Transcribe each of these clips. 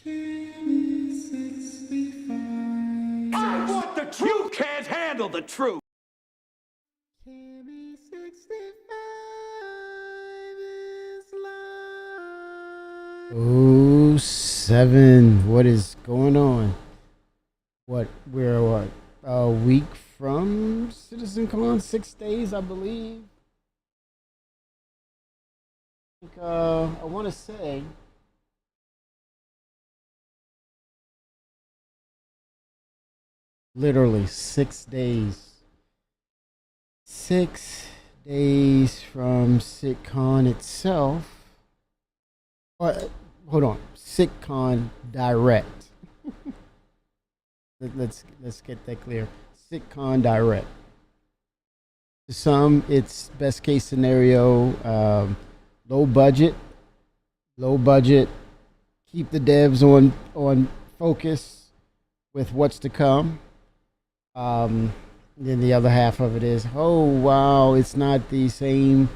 I want the truth. You can't handle the truth. Kimmy 65 is live. Oh, 7. What is going on? We're what? A week from CitizenCon, 6 days, I believe. I want to say literally 6 days. 6 days from SitCon itself. Hold on, SitCon Direct. Let's get that clear. SitCon Direct. To some, it's best case scenario. Low budget. Keep the devs on focus with what's to come. Then the other half of it is, oh wow, it's not the same,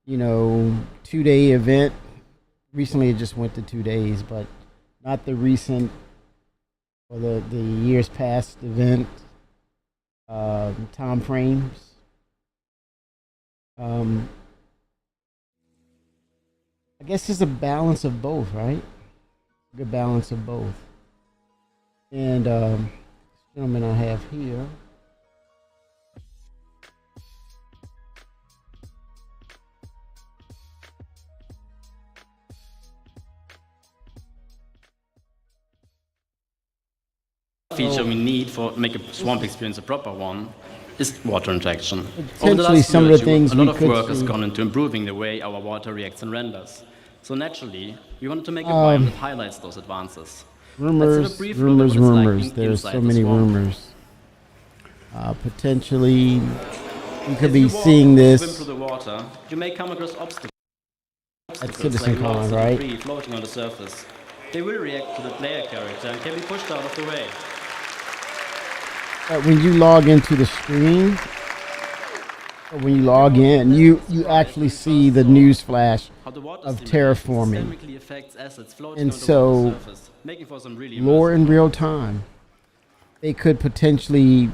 2-day event. Recently, it just went to 2 days, but not the recent or the years past event time frames. I guess it's a balance of both, right? Good balance of both. And this gentleman I have here. Feature we need for make a swamp experience a proper one is water interaction. Potentially some of the things a lot we of could work has see. gone into improving the way our water reacts and renders. So naturally, we wanted to make a biome that highlights those advances. Rumors. There's so many rumors. Potentially, we could be seeing swim this through the water, you may come across obstacles at like CitizenCon, lots of right? debris floating on the surface. They will react to the player character and can be pushed out of the way. When you log into the screen, or when you log in, you actually see the news flash of terraforming. And so, lore in real time. They could potentially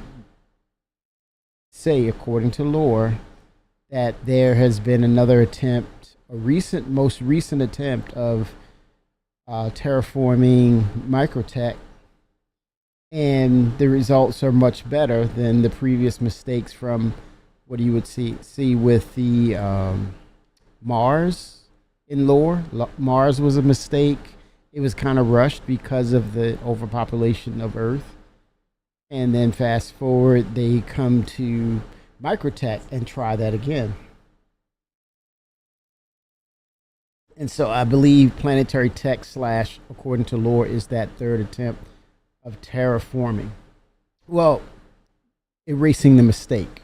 say, according to lore, that there has been another attempt, most recent attempt of terraforming Microtech, and the results are much better than the previous mistakes from what you would see with the Mars in lore. Mars was a mistake. It was kind of rushed because of the overpopulation of Earth. And then fast forward, they come to Microtech and try that again. And so I believe Planetary Tech / according to lore, is that third attempt of terraforming. Well, erasing the mistake.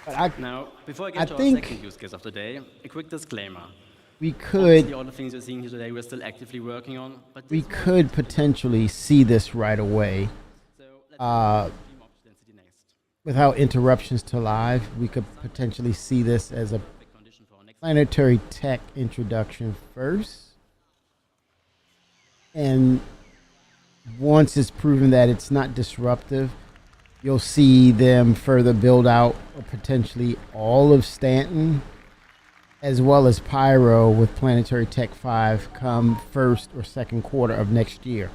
But Now, before I get to our think second use case of the day, a quick disclaimer. we Obviously, could all the things you're seeing here today, we're still actively working on. But we this one- could potentially see this right away. So let's stream option density next. Without interruptions to live, we could potentially see this as a Big condition for our next Planetary Tech introduction first. And once it's proven that it's not disruptive, you'll see them further build out potentially all of Stanton, as well as Pyro with Planetary Tech 5 come first or second quarter of next year.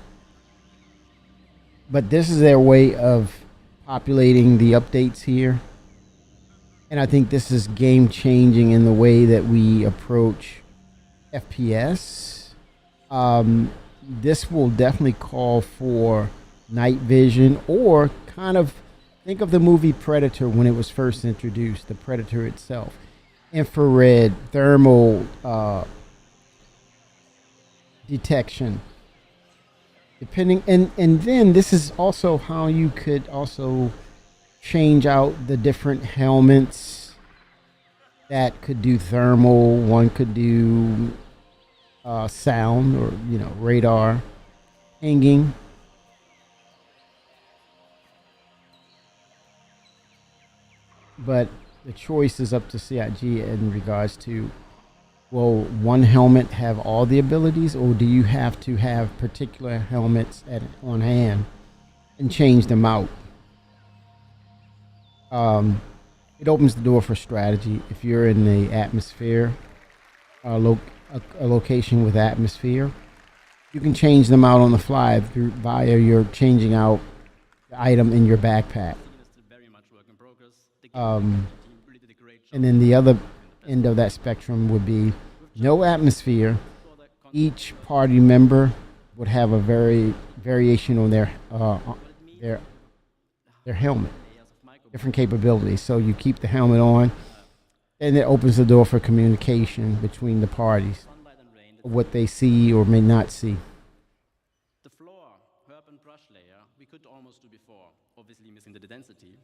But this is their way of populating the updates here. And I think this is game changing in the way that we approach FPS. This will definitely call for night vision, or kind of think of the movie Predator when it was first introduced, the Predator itself. Infrared, thermal detection. Depending, and then this is also how you could also change out the different helmets that could do thermal. One could do sound, or radar hanging. But the choice is up to CIG in regards to, will one helmet have all the abilities, or do you have to have particular helmets on hand and change them out? It opens the door for strategy. If you're in the atmosphere, a location with atmosphere, you can change them out on the fly via your changing out the item in your backpack. And then the other end of that spectrum would be no atmosphere. Each party member would have a variation on their helmet, different capabilities. So you keep the helmet on, and it opens the door for communication between the parties, what they see or may not see. The floor, herb and brush layer, we could almost do before, obviously missing the density.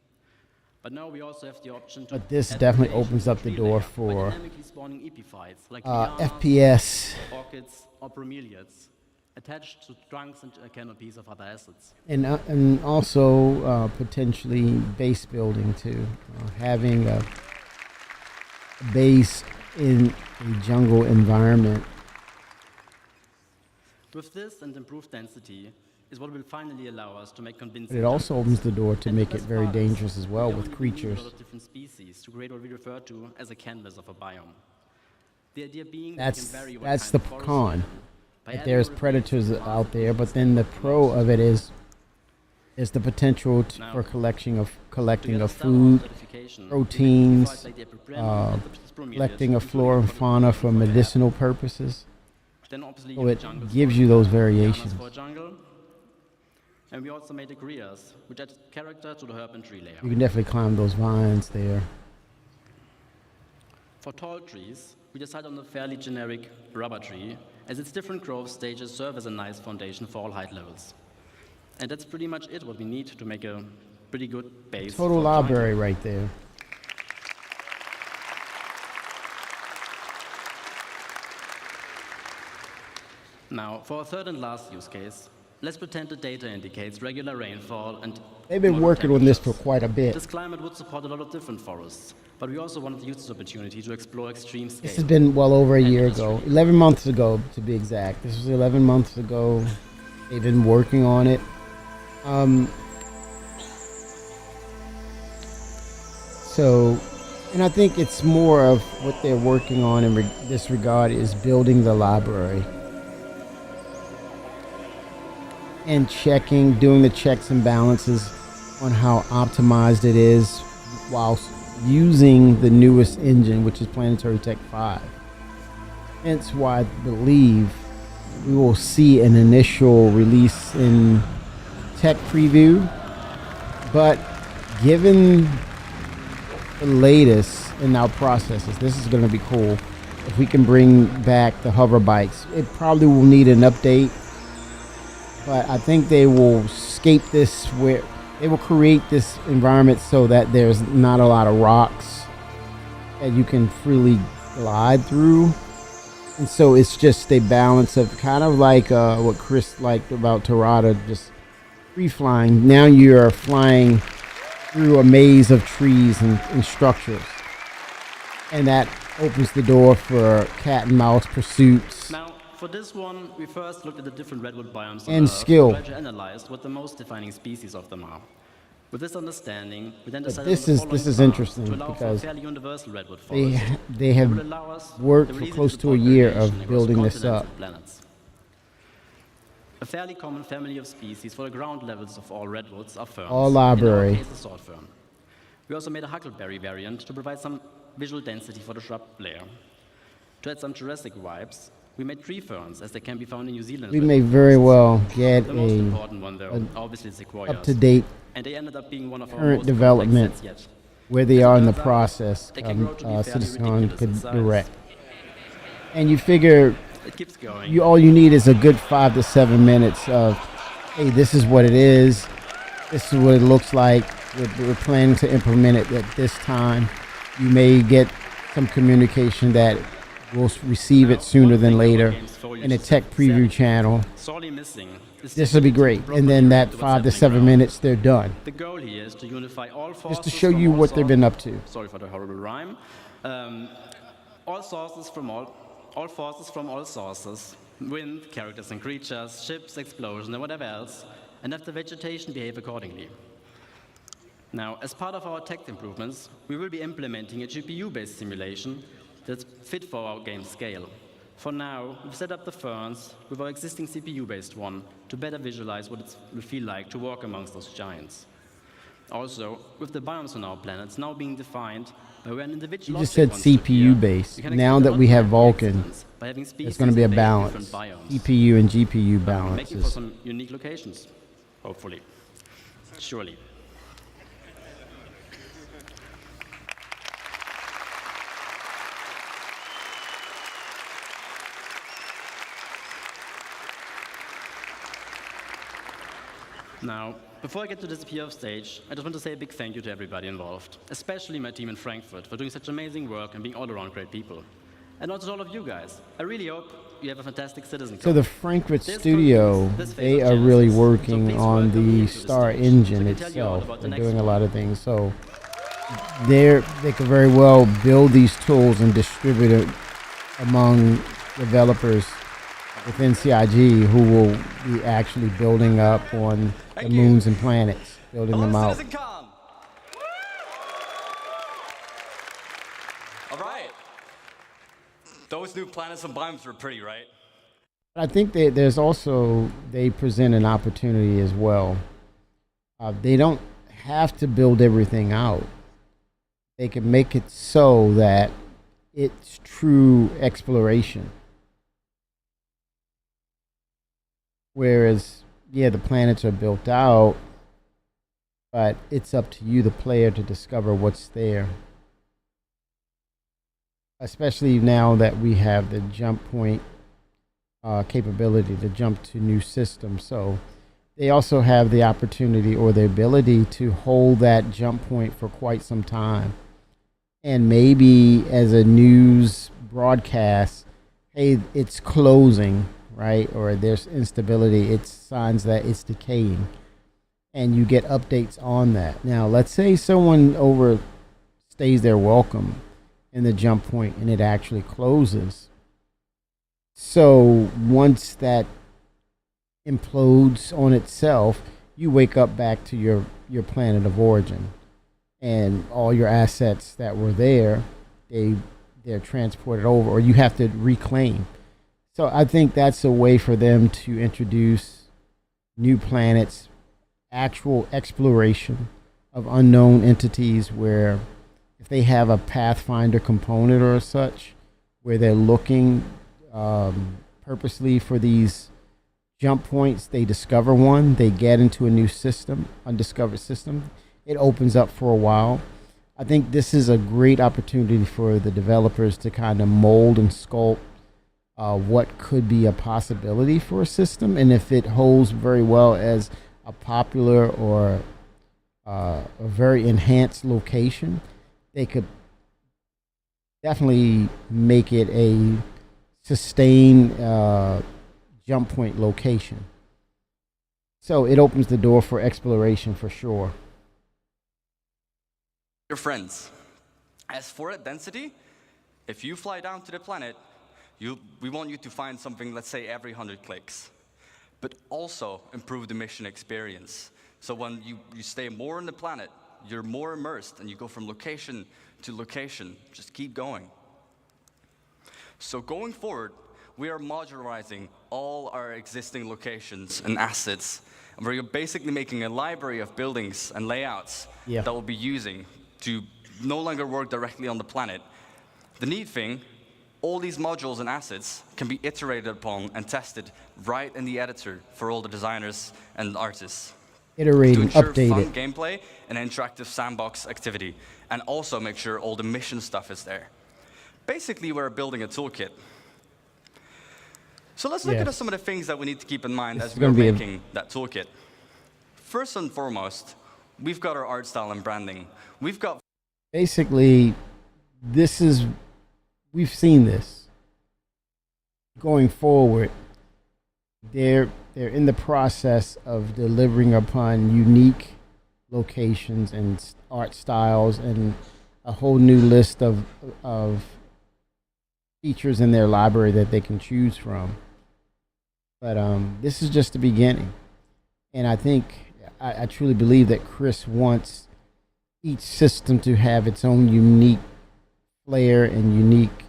But now we also have the option to. But this definitely opens up the door for dynamically spawning epiphytes like FPS orchids or bromeliads attached to trunks and canopies of other assets. and also potentially base building too. Having a base in a jungle environment. With this and improved density is what will finally allow us to make convincing. But it also opens the door to And make the it best very part is dangerous as well we with only need creatures. a lot of different species to create what we refer to as a canvas of a biome. The idea being That's we can vary what that's kind the of forest con. we have by That adding there's more predators repeats, out there, master but then the feats, pro of it is the potential Now, for collecting to of get a stellar food, certification, we proteins, make epiphytes like the epiphren and the bromeliads, collecting of including flora and for the fauna food for the ants. medicinal purposes. Then obviously So you it need jungles gives for you those lianas variations. for jungle. And we also made agrias, which add character to the herb and tree layer. You can definitely climb those vines there. For tall trees, we decided on a fairly generic rubber tree, as its different growth stages serve as a nice foundation for all height levels. And that's pretty much it, what we need to make a pretty good base. Total for library jungle. right there. Now, for our third and last use case, let's pretend the data indicates regular rainfall and They've been moderate working on this for temperatures. quite a bit. This climate would support a lot of different forests, but we also wanted to use this opportunity to explore extreme scale. This has been well over a And year industry. ago, 11 months ago to be exact. This was 11 months ago. They've been working on it. So, and I think it's more of what they're working on in this regard is building the library and checking, doing the checks and balances on how optimized it is whilst using the newest engine, which is Planetary Tech 5. Hence why I believe we will see an initial release in tech preview, but given the latest in our processes, this is going to be cool. If we can bring back the hover bikes, it probably will need an update, but I think they will scape this where they will create this environment so that there's not a lot of rocks that you can freely glide through. And so it's just a balance of kind of like what Chris liked about Terrata, just free flying. Now you're flying through a maze of trees and structures. And that opens the door for cat and mouse pursuits. Now, for this one, we first looked at the different redwood biomes on And Earth skill. and tried to analyze what the most defining species of them are. With this understanding, we then But decided this on is- the this is following interesting path to allow for a because fairly universal redwood They forest. they It have will allow us worked the for release close and to a support year variation of across building this continents up. and planets. A fairly common family of species for the ground levels of all redwoods are ferns. All library. In our case, the sword fern. We also made a huckleberry variant to provide some visual density for the shrub layer. To add some Jurassic vibes, we made tree ferns, as they can be found in New Zealand. We may very well get The most a important one, though, obviously sequoias. up-to-date And they ended up being one of our current most development complex sets yet. where they As it are in the turns out, process. they can grow to be fairly Citizen ridiculous in could size. direct. And you figure It keeps going. you all you need is a good 5 to 7 minutes of, hey, this is what it is. This is what it looks like. We're planning to implement it at this time. You may get some communication that will receive it sooner than later in a tech preview channel. Sorely missing is This will be great. And then that 5 to 7 minutes, they're done. The goal here is to unify all forces Just to show from you all what they've been up to. Sorry for the horrible rhyme. All forces from all sources, wind, characters and creatures, ships, explosions, and whatever else, and have the vegetation behave accordingly. Now, as part of our tech improvements, we will be implementing a GPU-based simulation that's fit for our game scale. For now, we've set up the ferns with our existing CPU-based one to better visualize what it will feel like to walk amongst those giants. Also, with the biomes on our planets now being defined by where an individual You just said object wants to appear, CPU-based. we can Now expect that we have unlikely Vulcan, accidents by having it's going to be a species invade different balance. biomes, CPU and GPU making for balances. some unique locations, hopefully. Surely. Now, before I get to the disappear off stage, I just want to say a big thank you to everybody involved, especially my team in Frankfurt for doing such amazing work and being all around great people. And also to all of you guys. I really hope you have a fantastic Citizen So the Frankfurt studio, they are really working on the Star Engine itself. They're doing a lot of things. So they could very well build these tools and distribute it among developers within CIG who will be actually building up on the moons and planets, building them out. All right. Those new planets and biomes were pretty, right? I think there's also, they present an opportunity as well. They don't have to build everything out. They can make it so that it's true exploration. Whereas, yeah, the planets are built out, but it's up to you, the player, to discover what's there. Especially now that we have the jump point capability to jump to new systems. So they also have the opportunity or the ability to hold that jump point for quite some time. And maybe as a news broadcast, hey, it's closing, right? Or there's instability, it's signs that it's decaying. And you get updates on that. Now, let's say someone overstays their welcome in the jump point and it actually closes. So once that implodes on itself, you wake up back to your planet of origin. And all your assets that were there, they're transported over, or you have to reclaim. So I think that's a way for them to introduce new planets, actual exploration of unknown entities, where if they have a Pathfinder component or such, where they're looking purposely for these jump points, they discover one, they get into a new system, undiscovered system, it opens up for a while. I think this is a great opportunity for the developers to kind of mold and sculpt what could be a possibility for a system, and if it holds very well as a popular or a very enhanced location, they could definitely make it a sustained jump point location. So it opens the door for exploration for sure. Your friends. As for that density, if you fly down to the planet, we want you to find something, let's say, every 100 clicks. But also improve the mission experience. So when you stay more on the planet, you're more immersed and you go from location to location. Just keep going. So going forward, we are modularizing all our existing locations and assets. And we're basically making a library of buildings and layouts that we'll be using to no longer work directly on the planet. The neat thing, all these modules and assets can be iterated upon and tested right in the editor for all the designers and artists. Iterating, to ensure update fun it. gameplay and interactive sandbox activity, and also make sure all the mission stuff is there. Basically, we're building a toolkit. So let's look at some of the things that we need to keep in mind as we're making that toolkit. First and foremost, we've got our art style and branding. We've got basically, we've seen this. going forward, they're in the process of delivering upon unique locations and art styles and a whole new list of features in their library that they can choose from. But this is just the beginning, and I think I truly believe that Chris wants each system to have its own unique flair and unique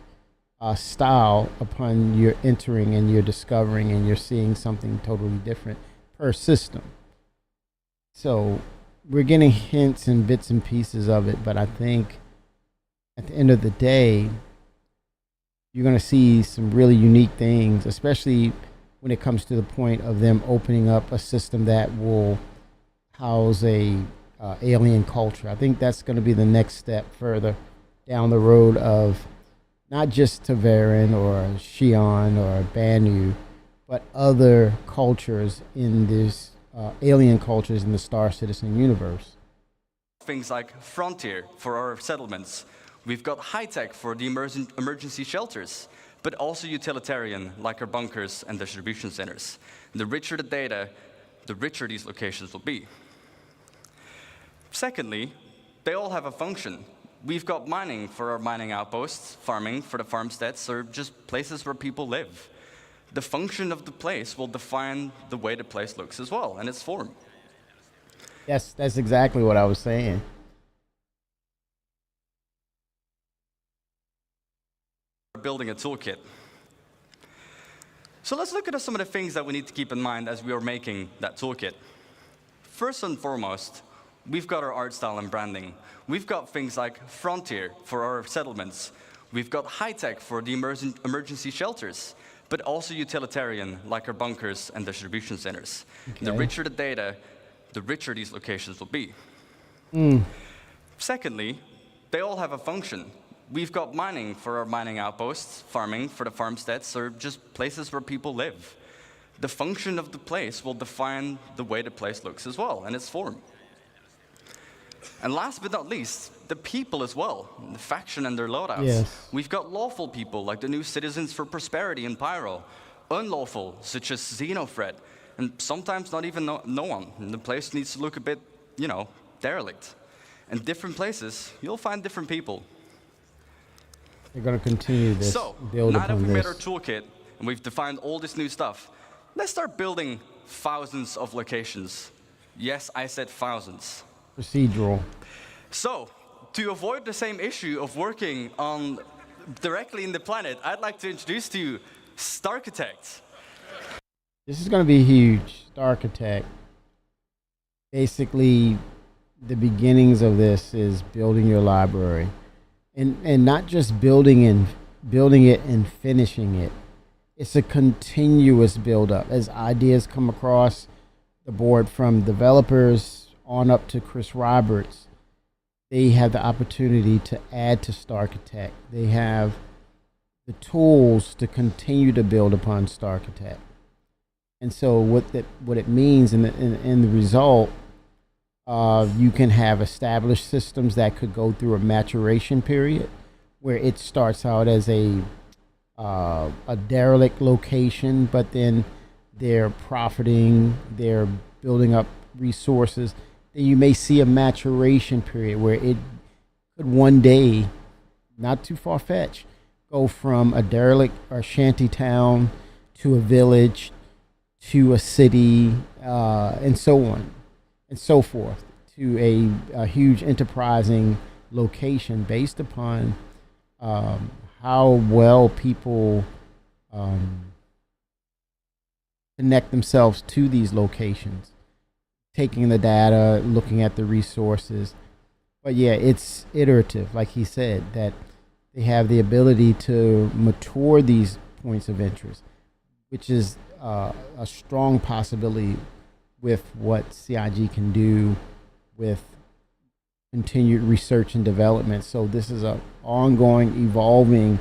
style upon your entering and you're discovering and you're seeing something totally different per system. So we're getting hints and bits and pieces of it, but I think at the end of the day, you're going to see some really unique things, especially when it comes to the point of them opening up a system that will house a alien culture. I think that's going to be the next step further down the road of not just Taveran or Xi'an or Banu, but other cultures in this alien cultures in the Star Citizen universe. Things like Frontier for our settlements. We've got high-tech for the emergency shelters, but also utilitarian, like our bunkers and distribution centers. The richer the data, the richer these locations will be. Secondly, they all have a function. We've got mining for our mining outposts, farming for the farmsteads, or just places where people live. The function of the place will define the way the place looks as well, and its form. Yes, that's exactly what I was saying. Building a toolkit. So let's look at some of the things that we need to keep in mind as we are making that toolkit. First and foremost, we've got our art style and branding. We've got things like Frontier for our settlements. We've got high-tech for the emergency shelters, but also utilitarian, like our bunkers and distribution centers. Okay. The richer the data, the richer these locations will be. Secondly, they all have a function. We've got mining for our mining outposts, farming for the farmsteads, or just places where people live. The function of the place will define the way the place looks as well, and its form. And last but not least, the people as well, the faction and their loadouts. Yes. We've got lawful people like the new Citizens for Prosperity in Pyro, unlawful such as Xenofred, and sometimes not even no one. And the place needs to look a bit, derelict. In different places, you'll find different people. They're going to continue this. So, build now that upon we've this. made our toolkit and we've defined all this new stuff, let's start building thousands of locations. Yes, I said thousands. Procedural. So, to avoid the same issue of working on directly in the planet, I'd like to introduce to you Starchitect. This is going to be huge. Starchitect. Basically, the beginnings of this is building your library. And not just building it and finishing it. It's a continuous build-up as ideas come across the board from developers on up to Chris Roberts. They have the opportunity to add to Starchitect. They have the tools to continue to build upon Starchitect. And so what it means in the result, you can have established systems that could go through a maturation period where it starts out as a derelict location, but then they're profiting, they're building up resources. Then you may see a maturation period where it could one day, not too far-fetched, go from a derelict or shanty town to a village to a city, and so on and so forth, to a huge enterprising location based upon how well people connect themselves to these locations, taking the data, looking at the resources. But yeah, it's iterative, like he said, that they have the ability to mature these points of interest, which is a strong possibility with what CIG can do with continued research and development. So this is an ongoing, evolving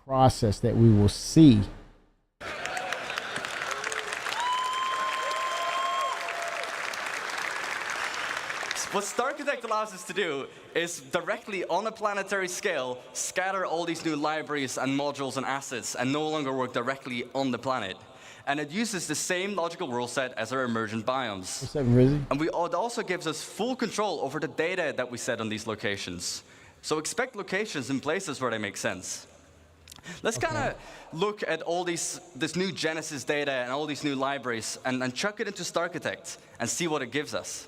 process that we will see. What StarArchitect allows us to do is directly on a planetary scale scatter all these new libraries and modules and assets and no longer work directly on the planet. And it uses the same logical rule set as our emergent biomes. What's up, Rizzy? And it also gives us full control over the data that we set on these locations. So expect locations in places where they make sense. Let's kind of look at all this new Genesis data and all these new libraries and chuck it into StarArchitect and see what it gives us.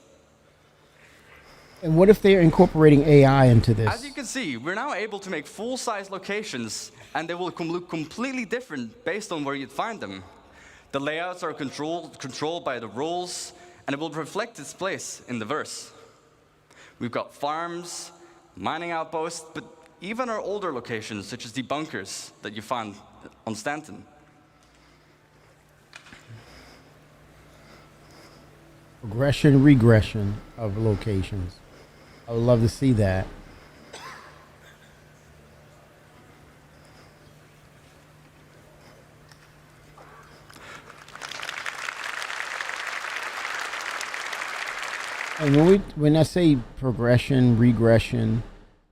And what if they're incorporating AI into this? As you can see, we're now able to make full-size locations, and they will look completely different based on where you'd find them. The layouts are controlled by the rules, and it will reflect its place in the verse. We've got farms, mining outposts, but even our older locations, such as the bunkers that you find on Stanton. Progression, regression of locations. I would love to see that. And when I say progression, regression,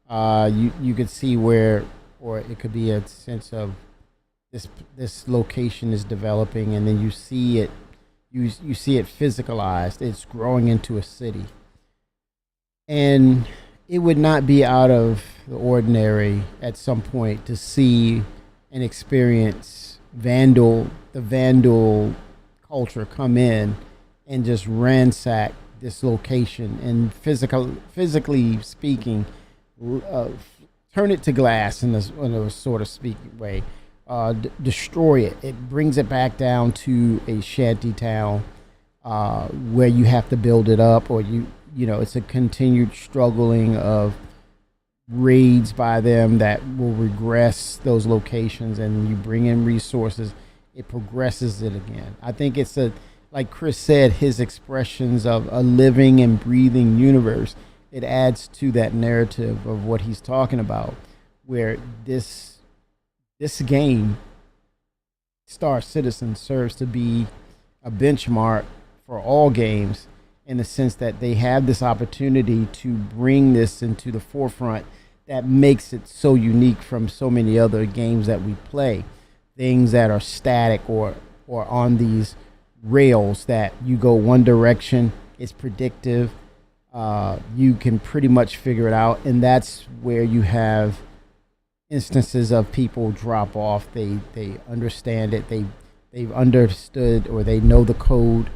you could see where, or it could be a sense of this location is developing, and then you see it, you see it physicalized. It's growing into a city. And it would not be out of the ordinary at some point to see and experience the Vandal culture come in and just ransack this location and physically speaking, turn it to glass in a sort of speaking way, destroy it. It brings it back down to a shanty town where you have to build it up, or you know, it's a continued struggling of raids by them that will regress those locations, and you bring in resources, it progresses it again. I think it's like Chris said, his expressions of a living and breathing universe. It adds to that narrative of what he's talking about, where this game, Star Citizen, serves to be a benchmark for all games, in the sense that they have this opportunity to bring this into the forefront that makes it so unique from so many other games that we play. Things that are static or on these rails that you go one direction, it's predictive, you can pretty much figure it out, and that's where you have instances of people drop off. They understand it, they've understood, or they know the code,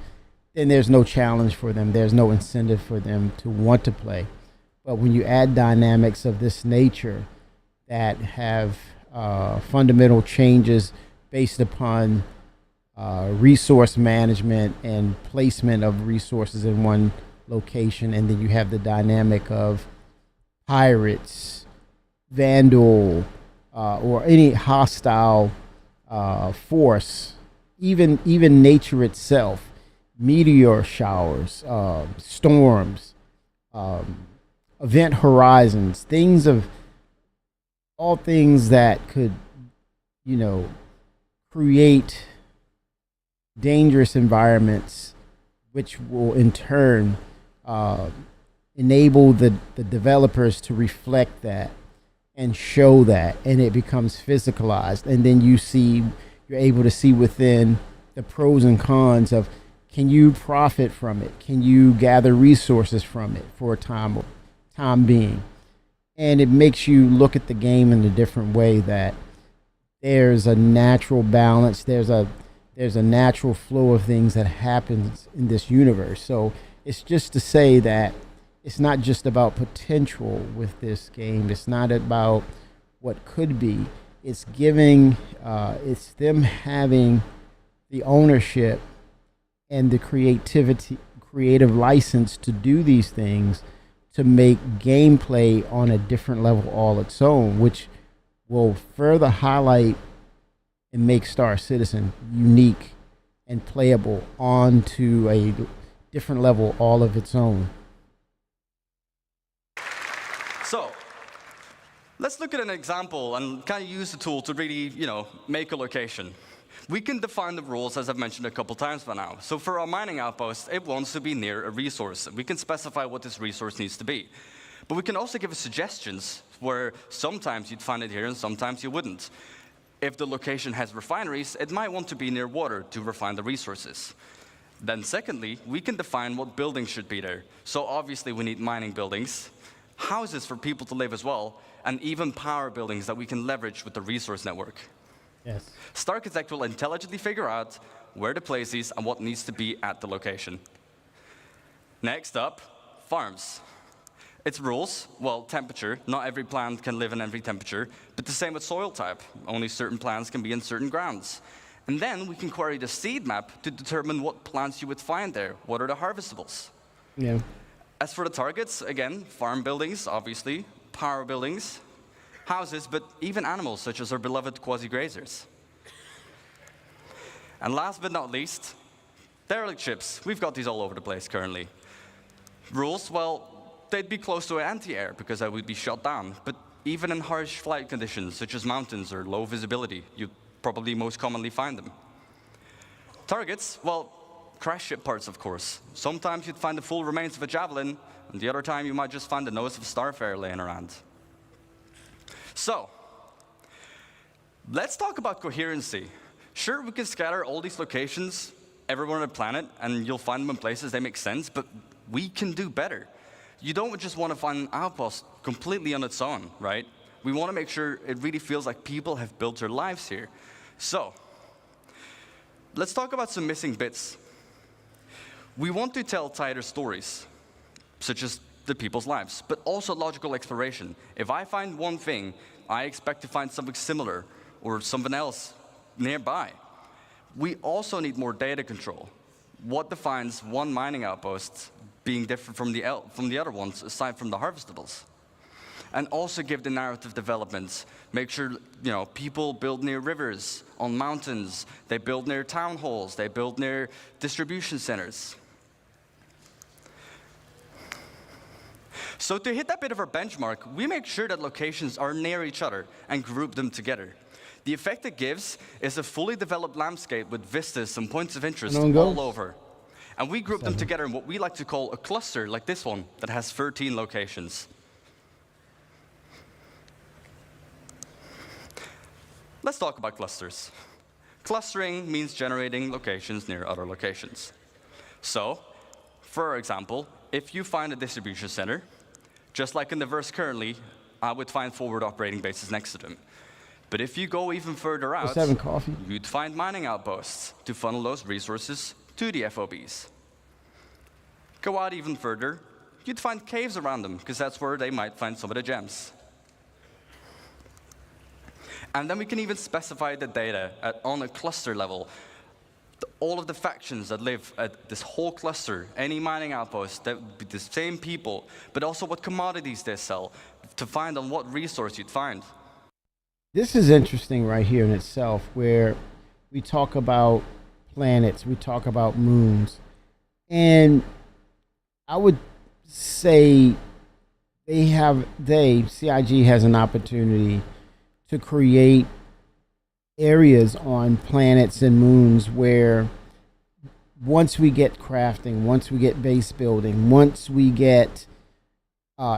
then there's no challenge for them. There's no incentive for them to want to play. But when you add dynamics of this nature that have fundamental changes based upon resource management and placement of resources in one location, and then you have the dynamic of pirates, vandal, or any hostile force, even nature itself, meteor showers, storms, event horizons, all things that could, create dangerous environments, which will in turn enable the developers to reflect that and show that, and it becomes physicalized. And then you're able to see within the pros and cons of, can you profit from it? Can you gather resources from it for a time being? And it makes you look at the game in a different way, that there's a natural balance, there's a natural flow of things that happens in this universe. So it's just to say that it's not just about potential with this game. It's not about what could be. It's it's them having the ownership and the creative license to do these things, to make gameplay on a different level all its own, which will further highlight and make Star Citizen unique and playable onto a different level all of its own. So let's look at an example and kind of use the tool to really, make a location. We can define the rules, as I've mentioned a couple times by now. So for our mining outpost, it wants to be near a resource. We can specify what this resource needs to be. But we can also give it suggestions where sometimes you'd find it here and sometimes you wouldn't. If the location has refineries, it might want to be near water to refine the resources. Then secondly, we can define what buildings should be there. So obviously we need mining buildings, houses for people to live as well, and even power buildings that we can leverage with the resource network. Yes. Starchitect will intelligently figure out where to place these and what needs to be at the location. Next up, farms. Its rules, well, temperature. Not every plant can live in every temperature, but the same with soil type. Only certain plants can be in certain grounds. And then we can query the seed map to determine what plants you would find there. What are the harvestables? Yeah. As for the targets, again, farm buildings, obviously, power buildings, houses, but even animals, such as our beloved quasi-grazers. And last but not least, derelict ships. We've got these all over the place currently. Rules, well, they'd be close to anti-air because I would be shot down. But even in harsh flight conditions, such as mountains or low visibility, you'd probably most commonly find them. Targets, well, crash ship parts, of course. Sometimes you'd find the full remains of a javelin, and the other time you might just find the nose of a starfarer laying around. So, let's talk about coherency. Sure, we can scatter all these locations everywhere on the planet, and you'll find them in places they make sense, but we can do better. You don't just want to find an outpost completely on its own, right? We want to make sure it really feels like people have built their lives here. So, let's talk about some missing bits. We want to tell tighter stories, such as the people's lives, but also logical exploration. If I find one thing, I expect to find something similar or something else nearby. We also need more data control. What defines one mining outpost being different from the other ones, aside from the harvestables? And also give the narrative developments. Make sure, people build near rivers, on mountains, they build near town halls, they build near distribution centers. So to hit that bit of our benchmark, we make sure that locations are near each other and group them together. The effect it gives is a fully developed landscape with vistas and points of interest all over. And we group them together in what we like to call a cluster, like this one, that has 13 locations. Let's talk about clusters. Clustering means generating locations near other locations. So, for example, if you find a distribution center, just like in the verse currently, I would find forward operating bases next to them. But if you go even further out, you'd find mining outposts to funnel those resources to the FOBs. Go out even further, you'd find caves around them, because that's where they might find some of the gems. And then we can even specify the data on a cluster level. All of the factions that live at this whole cluster, any mining outpost, that would be the same people, but also what commodities they sell, to find on what resource you'd find. This is interesting right here in itself, where we talk about planets, we talk about moons, and I would say CIG has an opportunity to create areas on planets and moons where once we get crafting, once we get base building, once we get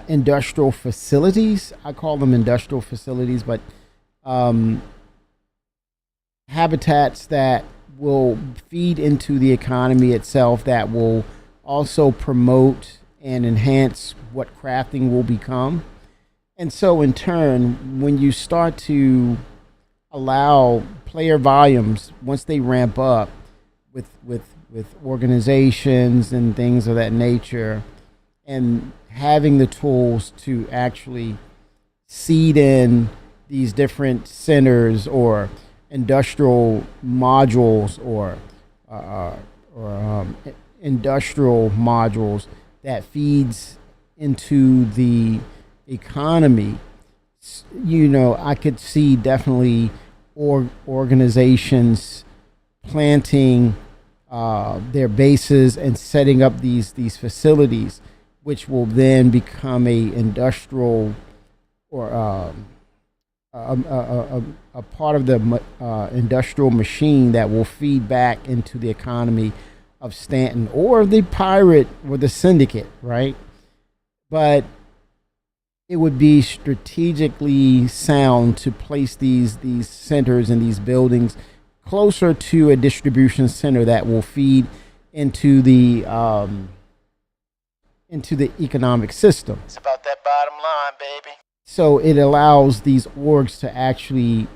industrial facilities, I call them industrial facilities, but habitats that will feed into the economy itself, that will also promote and enhance what crafting will become. And so in turn, when you start to allow player volumes, once they ramp up with organizations and things of that nature, and having the tools to actually seed in these different centers or industrial modules or industrial modules that feeds into the economy, I could see definitely organizations planting their bases and setting up these facilities, which will then become a industrial or a part of the industrial machine that will feed back into the economy of Stanton or the pirate or the syndicate, right? But it would be strategically sound to place these centers and these buildings closer to a distribution center that will feed into the economic system. It's about that bottom line, baby. So it allows these orgs to actually,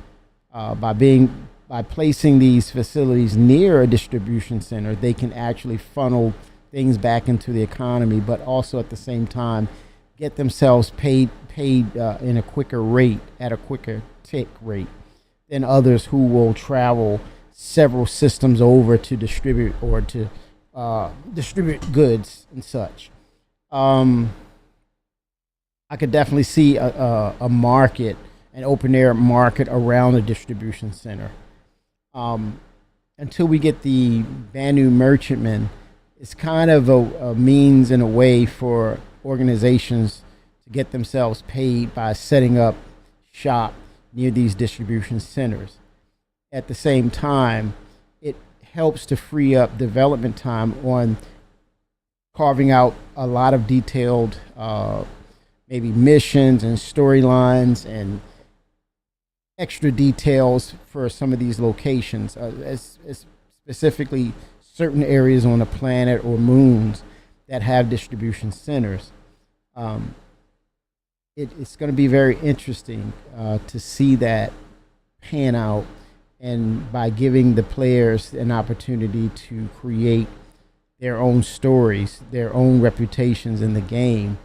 by placing these facilities near a distribution center, they can actually funnel things back into the economy, but also at the same time get themselves paid in a quicker rate, at a quicker tick rate than others who will travel several systems over to distribute or to distribute goods and such. I could definitely see a market, an open air market around a distribution center. Until we get the Banu Merchantman, it's kind of a means and a way for organizations to get themselves paid by setting up shop near these distribution centers. At the same time, it helps to free up development time on carving out a lot of detailed maybe missions and storylines and extra details for some of these locations, as specifically certain areas on a planet or moons that have distribution centers. It's going to be very interesting to see that pan out, and by giving the players an opportunity to create their own stories, their own reputations in the game,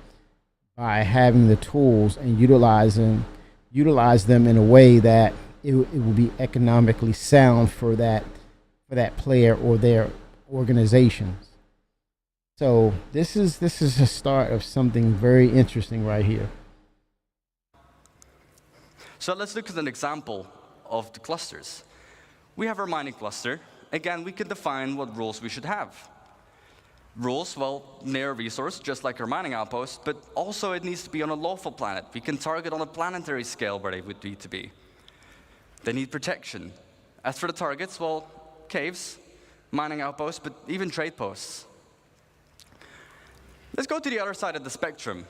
by having the tools and utilize them in a way that it will be economically sound for that player or their organizations. So this is the start of something very interesting right here. So let's look at an example of the clusters. We have our mining cluster. Again, we can define what rules we should have. Rules, well, near a resource, just like our mining outpost, but also it needs to be on a lawful planet. We can target on a planetary scale where they would need to be. They need protection. As for the targets, well, caves, mining outposts, but even trade posts. Let's go to the other side of the spectrum.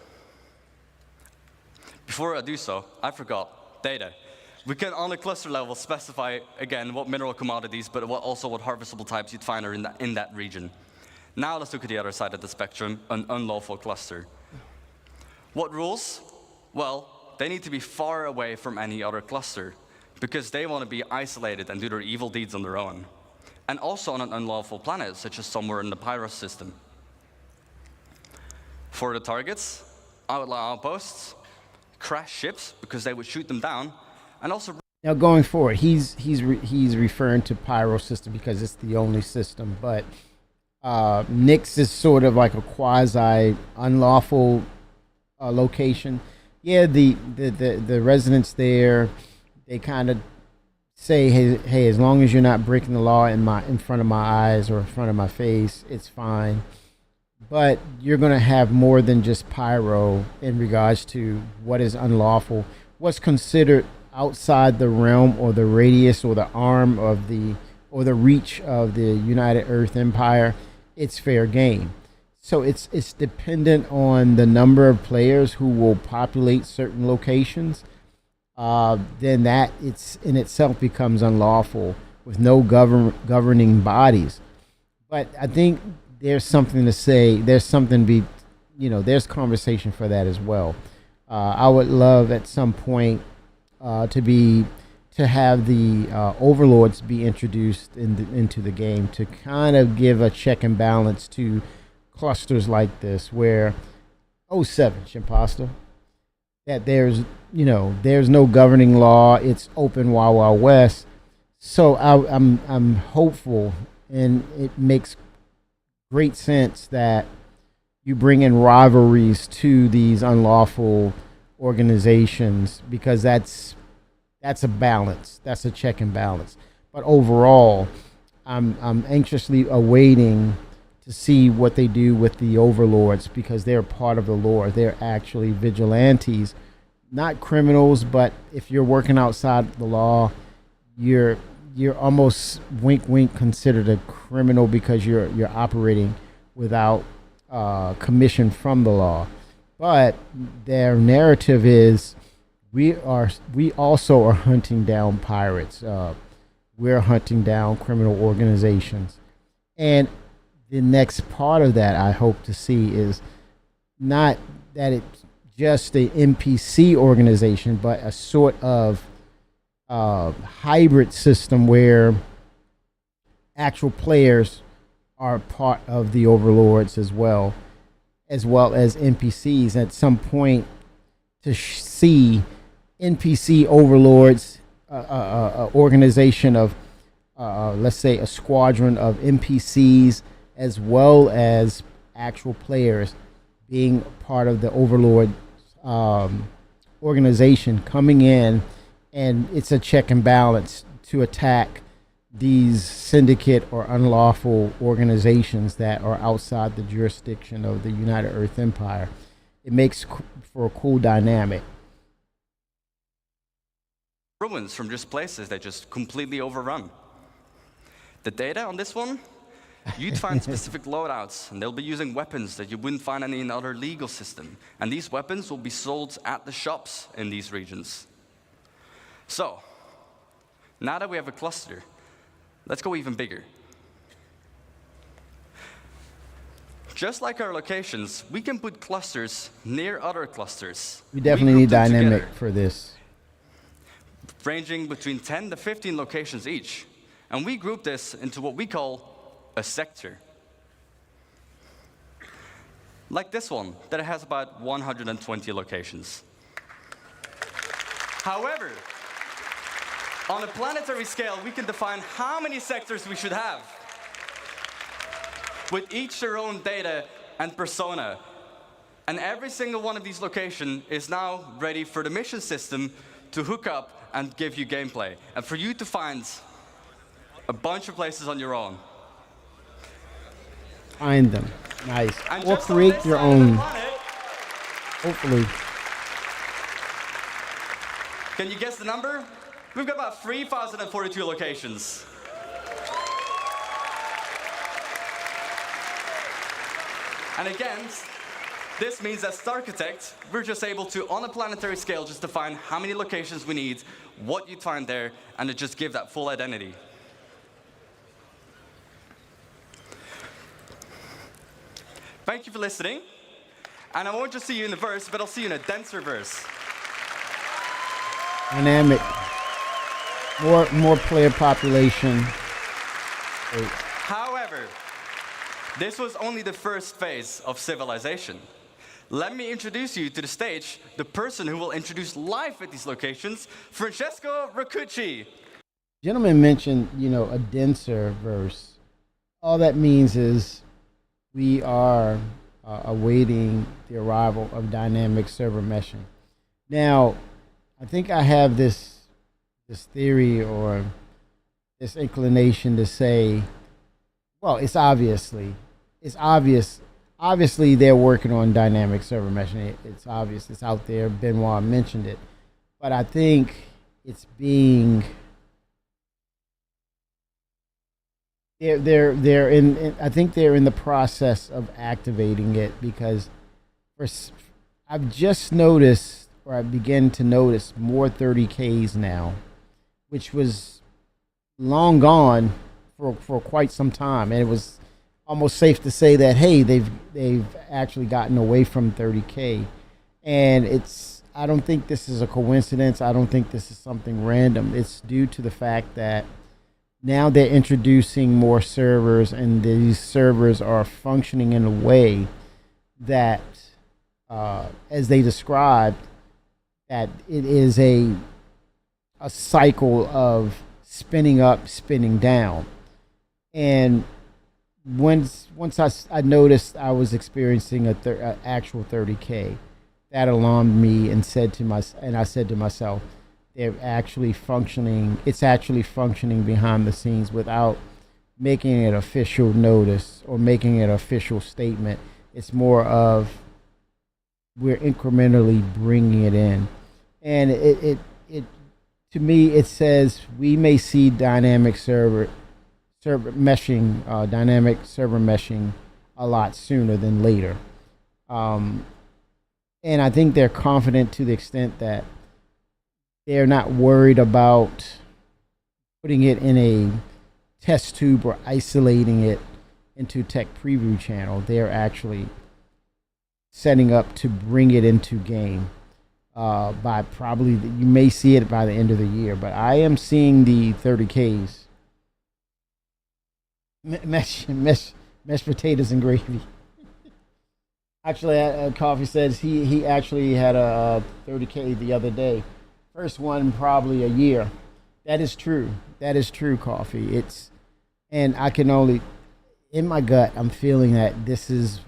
Before I do so, I forgot. Data. We can, on a cluster level, specify, again, what mineral commodities, but also what harvestable types you'd find are in that region. Now let's look at the other side of the spectrum, an unlawful cluster. What rules? Well, they need to be far away from any other cluster, because they want to be isolated and do their evil deeds on their own. And also on an unlawful planet, such as somewhere in the Pyros system. For the targets, outlaw outposts, crash ships, because they would shoot them down, and also... Now going forward, he's referring to Pyro system because it's the only system, but Nyx is sort of like a quasi unlawful location. Yeah, the residents there, they kind of say, hey, as long as you're not breaking the law in front of my eyes or in front of my face, it's fine. But you're going to have more than just Pyro in regards to what is unlawful. What's considered outside the realm or the radius or the arm of the reach of the United Earth Empire, it's fair game. So it's dependent on the number of players who will populate certain locations. Then that it's in itself becomes unlawful with no governing bodies. But I think there's something to say. There's something to be, there's conversation for that as well. I would love at some point to have the overlords be introduced into the game to kind of give a check and balance to clusters like this, where 07 Shimposta, that there's no governing law. It's open Wild Wild West. So I'm hopeful, and it makes great sense that you bring in rivalries to these unlawful organizations, because that's a balance. That's a check and balance. But overall, I'm anxiously awaiting to see what they do with the overlords, because they're part of the lore. They're actually vigilantes not criminals, but if you're working outside the law, you're almost wink wink considered a criminal because you're operating without commission from the law. But their narrative is we also are hunting down pirates. We're hunting down criminal organizations. And the next part of that I hope to see is not that it's just a NPC organization, but a sort of hybrid system where actual players are part of the overlords as well as NPCs at some point, to see NPC overlords, organization of let's say a squadron of NPCs as well as actual players being part of the overlord organization coming in, and it's a check and balance to attack these syndicate or unlawful organizations that are outside the jurisdiction of the United Earth Empire. It makes for a cool dynamic. Ruins from just places that just completely overrun. The data on this one, you'd find specific loadouts, and they'll be using weapons that you wouldn't find any in other legal system. And these weapons will be sold at the shops in these regions. So, now that we have a cluster, let's go even bigger. Just like our locations, we can put clusters near other clusters. We definitely need dynamic for this. Ranging between 10 to 15 locations each. And we group this into what we call a sector. Like this one, that has about 120 locations. However, on a planetary scale, we can define how many sectors we should have, with each their own data and persona. And every single one of these locations is now ready for the mission system to hook up and give you gameplay, and for you to find a bunch of places on your own. Find them. Nice. And Or just on create this your side of the own. planet, Hopefully. can you guess the number? We've got about 3,042 locations. And again, this means as Starchitect, we're just able to, on a planetary scale, just define how many locations we need, what you'd find there, and to just give that full identity. Thank you for listening. And I won't just see you in the verse, but I'll see you in a denser verse. Dynamic. More player population. However, this was only the first phase of civilization. Let me introduce you to the stage, the person who will introduce life at these locations, Francesco Racucci. Gentleman mentioned, a denser verse. All that means is we are awaiting the arrival of dynamic server meshing. Now, I think I have this theory or this inclination to say, well, it's obvious. Obviously, they're working on dynamic server meshing. It's obvious. It's out there. Benoit mentioned it, but I think it's being they're in. I think they're in the process of activating it because I've just noticed, or I begin to notice more 30Ks now, which was long gone for quite some time, and it was almost safe to say that, hey, they've actually gotten away from 30K, and I don't think this is a coincidence. I don't think this is something random. It's due to the fact that now they're introducing more servers, and these servers are functioning in a way that, as they described, that it is a cycle of spinning up, spinning down. And once I noticed I was experiencing a actual 30K, that alarmed me, and I said to myself, they're actually functioning. It's actually functioning behind the scenes without making it official notice or making it an official statement. It's more of we're incrementally bringing it in. And it to me it says we may see dynamic server meshing a lot sooner than later. And I think they're confident to the extent that they're not worried about putting it in a test tube or isolating it into tech preview channel. They're actually setting up to bring it into game by probably you may see it by the end of the year. But I am seeing the 30Ks mesh potatoes and gravy. Actually, Coffee says he actually had a 30K the other day. First one probably a year. That is true. That is true, Coffee. And I can only, in my gut, I'm feeling that this is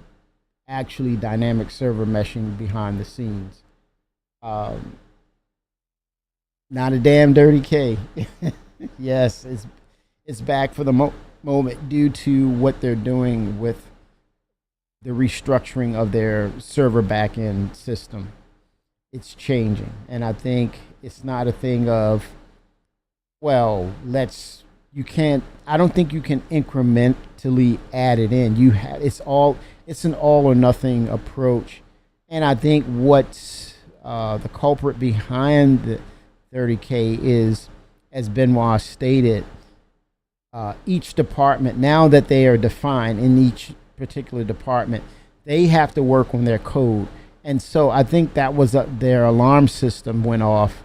actually dynamic server meshing behind the scenes. Not a damn dirty K. Yes, it's back for the moment due to what they're doing with the restructuring of their server backend system. It's changing, and I think it's not a thing of, well, I don't think you can incrementally add it in. It's an all or nothing approach. And I think what's the culprit behind the 30K is, as Benoit stated, each department, now that they are defined in each particular department, they have to work on their code. And so I think that was their alarm system went off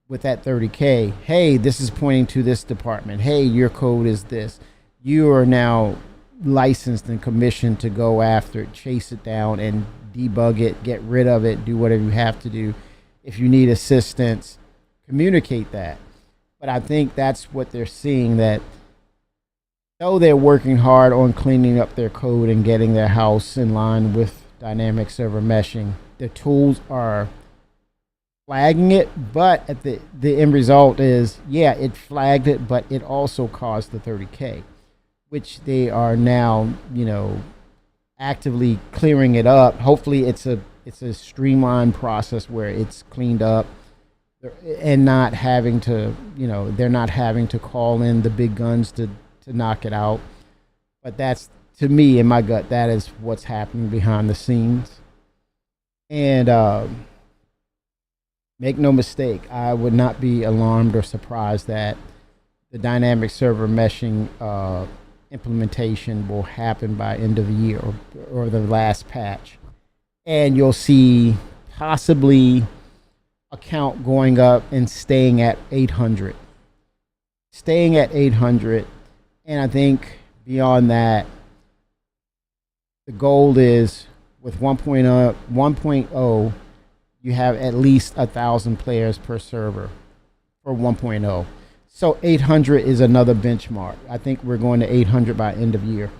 with that 30K. Hey, this is pointing to this department. Hey, your code is this. You are now licensed and commissioned to go after it, chase it down and debug it, get rid of it, do whatever you have to do. If you need assistance, communicate that. But I think that's what they're seeing, that though they're working hard on cleaning up their code and getting their house in line with dynamic server meshing, the tools are flagging it, but at the end result is, yeah, it flagged it, but it also caused the 30K, which they are now, actively clearing it up. Hopefully it's a streamlined process where it's cleaned up and not having to, they're not having to call in the big guns to knock it out. But that's, to me, in my gut, that is what's happening behind the scenes. And make no mistake, I would not be alarmed or surprised that the dynamic server meshing implementation will happen by end of the year or the last patch. And you'll see possibly a count going up and staying at 800. Staying at 800. And I think beyond that, the goal is with 1.0, you have at least 1,000 players per server for 1.0. So 800 is another benchmark. I think we're going to 800 by end of year.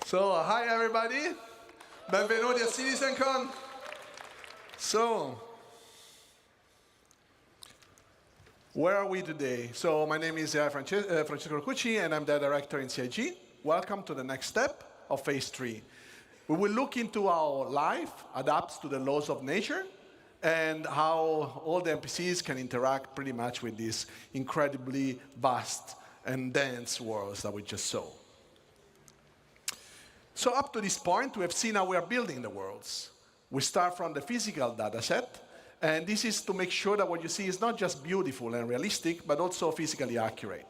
So, hi everybody. Benvenuti a CitizenCon. So, where are we today? So, my name is Francesco Cucci, and I'm the director in CIG. Welcome to the next step of Phase 3. We will look into how life adapts to the laws of nature and how all the NPCs can interact pretty much with these incredibly vast and dense worlds that we just saw. So up to this point, we have seen how we are building the worlds. We start from the physical data set, and this is to make sure that what you see is not just beautiful and realistic, but also physically accurate.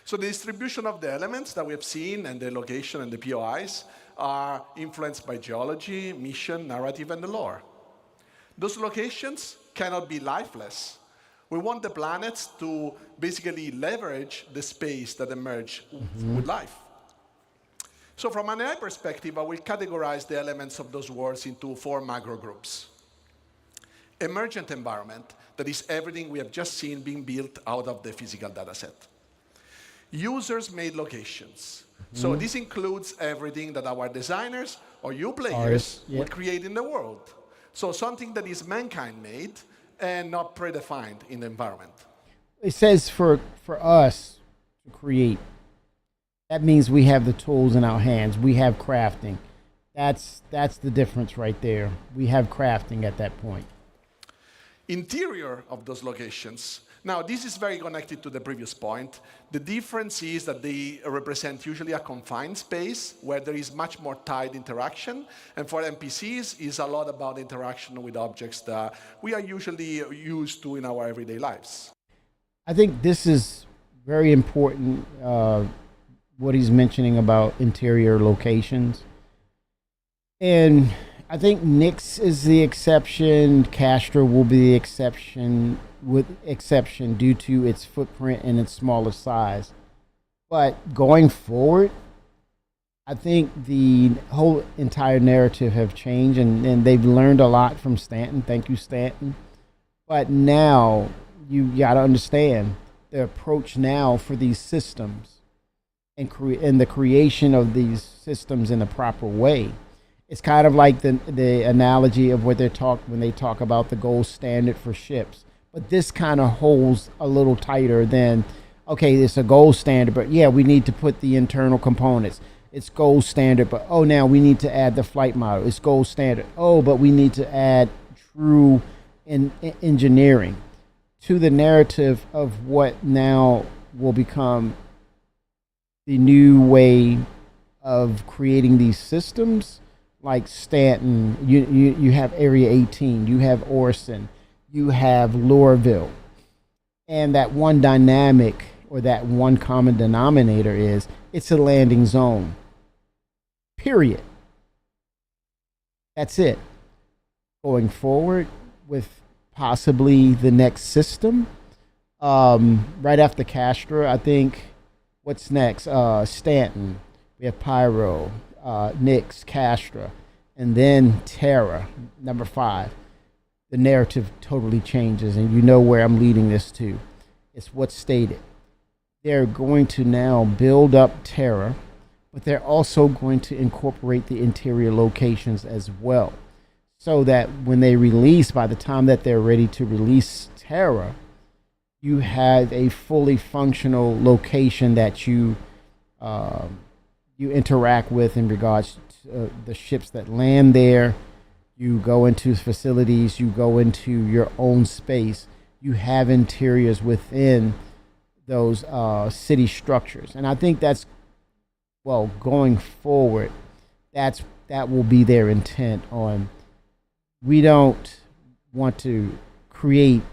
So the distribution of the elements that we have seen and the location and the POIs are influenced by geology, mission, narrative, and the lore. Those locations cannot be lifeless. We want the planets to basically leverage the space that emerge with life. So from an AI perspective, I will categorize the elements of those worlds into 4 macro groups. Emergent environment, that is everything we have just seen being built out of the physical data set. Users-made locations. So this includes everything that our designers or you players will create in the world. So something that is mankind-made and not predefined in the environment. it says for us to create. That means we have the tools in our hands. We have crafting. That's the difference right there. We have crafting at that point. Interior of those locations. Now, this is very connected to the previous point. The difference is that they represent usually a confined space where there is much more tight interaction. And for NPCs, is a lot about interaction with objects that we are usually used to in our everyday lives. I think this is very important, what he's mentioning about interior locations. And I think Nyx is the exception. Castra will be the exception, due to its footprint and its smaller size. But going forward, I think the whole entire narrative have changed, and they've learned a lot from Stanton. Thank you, Stanton. But now you got to understand the approach now for these systems and the creation of these systems in the proper way. It's kind of like the analogy of what when they talk about the gold standard for ships. But this kind of holds a little tighter than, okay, it's a gold standard, but yeah, we need to put the internal components. It's gold standard, but oh, now we need to add the flight model. It's gold standard. Oh, but we need to add true engineering to the narrative of what now will become the new way of creating these systems. Like Stanton, you have Area 18, you have Orson, you have Lorville. And that one dynamic, or that one common denominator, is it's a landing zone. Period. That's it. Going forward with possibly the next system, right after Castra, I think, what's next? Stanton, we have Pyro, Nyx, Castra, and then Terra, number 5. The narrative totally changes, and you know where I'm leading this to. It's what's stated. They're going to now build up Terra, but they're also going to incorporate the interior locations as well, so that when they release, by the time that they're ready to release Terra, you have a fully functional location that you interact with in regards to the ships that land there. You go into facilities, you go into your own space. You have interiors within those city structures. And I think that's, well, going forward, that will be their intent on. We don't want to create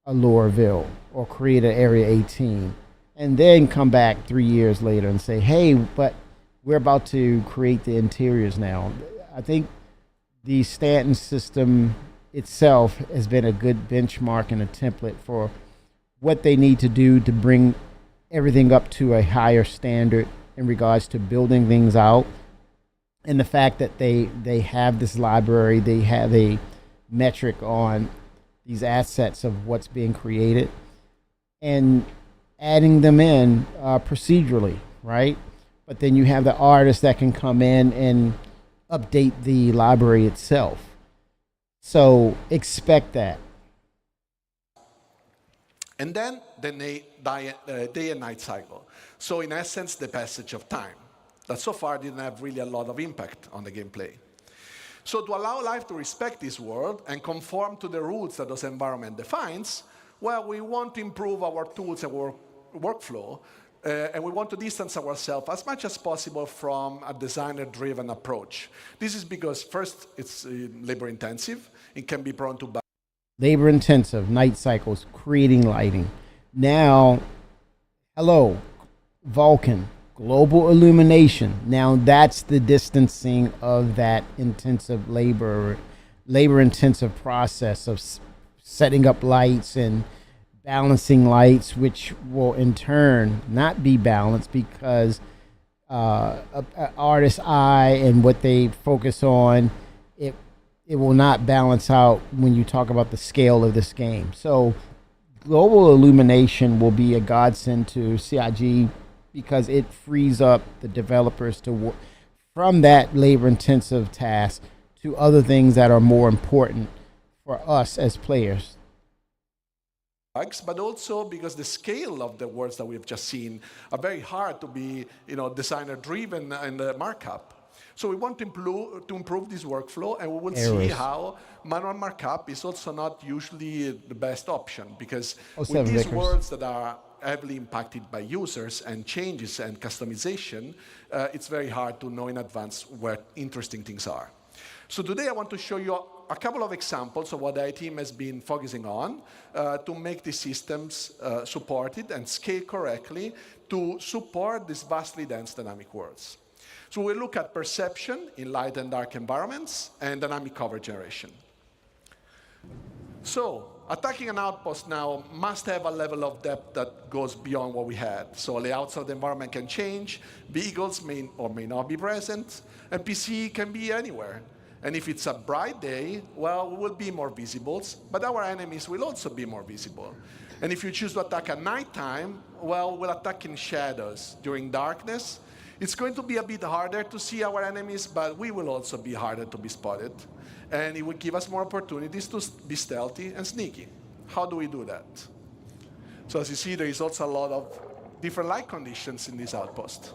a Lorville or create an Area 18 and then come back 3 years later and say, hey, but we're about to create the interiors now. I think the Stanton system itself has been a good benchmark and a template for what they need to do to bring everything up to a higher standard in regards to building things out. And the fact that they have this library, they have a metric on these assets of what's being created and adding them in procedurally, right? But then you have the artists that can come in and update the library itself. So expect that. And then the day and night cycle. So in essence, the passage of time. That so far didn't have really a lot of impact on the gameplay. So to allow life to respect this world and conform to the rules that this environment defines, well, we want to improve our tools and workflow, and we want to distance ourselves as much as possible from a designer-driven approach. This is because, first, it's labor-intensive. It can be prone to labor-intensive, night cycles, creating lighting. Now, hello, Vulcan, global illumination. Now that's the distancing of that intensive labor-intensive process of setting up lights and balancing lights, which will in turn not be balanced because an artist's eye and what they focus on, it will not balance out when you talk about the scale of this game. So global illumination will be a godsend to CIG because it frees up the developers to work from that labor-intensive task to other things that are more important for us as players. bugs, but also because the scale of the words that we've just seen are very hard to be, designer-driven in the markup. So we want to improve this workflow, and we will see how manual markup is also not usually the best option, because with these words that are heavily impacted by users and changes and customization, it's very hard to know in advance where interesting things are. So today I want to show you a couple of examples of what the IT team has been focusing on to make these systems supported and scale correctly to support these vastly dense dynamic worlds. So we'll look at perception in light and dark environments and dynamic cover generation. So attacking an outpost now must have a level of depth that goes beyond what we had. So layouts of the environment can change, vehicles may or may not be present, and PC can be anywhere. And if it's a bright day, well, we will be more visible, but our enemies will also be more visible. And if you choose to attack at nighttime, well, we'll attack in shadows. During darkness, it's going to be a bit harder to see our enemies, but we will also be harder to be spotted. And it will give us more opportunities to be stealthy and sneaky. How do we do that? So as you see, there is also a lot of different light conditions in this outpost.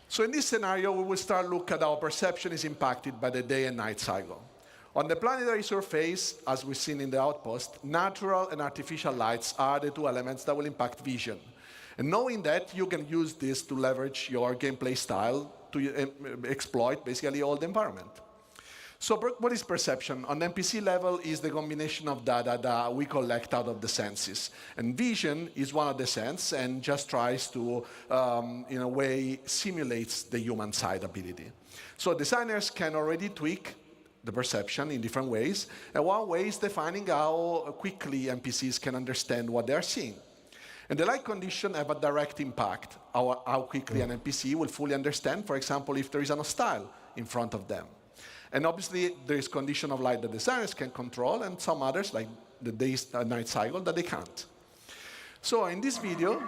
So in this scenario, we will start look at how perception is impacted by the day and night cycle. On the planetary surface, as we've seen in the outpost, natural and artificial lights are the two elements that will impact vision. And knowing that, you can use this to leverage your gameplay style to exploit basically all the environment. So what is perception? On the NPC level is the combination of data that we collect out of the senses. And vision is one of the senses and just tries to, in a way, simulates the human side ability. So designers can already tweak the perception in different ways. And one way is defining how quickly NPCs can understand what they are seeing. And the light condition have a direct impact, how quickly an NPC will fully understand, for example, if there is an hostile in front of them. And obviously, there is condition of light that designers can control, and some others, like the day-night cycle, that they can't. So in this video,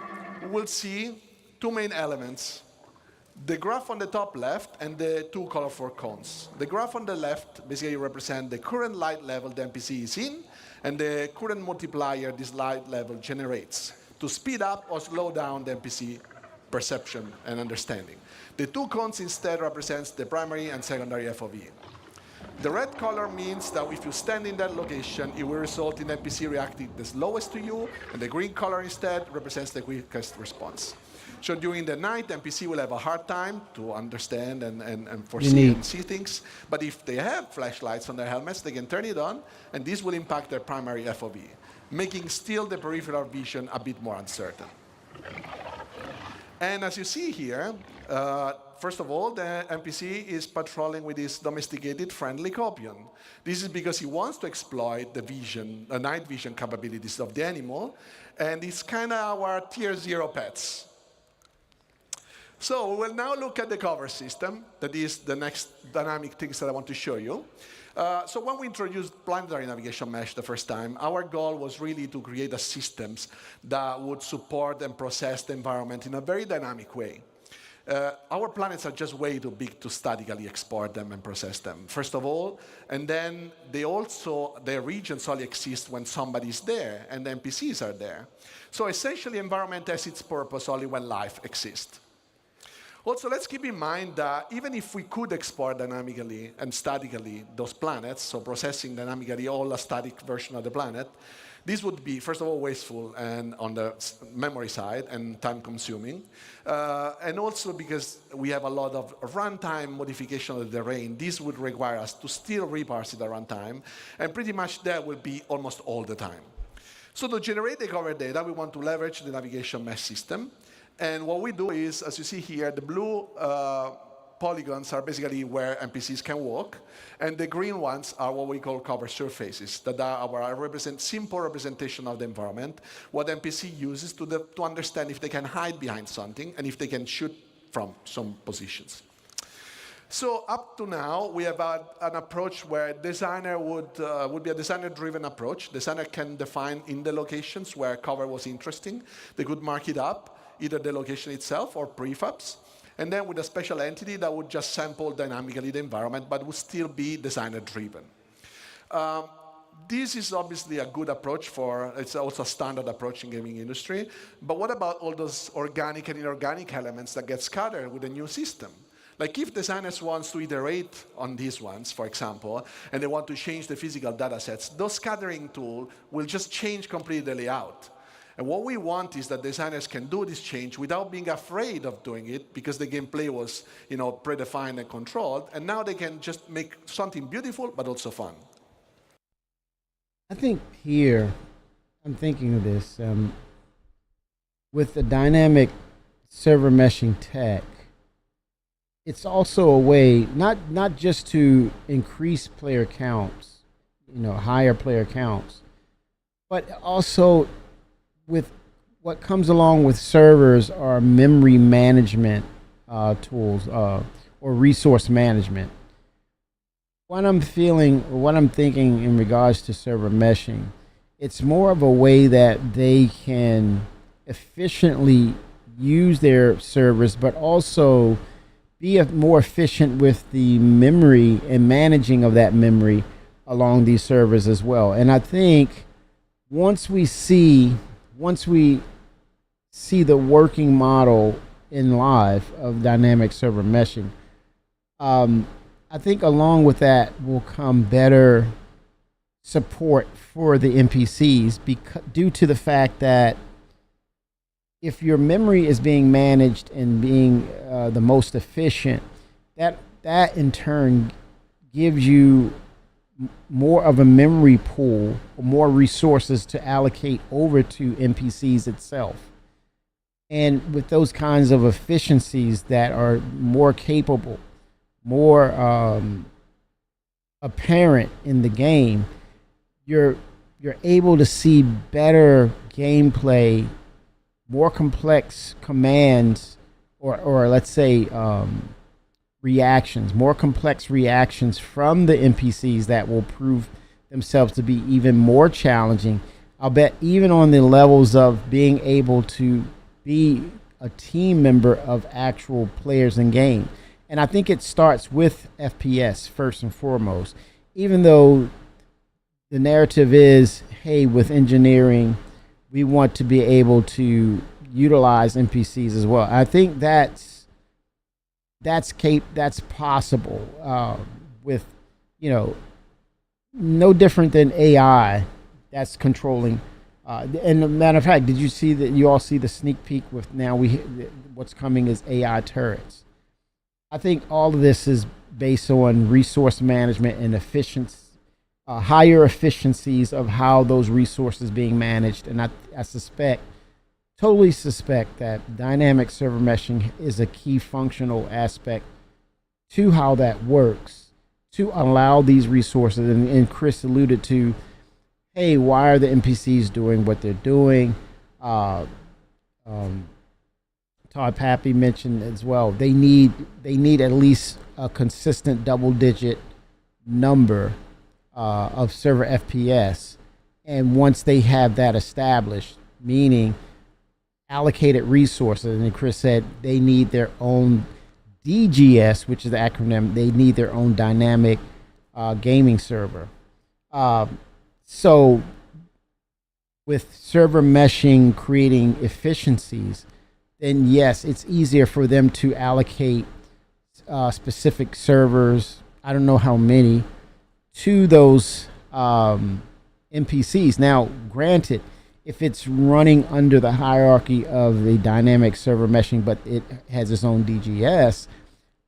we'll see two main elements: the graph on the top left and the two colorful cones. The graph on the left basically represents the current light level the NPC is in, and the current multiplier this light level generates to speed up or slow down the NPC perception and understanding. The two cones instead represents the primary and secondary FOV. The red color means that if you stand in that location, it will result in NPC reacting the slowest to you, and the green color instead represents the quickest response. So during the night, NPC will have a hard time to understand and foresee and see things. But if they have flashlights on their helmets, they can turn it on, and this will impact their primary FOV, making still the peripheral vision a bit more uncertain. And as you see here, first of all, the NPC is patrolling with his domesticated friendly Copion. This is because he wants to exploit the night vision capabilities of the animal, and it's kind of our tier 0 pets. So we will now look at the cover system. That is the next dynamic things that I want to show you. So when we introduced planetary navigation mesh the first time, our goal was really to create a systems that would support and process the environment in a very dynamic way. Our planets are just way too big to statically export them and process them, first of all. And then their regions only exist when somebody's there and the NPCs are there. So essentially, environment has its purpose only when life exists. Also, let's keep in mind that even if we could export dynamically and statically those planets, so processing dynamically all a static version of the planet, this would be, first of all, wasteful and on the memory side and time-consuming. And also because we have a lot of runtime modification of the terrain, this would require us to still reparse it at runtime, and pretty much that will be almost all the time. So to generate the cover data, we want to leverage the navigation mesh system. And what we do is, as you see here, the blue polygons are basically where NPCs can walk, and the green ones are what we call cover surfaces, that are our simple representation of the environment, what NPC uses to understand if they can hide behind something and if they can shoot from some positions. So up to now, we have had an approach where designer would be a designer-driven approach. Designer can define in the locations where cover was interesting. They could mark it up, either the location itself or prefabs. And then with a special entity that would just sample dynamically the environment, but would still be designer-driven. This is obviously a good approach it's also a standard approach in gaming industry. But what about all those organic and inorganic elements that get scattered with a new system? Like if designers want to iterate on these ones, for example, and they want to change the physical data sets, those scattering tools will just change completely the layout. And what we want is that designers can do this change without being afraid of doing it because the gameplay was, predefined and controlled. And now they can just make something beautiful, but also fun. I think here, I'm thinking of this, with the dynamic server meshing tech, it's also a way not just to increase player counts, higher player counts, but also with what comes along with servers are memory management tools or resource management. What I'm thinking in regards to server meshing, it's more of a way that they can efficiently use their servers, but also be more efficient with the memory and managing of that memory along these servers as well. And I think once we see the working model in live of dynamic server meshing, I think along with that will come better support for the NPCs due to the fact that if your memory is being managed and being the most efficient, that in turn gives you more of a memory pool, more resources to allocate over to NPCs itself. And with those kinds of efficiencies that are more capable, more apparent in the game, you're able to see better gameplay, more complex commands, or let's say reactions, more complex reactions from the NPCs that will prove themselves to be even more challenging. I'll bet even on the levels of being able to be a team member of actual players in game. And I think it starts with FPS first and foremost, even though the narrative is, hey, with engineering, we want to be able to utilize NPCs as well. I think that's possible with, no different than AI that's controlling. And a matter of fact, did you see that? You all see the sneak peek with now what's coming is AI turrets. I think all of this is based on resource management and efficiency, higher efficiencies of how those resources being managed. And I totally suspect that dynamic server meshing is a key functional aspect to how that works, to allow these resources. And Chris alluded to, hey, why are the NPCs doing what they're doing? Todd Pappy mentioned as well, they need at least a consistent double-digit number of server FPS. And once they have that established, meaning allocated resources, and Chris said they need their own DGS, which is the acronym, they need their own dynamic gaming server. So with server meshing creating efficiencies, then yes, it's easier for them to allocate specific servers, I don't know how many, to those NPCs. Now, granted, if it's running under the hierarchy of the dynamic server meshing, but it has its own DGS,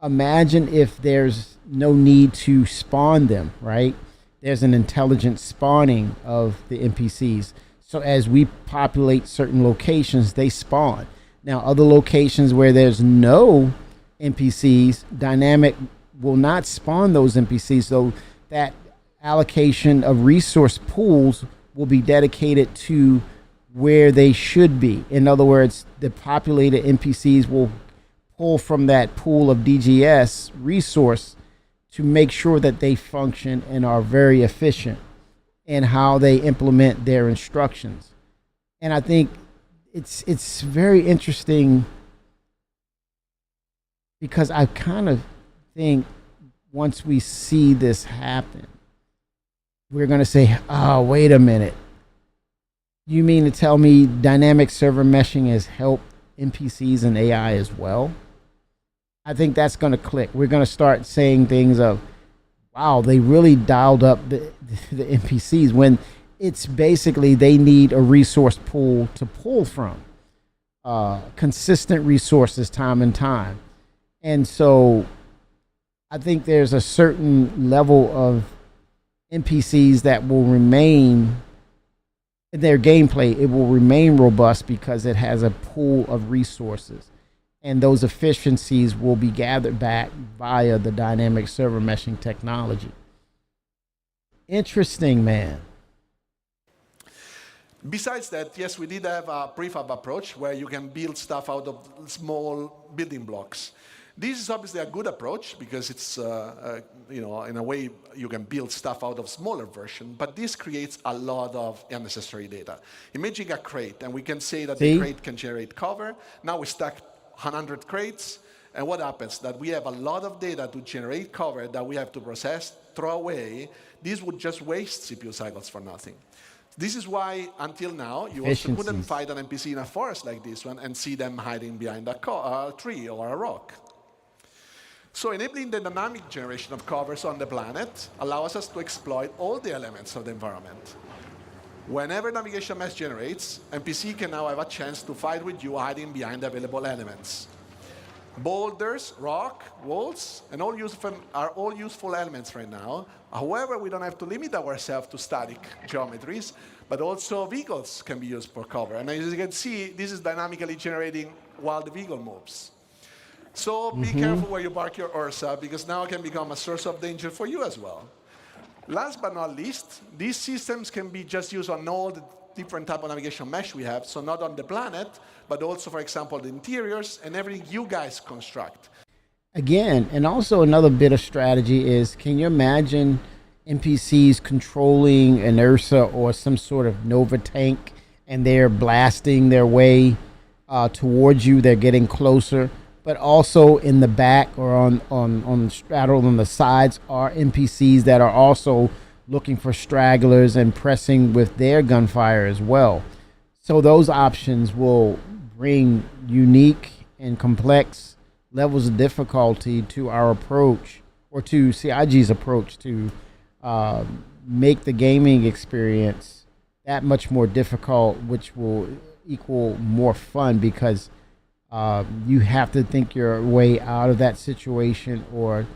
imagine if there's no need to spawn them, right? There's an intelligent spawning of the NPCs. So as we populate certain locations, they spawn. Now, other locations where there's no NPCs, dynamic will not spawn those NPCs. So that allocation of resource pools will be dedicated to where they should be. In other words, the populated NPCs will pull from that pool of DGS resource to make sure that they function and are very efficient in how they implement their instructions. And I think it's very interesting because I kind of think once we see this happen, we're going to say, oh, wait a minute. You mean to tell me dynamic server meshing has helped NPCs and AI as well? I think that's going to click. We're going to start saying things of, wow, they really dialed up the NPCs when it's basically they need a resource pool to pull from. Consistent resources time and time. And so I think there's a certain level of NPCs that will remain in their gameplay. It will remain robust because it has a pool of resources. And those efficiencies will be gathered back via the dynamic server meshing technology. Interesting, man. Besides that, yes, we did have a prefab approach where you can build stuff out of small building blocks. This is obviously a good approach because it's, you know, in a way you can build stuff out of smaller version, but this creates a lot of unnecessary data. Imagine a crate, and we can say that the crate can generate cover. Now we stack 100 crates, and what happens? That we have a lot of data to generate cover that we have to process, throw away. This would just waste CPU cycles for nothing. This is why, until now, you also couldn't find an NPC in a forest like this one and see them hiding behind a tree or a rock. So enabling the dynamic generation of covers on the planet allows us to exploit all the elements of the environment. Whenever navigation mesh generates, NPC can now have a chance to fight with you hiding behind available elements. Boulders, rock, walls, and are all useful elements right now. However, we don't have to limit ourselves to static geometries, but also vehicles can be used for cover. And as you can see, this is dynamically generating while the vehicle moves. So be careful where you park your Ursa, because now it can become a source of danger for you as well. Last but not least, these systems can be just used on all the different type of navigation mesh we have, so not on the planet, but also, for example, the interiors and everything you guys construct. Again, and also another bit of strategy is, can you imagine NPCs controlling an Ursa or some sort of Nova tank, and they're blasting their way towards you, they're getting closer, but also in the back or on straddled on the sides are NPCs that are also looking for stragglers and pressing with their gunfire as well. So those options will bring unique and complex levels of difficulty to our approach, or to CIG's approach, to make the gaming experience that much more difficult, which will equal more fun, because you have to think your way out of that situation or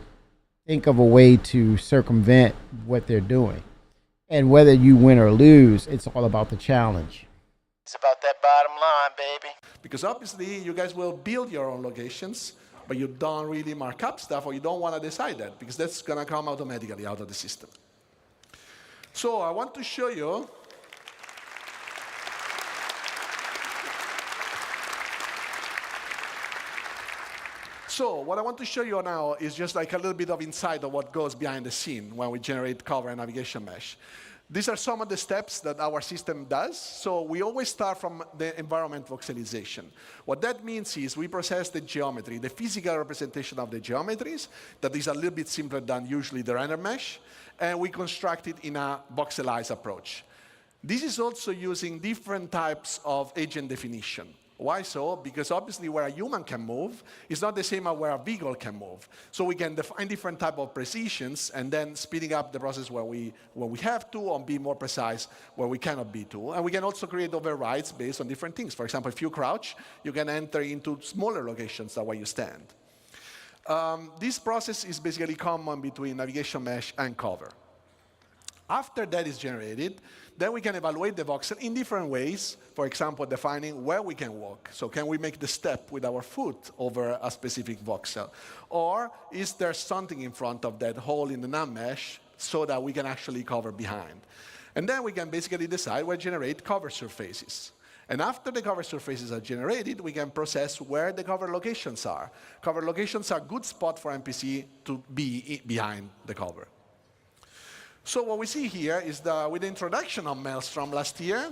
think of a way to circumvent what they're doing. And whether you win or lose, it's all about the challenge. It's about that bottom line, baby. Because obviously, you guys will build your own locations, but you don't really mark up stuff, or you don't want to decide that, because that's going to come automatically out of the system. So I want to show you So what I want to show you now is just like a little bit of insight of what goes behind the scene when we generate cover and navigation mesh. These are some of the steps that our system does. So we always start from the environment voxelization. What that means is we process the geometry, the physical representation of the geometries, that is a little bit simpler than usually the render mesh, and we construct it in a voxelized approach. This is also using different types of agent definition. Why so? Because obviously where a human can move is not the same as where a vehicle can move. So we can define different type of precisions and then speeding up the process where we have to, or be more precise where we cannot be to. And we can also create overrides based on different things. For example, if you crouch, you can enter into smaller locations than where you stand. This process is basically common between navigation mesh and cover. After that is generated, then we can evaluate the voxel in different ways. For example, defining where we can walk. So can we make the step with our foot over a specific voxel? Or is there something in front of that hole in the NAM mesh so that we can actually cover behind? And then we can basically decide where to generate cover surfaces. And after the cover surfaces are generated, we can process where the cover locations are. Cover locations are a good spot for MPC to be behind the cover. So what we see here is with the introduction of Maelstrom last year,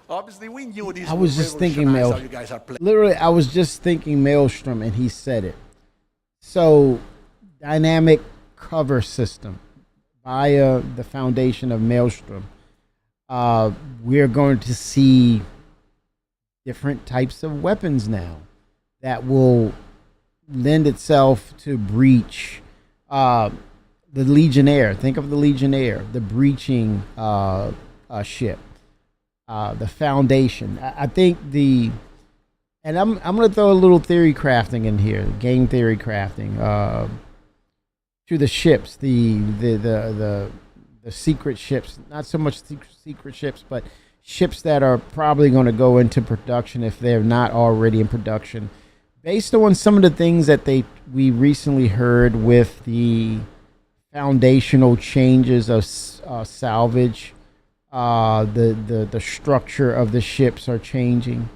obviously we knew this I was would just thinking revolutionize how you guys are playing. Literally, I was just thinking Maelstrom, and he said it. So, dynamic cover system via the foundation of Maelstrom. We're going to see different types of weapons now that will lend itself to breach. The Legionnaire. Think of the Legionnaire, the breaching ship. The foundation. I think and I'm going to throw a little theory crafting in here, game theory crafting. To the ships, the secret ships, not so much secret ships, but ships that are probably going to go into production if they're not already in production, based on some of the things that we recently heard with the foundational changes of salvage. The structure of the ships are changing.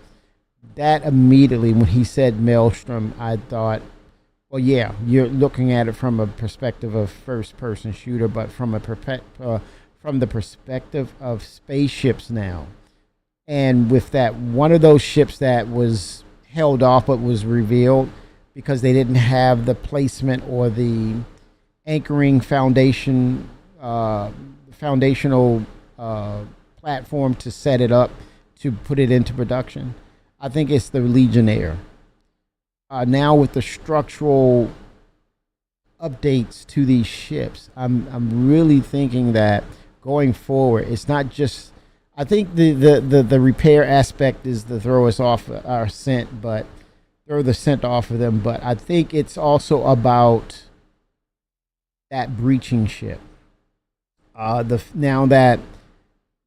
That immediately, when he said Maelstrom, I thought, well, yeah, you're looking at it from a perspective of first-person shooter, but from the perspective of spaceships now. And with that, one of those ships that was held off but was revealed because they didn't have the placement or the anchoring foundational platform to set it up to put it into production. I think it's the Legionnaire. Now with the structural updates to these ships, I'm really thinking that going forward, it's not just. I think the repair aspect is to throw us off our scent, but throw the scent off of them. But I think it's also about that breaching ship. Now that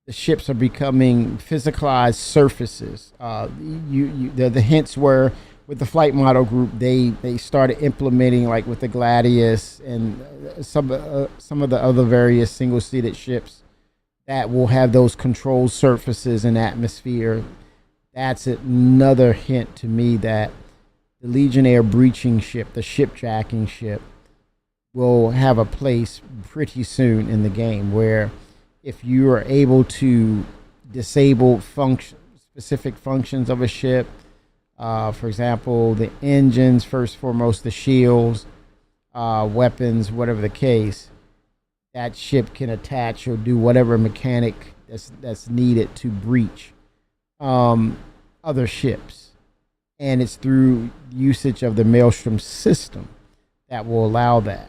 the ships are becoming physicalized surfaces, the hints were with the flight model group. They started implementing, like with the Gladius and some of the other various single-seated ships that will have those controlled surfaces and atmosphere. That's another hint to me that the Legionnaire breaching ship, the shipjacking ship, will have a place pretty soon in the game, where if you are able to disable specific functions of a ship, for example, the engines, first and foremost, the shields, weapons, whatever the case, that ship can attach or do whatever mechanic that's needed to breach other ships. And it's through usage of the Maelstrom system that will allow that.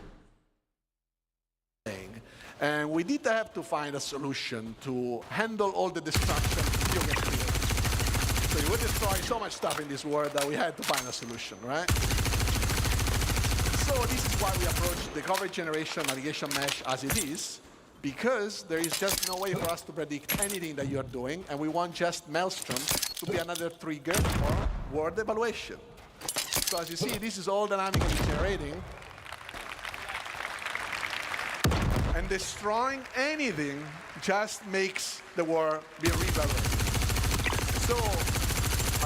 And we did have to find a solution to handle all the destruction you get here. So you were destroying so much stuff in this world that we had to find a solution, right? So this is why we approach the coverage generation navigation mesh as it is, because there is just no way for us to predict anything that you're doing, and we want just Maelstrom to be another trigger for world evaluation. So as you see, this is all dynamically generating. And destroying anything just makes the war be reevaluated. So,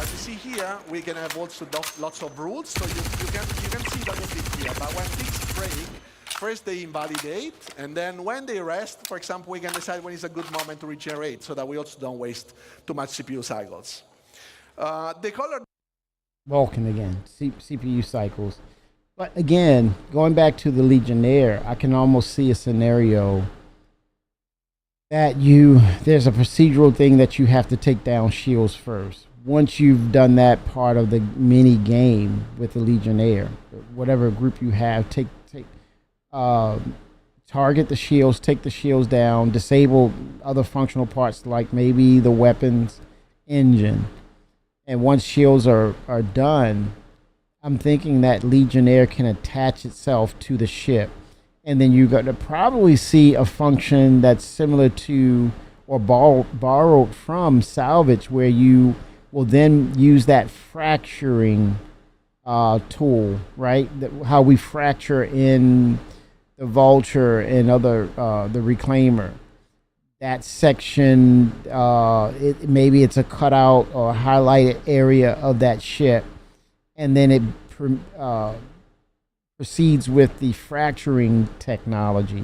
as you see here, we can have also lots of rules. So you can see that a bit here. But when things break, first they invalidate, and then when they rest, for example, we can decide when is a good moment to regenerate, so that we also don't waste too much CPU cycles. The color Vulcan again, CPU cycles. But again, going back to the Legionnaire, I can almost see a scenario that there's a procedural thing that you have to take down shields first. Once you've done that part of the mini game with the Legionnaire, whatever group you have, target the shields, take the shields down, disable other functional parts like maybe the weapons engine. And once shields are done, I'm thinking that Legionnaire can attach itself to the ship. And then you're going to probably see a function that's similar to or borrowed from salvage, where you will then use that fracturing tool, right? How we fracture in the Vulture and other the Reclaimer. that section, maybe it's a cutout or highlighted area of that ship, and then it proceeds with the fracturing technology,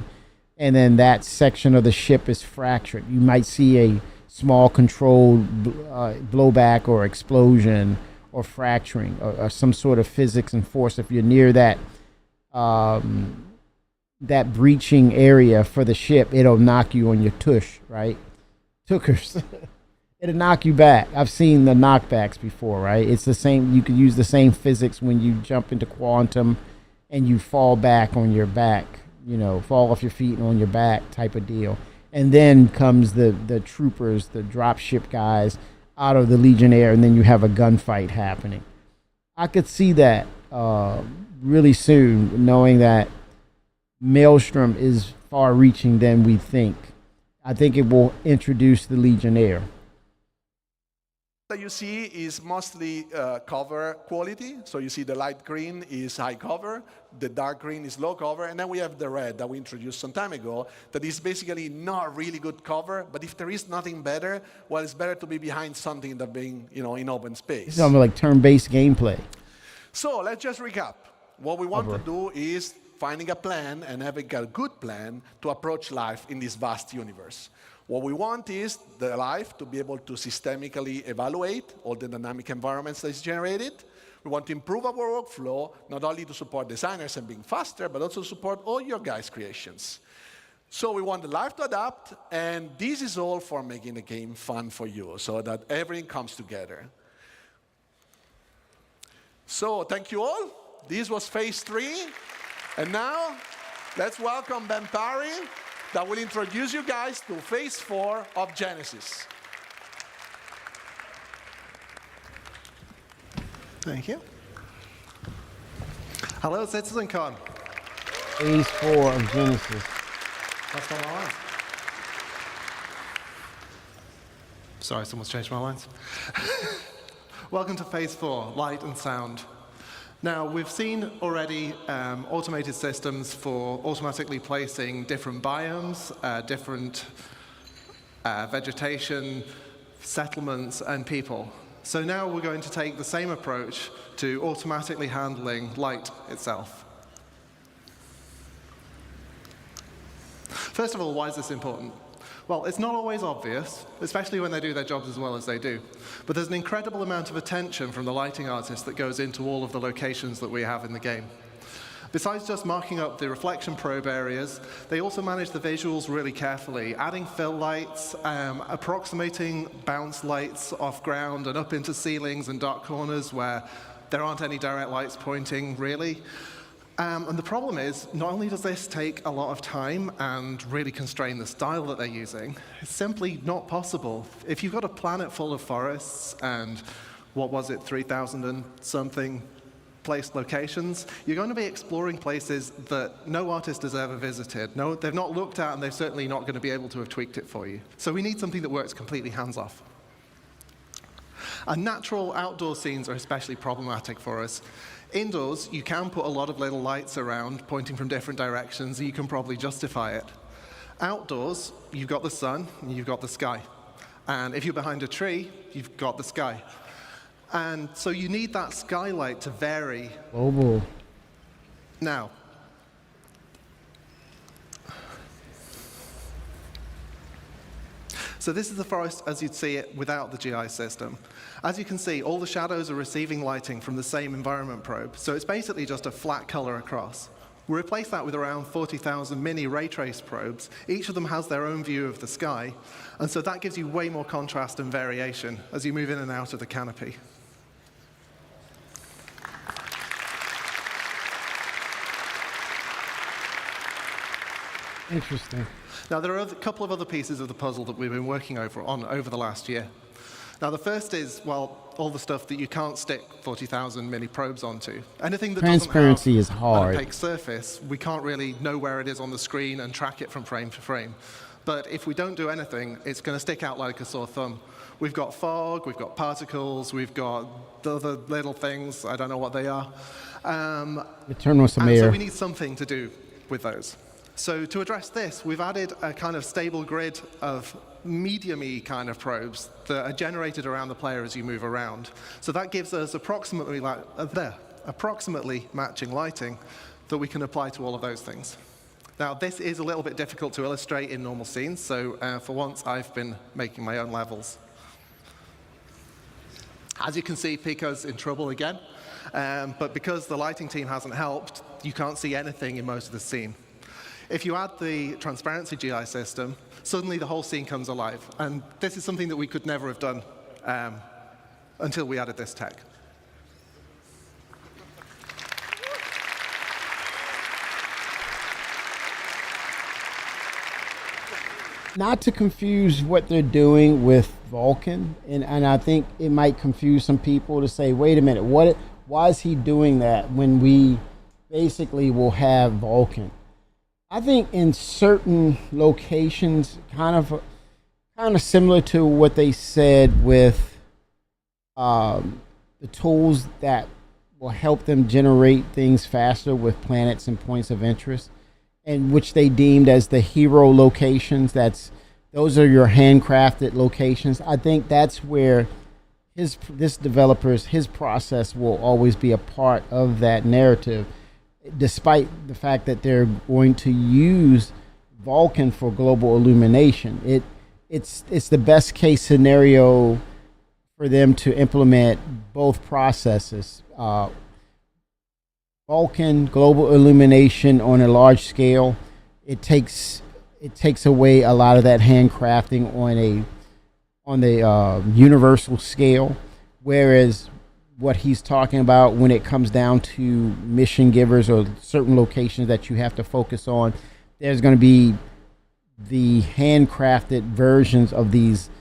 and then that section of the ship is fractured. You might see a small controlled blowback or explosion or fracturing or some sort of physics and force. If you're near that that breaching area for the ship, it'll knock you on your tush, right? Tuckers. It'll knock you back. I've seen the knockbacks before, right? It's the same. You could use the same physics when you jump into quantum and you fall back on your back, you know, fall off your feet and on your back type of deal. And then comes the troopers, the dropship guys out of the Legionnaire, and then you have a gunfight happening. I could see that really soon, knowing that Maelstrom is far-reaching than we think. I think it will introduce the Legionnaire. That you see is mostly cover quality. So you see the light green is high cover, the dark green is low cover, and then we have the red that we introduced some time ago that is basically not really good cover, but if there is nothing better, well, it's better to be behind something than being, you know, in open space. It's almost like turn-based gameplay. So let's just recap. What we want to do is finding a plan and having a good plan to approach life in this vast universe. What we want is the life to be able to systemically evaluate all the dynamic environments that is generated. We want to improve our workflow, not only to support designers and being faster, but also support all your guys' creations. So we want the life to adapt, and this is all for making the game fun for you, so that everything comes together. So thank you all. This was phase 3. And now, let's welcome Ben Parry, that will introduce you guys to phase 4 of Genesis. Thank you. Hello, CitizenCon. Phase 4 of Genesis. What's going on? Sorry, someone's changed my lines. Welcome to phase 4, light and sound. Now, we've seen already automated systems for automatically placing different biomes, different vegetation, settlements, and people. So now we're going to take the same approach to automatically handling light itself. First of all, why is this important? Well, it's not always obvious, especially when they do their jobs as well as they do. But there's an incredible amount of attention from the lighting artist that goes into all of the locations that we have in the game. Besides just marking up the reflection probe areas, they also manage the visuals really carefully, adding fill lights, approximating bounce lights off ground and up into ceilings and dark corners where there aren't any direct lights pointing, really. And the problem is, not only does this take a lot of time and really constrain the style that they're using, it's simply not possible. If you've got a planet full of forests and, 3,000 and something placed locations, you're going to be exploring places that no artist has ever visited. No, they've not looked at, and they're certainly not going to be able to have tweaked it for you. So we need something that works completely hands-off. And natural outdoor scenes are especially problematic for us. Indoors, you can put a lot of little lights around pointing from different directions, and you can probably justify it. Outdoors, you've got the sun, and you've got the sky. And if you're behind a tree, you've got the sky. And so you need that skylight to vary. Global. Now, so this is the forest as you'd see it without the GI system. As you can see, all the shadows are receiving lighting from the same environment probe, so it's basically just a flat color across. We replace that with around 40,000 mini ray trace probes. Each of them has their own view of the sky, and so that gives you way more contrast and variation as you move in and out of the canopy. Interesting. Now, there are a couple of other pieces of the puzzle that we've been working on over the last year. Now, the first is, well, all the stuff that you can't stick 40,000 mini probes onto. Anything that Transparency is doesn't have hard. an opaque surface, we can't really know where it is on the screen and track it from frame to frame. But if we don't do anything, it's going to stick out like a sore thumb. We've got fog, we've got particles, we've got the other little things, I don't know what they are. Turn on some and air. so we need something to do with those. So to address this, we've added a kind of stable grid of medium-y kind of probes that are generated around the player as you move around. So that gives us approximately matching lighting that we can apply to all of those things. Now, this is a little bit difficult to illustrate in normal scenes, so for once, I've been making my own levels. As you can see, Pico's in trouble again, but because the lighting team hasn't helped, you can't see anything in most of the scene. If you add the transparency GI system, suddenly the whole scene comes alive, and this is something that we could never have done until we added this tech. Not to confuse what they're doing with Vulkan, and I think it might confuse some people to say, wait a minute, why is he doing that when we basically will have Vulkan? I think in certain locations, kind of similar to what they said with the tools that will help them generate things faster with planets and points of interest, and which they deemed as the hero locations. Those are your handcrafted locations. I think that's where his process will always be a part of that narrative, despite the fact that they're going to use Vulkan for global illumination. It's the best case scenario for them to implement both processes. Vulkan global illumination on a large scale, it takes away a lot of that handcrafting on the universal scale, whereas what he's talking about when it comes down to mission givers or certain locations that you have to focus on, there's going to be the handcrafted versions of these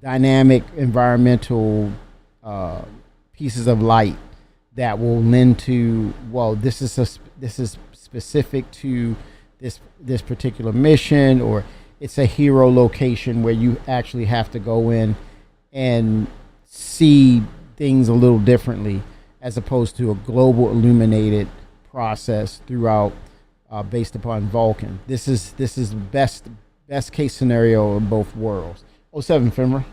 dynamic environmental pieces of light that will lend to, well, this is specific to this particular mission, or it's a hero location where you actually have to go in and see things a little differently, as opposed to a global illuminated process throughout, based upon Vulkan. This is best case scenario in both worlds. 07 Fimra.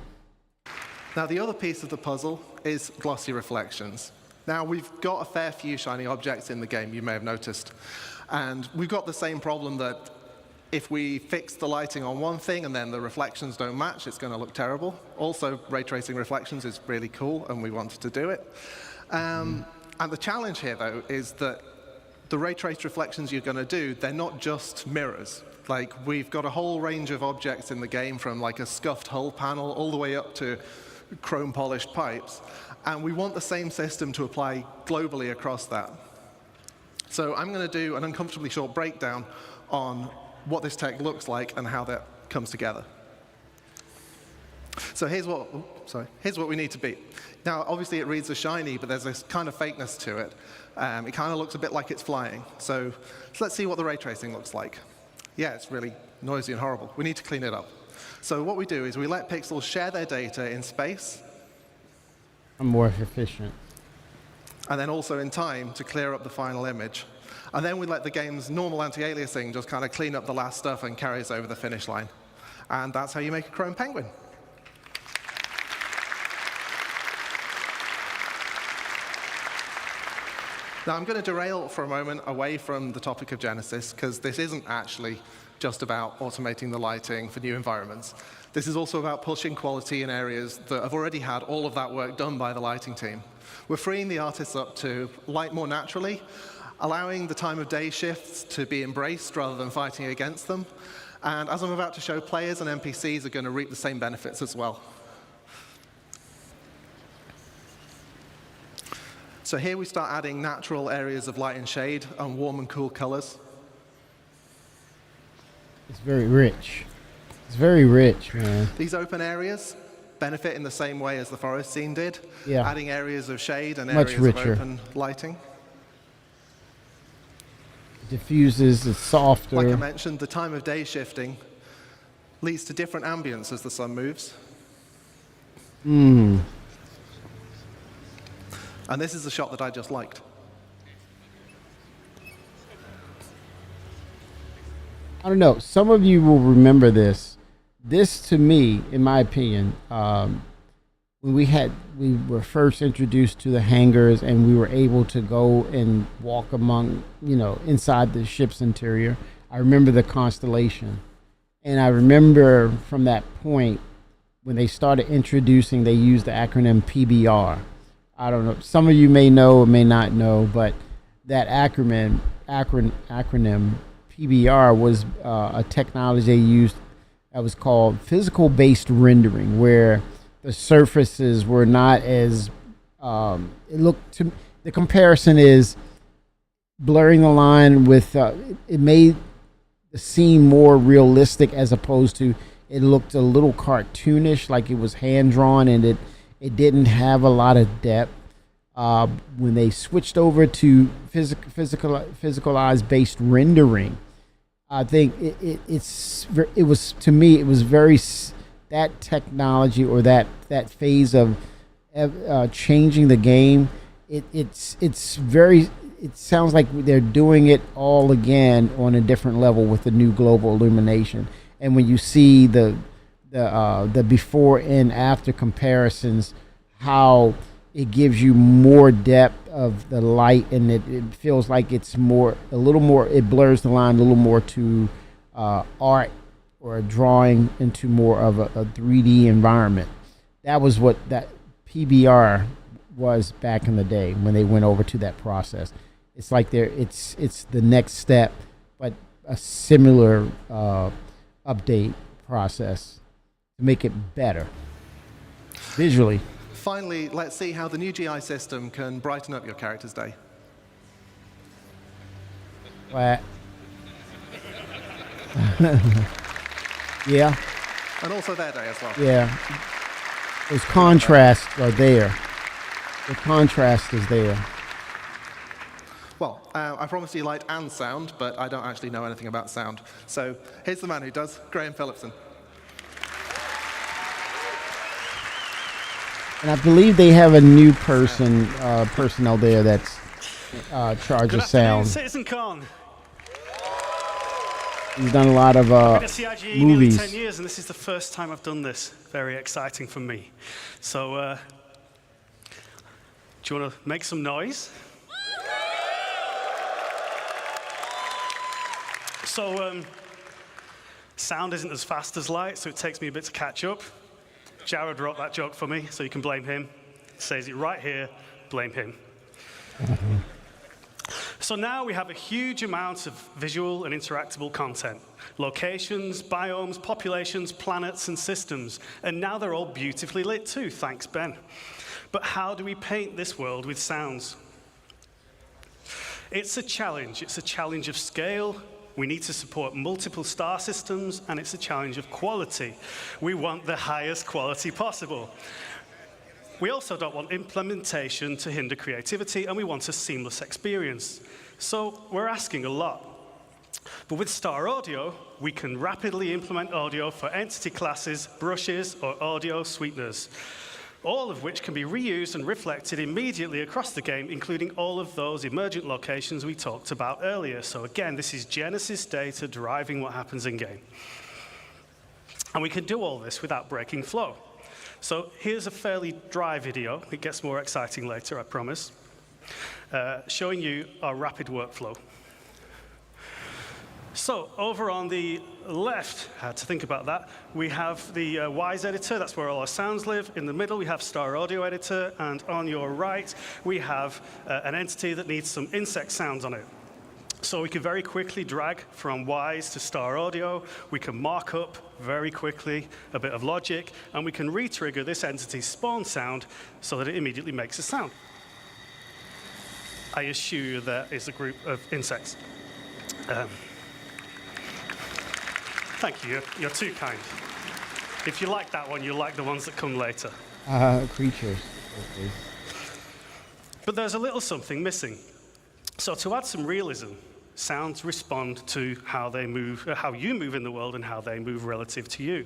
Now, the other piece of the puzzle is glossy reflections. Now, we've got a fair few shiny objects in the game, you may have noticed. And we've got the same problem that if we fix the lighting on one thing and then the reflections don't match, it's going to look terrible. Also, ray tracing reflections is really cool, and we wanted to do it. And the challenge here, though, is that the ray traced reflections you're going to do, they're not just mirrors. Like, we've got a whole range of objects in the game, from like a scuffed hull panel all the way up to chrome polished pipes, and we want the same system to apply globally across that. So I'm going to do an uncomfortably short breakdown on what this tech looks like and how that comes together. So here's what we need to beat. Now, obviously it reads as shiny, but there's this kind of fakeness to it. It kind of looks a bit like it's flying. So let's see what the ray tracing looks like. Yeah, it's really noisy and horrible. We need to clean it up. So what we do is we let pixels share their data in space. I'm more efficient. And then also in time to clear up the final image. And then we let the game's normal anti-aliasing just kind of clean up the last stuff and carry us over the finish line. And that's how you make a chrome penguin. Now, I'm going to derail for a moment away from the topic of Genesis, because this isn't actually just about automating the lighting for new environments. This is also about pushing quality in areas that have already had all of that work done by the lighting team. We're freeing the artists up to light more naturally, allowing the time of day shifts to be embraced rather than fighting against them. And as I'm about to show, players and NPCs are going to reap the same benefits as well. So here we start adding natural areas of light and shade and warm and cool colors. It's very rich. It's very rich, man. These open areas benefit in the same way as the forest scene did, adding areas of shade and much areas richer. of open lighting. Diffuses, it's softer. Like I mentioned, the time of day shifting leads to different ambience as the sun moves. And this is the shot that I just liked. I don't know. Some of you will remember this. This, to me, in my opinion, when we were first introduced to the hangars and we were able to go and walk among, inside the ship's interior. I remember the Constellation, and I remember from that point when they started introducing, they used the acronym PBR. I don't know. Some of you may know or may not know, but that acronym PBR was a technology they used that was called physical-based rendering, where the surfaces were not as it looked to. The comparison is blurring the line with it made the scene more realistic, as opposed to it looked a little cartoonish, like it was hand drawn, and it didn't have a lot of depth. When they switched over to physicalized based rendering, I think it was, to me, it was very, that technology, or that phase of changing the game. It sounds like they're doing it all again on a different level with the new global illumination. And when you see the before and after comparisons, how it gives you more depth of the light, and it feels like it's a little more, it blurs the line a little more to art, or a drawing into more of a 3D environment. That was what that PBR was back in the day when they went over to that process. It's like it's the next step, but a similar update process to make it better visually. Finally, let's see how the new GI system can brighten up your character's day. What? Yeah. And also their day as well. Yeah. Those contrasts are there. The contrast is there. Well, I promised you light and sound, but I don't actually know anything about sound. So here's the man who does, Graham Phillipson. And I believe they have a new personnel there that's charged of sound. Citizen Khan. He's done a lot of I've been at CIGE nearly movies. 10 years, and this is the first time I've done this. Very exciting for me. So, do you want to make some noise? So, sound isn't as fast as light, so it takes me a bit to catch up. Jared wrote that joke for me, so you can blame him. He says it right here, blame him. So now we have a huge amount of visual and interactable content. Locations, biomes, populations, planets, and systems. And now they're all beautifully lit too, thanks Ben. But how do we paint this world with sounds? It's a challenge. It's a challenge of scale. We need to support multiple star systems, and it's a challenge of quality. We want the highest quality possible. We also don't want implementation to hinder creativity, and we want a seamless experience. So we're asking a lot. But with Star Audio, we can rapidly implement audio for entity classes, brushes, or audio sweeteners, all of which can be reused and reflected immediately across the game, including all of those emergent locations we talked about earlier. So again, this is Genesis data driving what happens in-game. And we can do all this without breaking flow. So here's a fairly dry video. It gets more exciting later, I promise, showing you our rapid workflow. So over on the left, I had to think about that, we have the Wise editor. That's where all our sounds live. In the middle, we have Star Audio editor. And on your right, we have an entity that needs some insect sounds on it. So we can very quickly drag from Wise to Star Audio. We can mark up very quickly a bit of logic, and we can re-trigger this entity's spawn sound so that it immediately makes a sound. I assure you there is a group of insects. Thank you. You're too kind. If you like that one, you'll like the ones that come later. Creatures. Okay. But there's a little something missing. So to add some realism, sounds respond to how they move, how you move in the world, and how they move relative to you.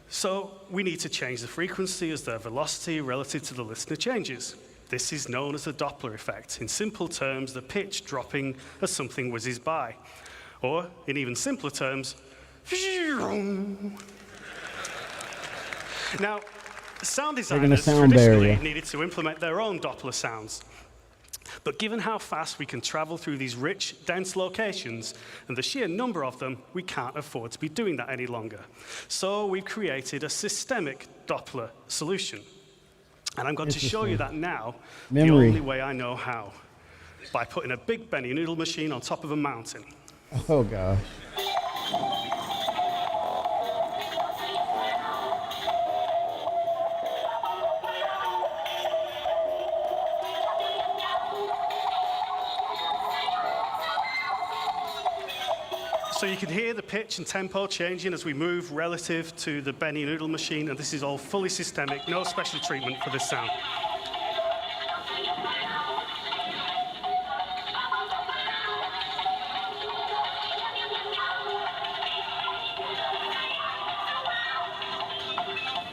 So we need to change the frequency as their velocity relative to the listener changes. This is known as the Doppler effect. In simple terms, the pitch dropping as something whizzes by. Or, in even simpler terms, now, sound designers sound traditionally barrier. needed to implement their own Doppler sounds. But given how fast we can travel through these rich, dense locations and the sheer number of them, we can't afford to be doing that any longer. So we've created a systemic Doppler solution. And I'm going to show you that now, the only way I know how, by putting a big Benny noodle machine on top of a mountain. Oh, gosh. So you can hear the pitch and tempo changing as we move relative to the Benny noodle machine, and this is all fully systemic, no special treatment for this sound.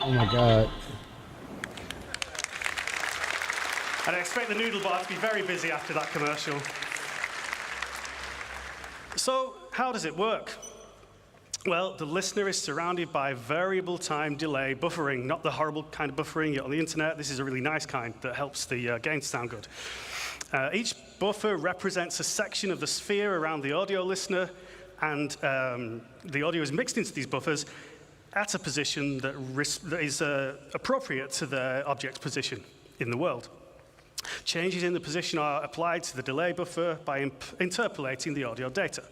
Oh my God. And I expect the noodle bar to be very busy after that commercial. So, how does it work? Well, the listener is surrounded by variable time delay buffering, not the horrible kind of buffering you get on the internet. This is a really nice kind that helps the game sound good. Each buffer represents a section of the sphere around the audio listener, and the audio is mixed into these buffers at a position that is appropriate to the object's position in the world. Changes in the position are applied to the delay buffer by interpolating the audio data.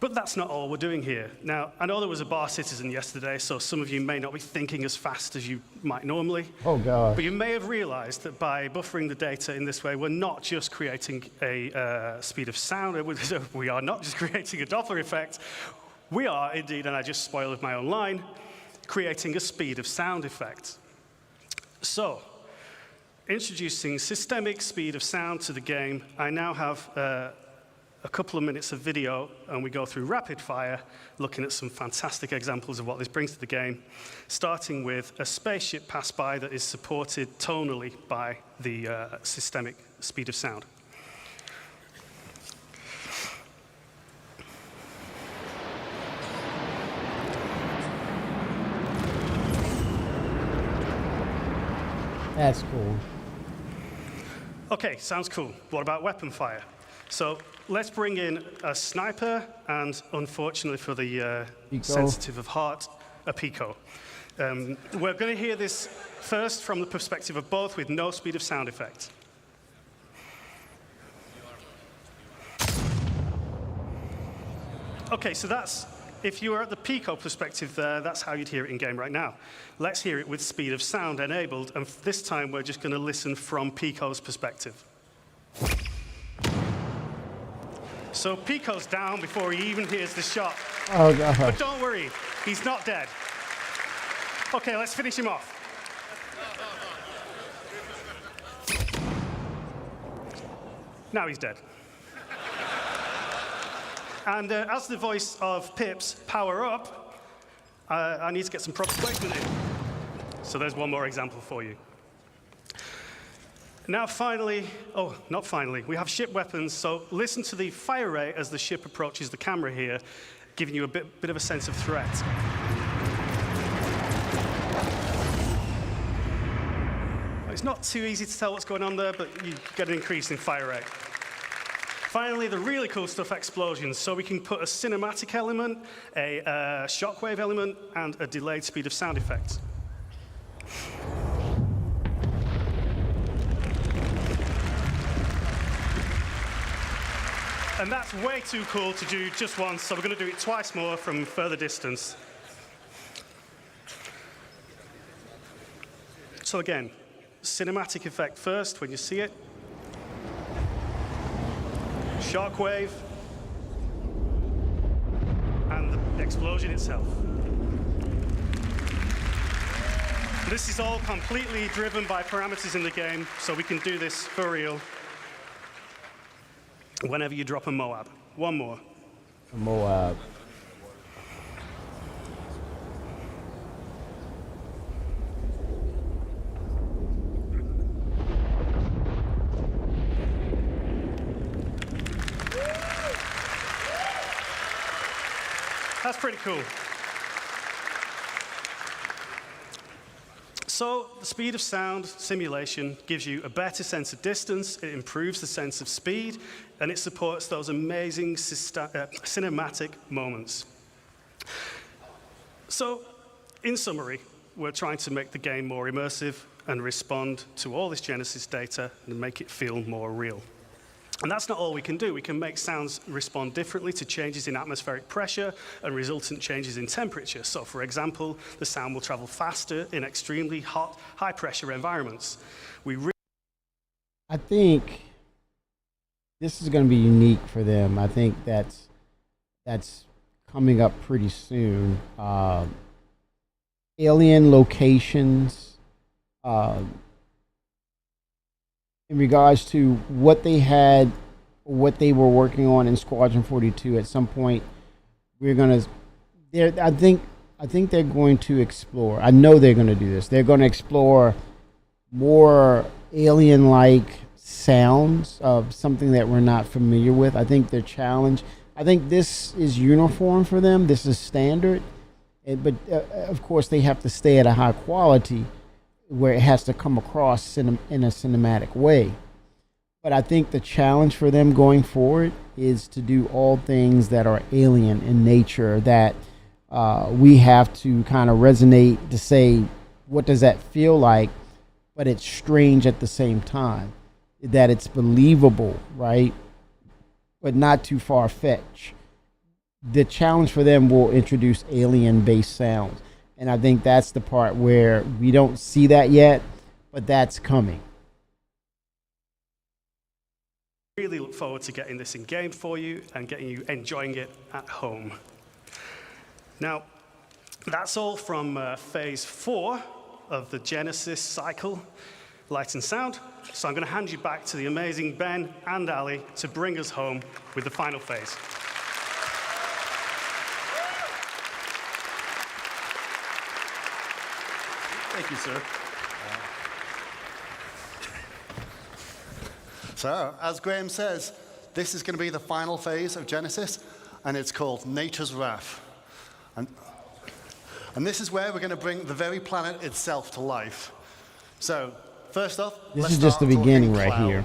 But that's not all we're doing here. Now, I know there was a bar citizen yesterday, so some of you may not be thinking as fast as you might normally. Oh, God. But you may have realized that by buffering the data in this way, we're not just creating a speed of sound. We are not just creating a Doppler effect. We are, indeed, and I just spoiled my own line, creating a speed of sound effect. So, introducing systemic speed of sound to the game, I now have a couple of minutes of video, and we go through rapid fire, looking at some fantastic examples of what this brings to the game, starting with a spaceship pass by that is supported tonally by the systemic speed of sound. That's cool. Okay, sounds cool. What about weapon fire? So let's bring in a sniper and, unfortunately for the sensitive of heart, a Pico. We're going to hear this first from the perspective of both with no speed of sound effect. Okay, so that's, if you were at the Pico perspective there, that's how you'd hear it in game right now. Let's hear it with speed of sound enabled, and this time we're just going to listen from Pico's perspective. So Pico's down before he even hears the shot. Oh, God. But don't worry, he's not dead. Okay, let's finish him off. Now he's dead. And as the voice of Pips, power up, I need to get some proper placement in. So there's one more example for you. Now finally, oh, not finally, we have ship weapons, so listen to the fire rate as the ship approaches the camera here, giving you a bit of a sense of threat. It's not too easy to tell what's going on there, but you get an increase in fire rate. Finally, the really cool stuff, explosions. So we can put a cinematic element, a shockwave element, and a delayed speed of sound effect. And that's way too cool to do just once, so we're going to do it twice more from further distance. So again, cinematic effect first when you see it. Shockwave. And the explosion itself. This is all completely driven by parameters in the game, so we can do this for real. Whenever you drop a Moab. One more. A Moab. That's pretty cool. So the speed of sound simulation gives you a better sense of distance, it improves the sense of speed, and it supports those amazing cinematic moments. So, in summary, we're trying to make the game more immersive and respond to all this Genesis data and make it feel more real. And that's not all we can do. We can make sounds respond differently to changes in atmospheric pressure and resultant changes in temperature. So, for example, the sound will travel faster in extremely hot, high-pressure environments. I think this is going to be unique for them. I think that's coming up pretty soon. Alien locations, in regards to what they had, what they were working on in Squadron 42. At some point, we're gonna. I think they're going to explore. I know they're going to do this. They're going to explore more alien-like sounds of something that we're not familiar with. I think their challenge. I think this is uniform for them. This is standard, but of course they have to stay at a high quality, where it has to come across in a cinematic way. But I think the challenge for them going forward is to do all things that are alien in nature, that we have to kind of resonate to say, what does that feel like? But it's strange at the same time, that it's believable, right? But not too far-fetched. The challenge for them will introduce alien-based sounds. And I think that's the part where we don't see that yet, but that's coming. Really look forward to getting this in game for you and getting you enjoying it at home. Now, that's all from phase 4 of the Genesis cycle, Light and Sound. So I'm going to hand you back to the amazing Ben and Ali to bring us home with the final phase. Thank you, sir. So, as Graham says, this is going to be the final phase of Genesis, and it's called Nature's Wrath. And this is where we're going to bring the very planet itself to life. So, first off, this is just the beginning right here.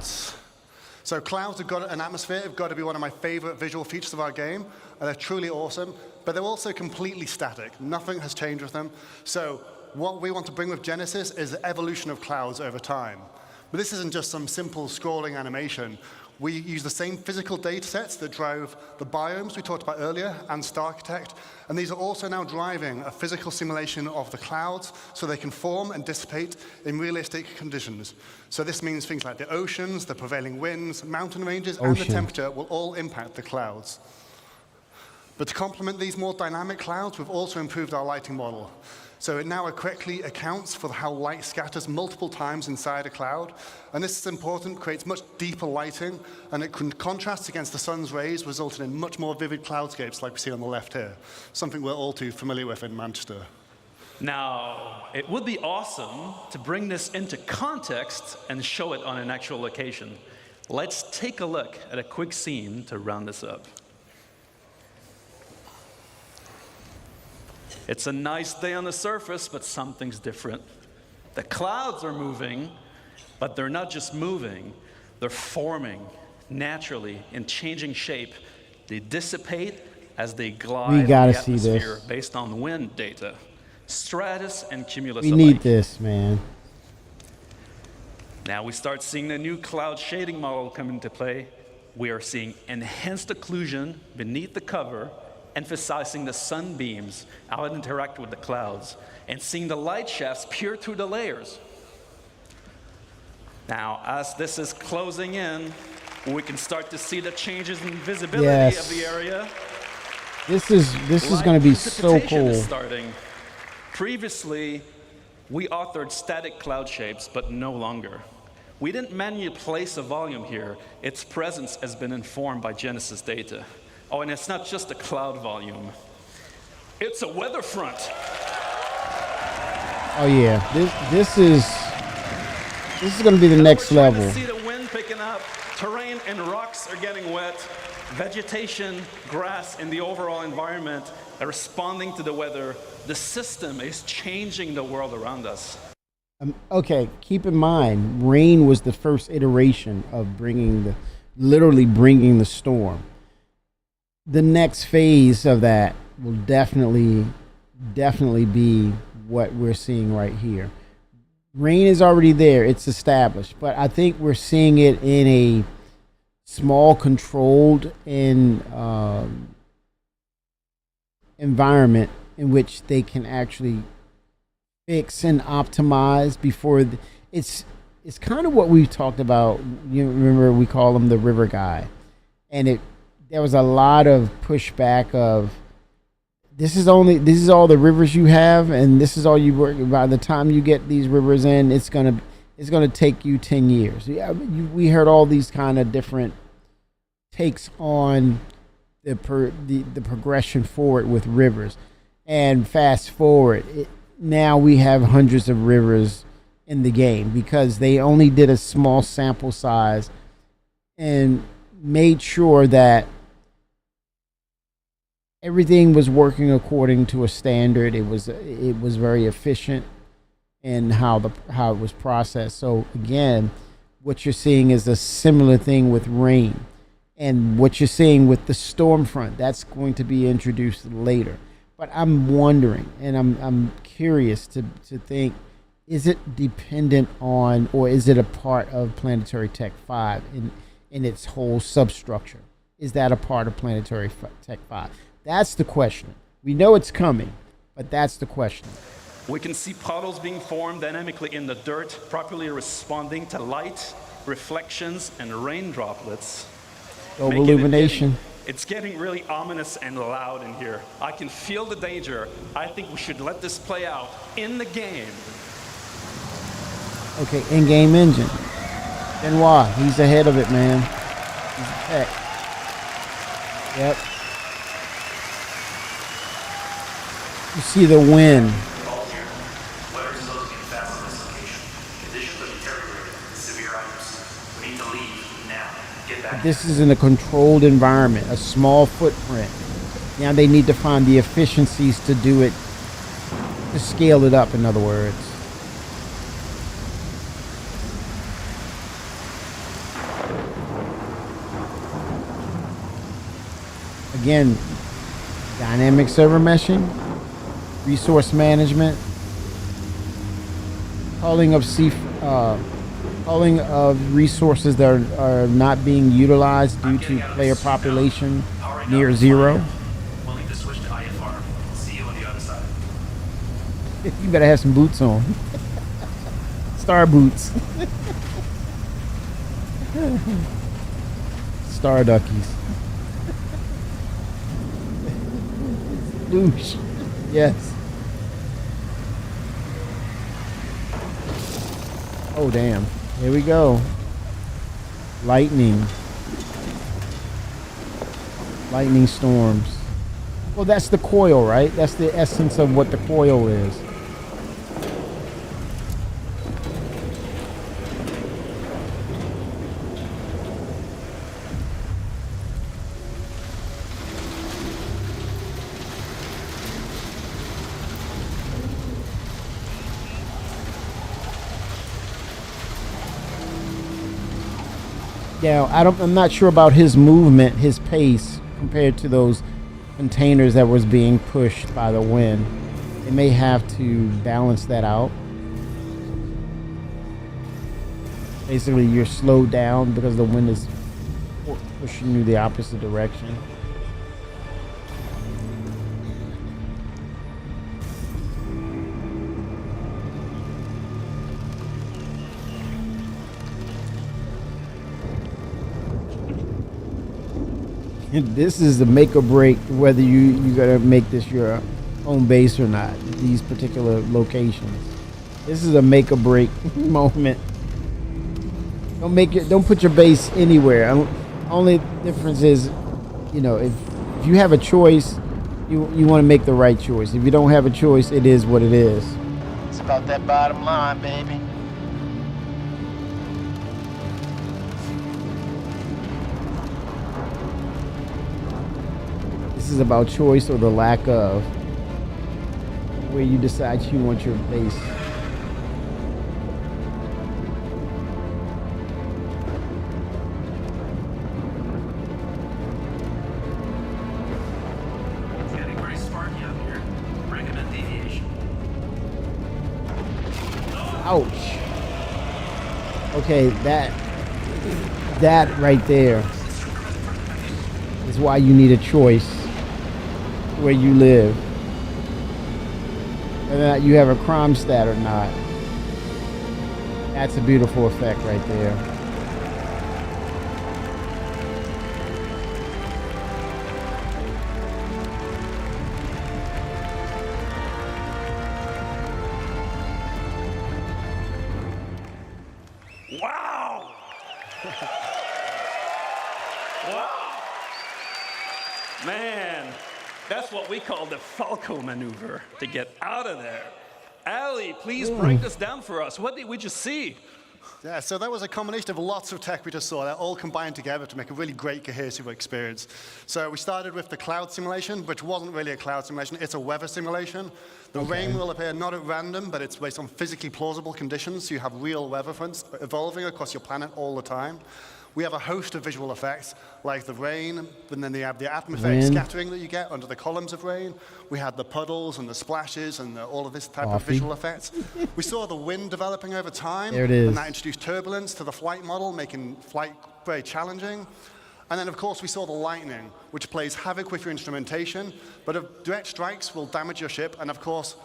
So clouds have got an atmosphere, have got to be one of my favorite visual features of our game, and they're truly awesome, but they're also completely static. Nothing has changed with them. So what we want to bring with Genesis is the evolution of clouds over time. But this isn't just some simple scrolling animation. We use the same physical data sets that drove the biomes we talked about earlier and Starchitect, and these are also now driving a physical simulation of the clouds so they can form and dissipate in realistic conditions. So this means things like the oceans, the prevailing winds, mountain ranges, and the temperature will all impact the clouds. But to complement these more dynamic clouds, we've also improved our lighting model. So it now correctly accounts for how light scatters multiple times inside a cloud. And this is important, creates much deeper lighting, and it can contrast against the sun's rays, resulting in much more vivid cloudscapes like we see on the left here, something we're all too familiar with in Manchester. Now, it would be awesome to bring this into context and show it on an actual location. Let's take a look at a quick scene to round this up. It's a nice day on the surface, but something's different. The clouds are moving, but they're not just moving, they're forming naturally in changing shape. They dissipate as they glide in the atmosphere based on wind data, stratus and cumulus alike. We need this, man. Now we start seeing the new cloud shading model come into play. We are seeing enhanced occlusion beneath the cover, emphasizing the sunbeams how it interact with the clouds, and seeing the light shafts peer through the layers. Now, as this is closing in, we can start to see the changes in visibility of the area. This is going to be so cool. Is starting. Previously, we authored static cloud shapes, but no longer. We didn't manually place a volume here. Its presence has been informed by Genesis data. Oh, and it's not just a cloud volume. It's a weather front. Oh yeah, this is going to be the next level. We're starting to see the wind picking up. Terrain and rocks are getting wet. Vegetation, grass, and the overall environment responding to the weather. The system is changing the world around us. Okay, keep in mind, rain was the first iteration of literally bringing the storm. The next phase of that will definitely be what we're seeing right here. Rain is already there, it's established, but I think we're seeing it in a small, controlled environment in which they can actually fix and optimize before it's kind of what we talked about. You remember we call him the river guy, and there was a lot of pushback of this is all the rivers you have, and this is all you work. By the time you get these rivers in, it's gonna take you 10 years. Yeah, we heard all these kind of different takes on the progression forward with rivers, and fast forward. Now we have hundreds of rivers in the game because they only did a small sample size and made sure that everything was working according to a standard. It was very efficient in how it was processed. So again, what you're seeing is a similar thing with rain, and what you're seeing with the storm front, that's going to be introduced later. But I'm wondering, and I'm curious to think, is it dependent on, or is it a part of Planetary Tech 5 in its whole substructure? Is that a part of Planetary Tech 5? That's the question. We know it's coming, but that's the question. We can see puddles being formed dynamically in the dirt, properly responding to light, reflections, and rain droplets. Global illumination. It's getting really ominous and loud in here. I can feel the danger. I think we should let this play out in the game. Okay, in-game engine. Benoit, he's ahead of it, man. He's a tech. Yep. You see the wind. This is in a controlled environment, a small footprint. Now they need to find the efficiencies to do it, to scale it up, in other words. Again, dynamic server meshing, resource management, culling of resources that are not being utilized due to player population near zero. We'll need to switch to IFR. See you on the other side. You better have some boots on. Star boots. Star duckies. Douche. Yes. Oh, damn. Here we go. Lightning storms. Well, that's the coil, right? That's the essence of what the coil is. Yeah, I'm not sure about his movement, his pace, compared to those containers that was being pushed by the wind. They may have to balance that out. Basically, you're slowed down because the wind is pushing you the opposite direction. This is the make or break whether you gotta make this your home base or not. These particular locations. This is a make or break moment. Don't put your base anywhere. Only difference is, you know, if you have a choice, you want to make the right choice. If you don't have a choice, it is what it is. It's about that bottom line, baby. This is about choice or the lack of, where you decide you want your base. It's getting very sparky up here. Recommend deviation. Ouch. Okay, that right there is why you need a choice where you live. Whether or not you have a crime stat or not. That's a beautiful effect right there. Wow! Wow! Man, that's what we call the Falco maneuver, to get out of there. Ali, please break this down for us. What did we just see? Yeah, so that was a combination of lots of tech we just saw that all combined together to make a really great cohesive experience. So we started with the cloud simulation, which wasn't really a cloud simulation, it's a weather simulation. The rain will appear not at random, but it's based on physically plausible conditions, so you have real weather fronts evolving across your planet all the time. We have a host of visual effects, like the rain, and then you have the atmospheric scattering that you get under the columns of rain. We had the puddles and the splashes and all of this type of visual effects. We saw the wind developing over time. There it is. And that introduced turbulence to the flight model, making flight very challenging. And then, of course, we saw the lightning, which plays havoc with your instrumentation, but direct strikes will damage your ship, and of course,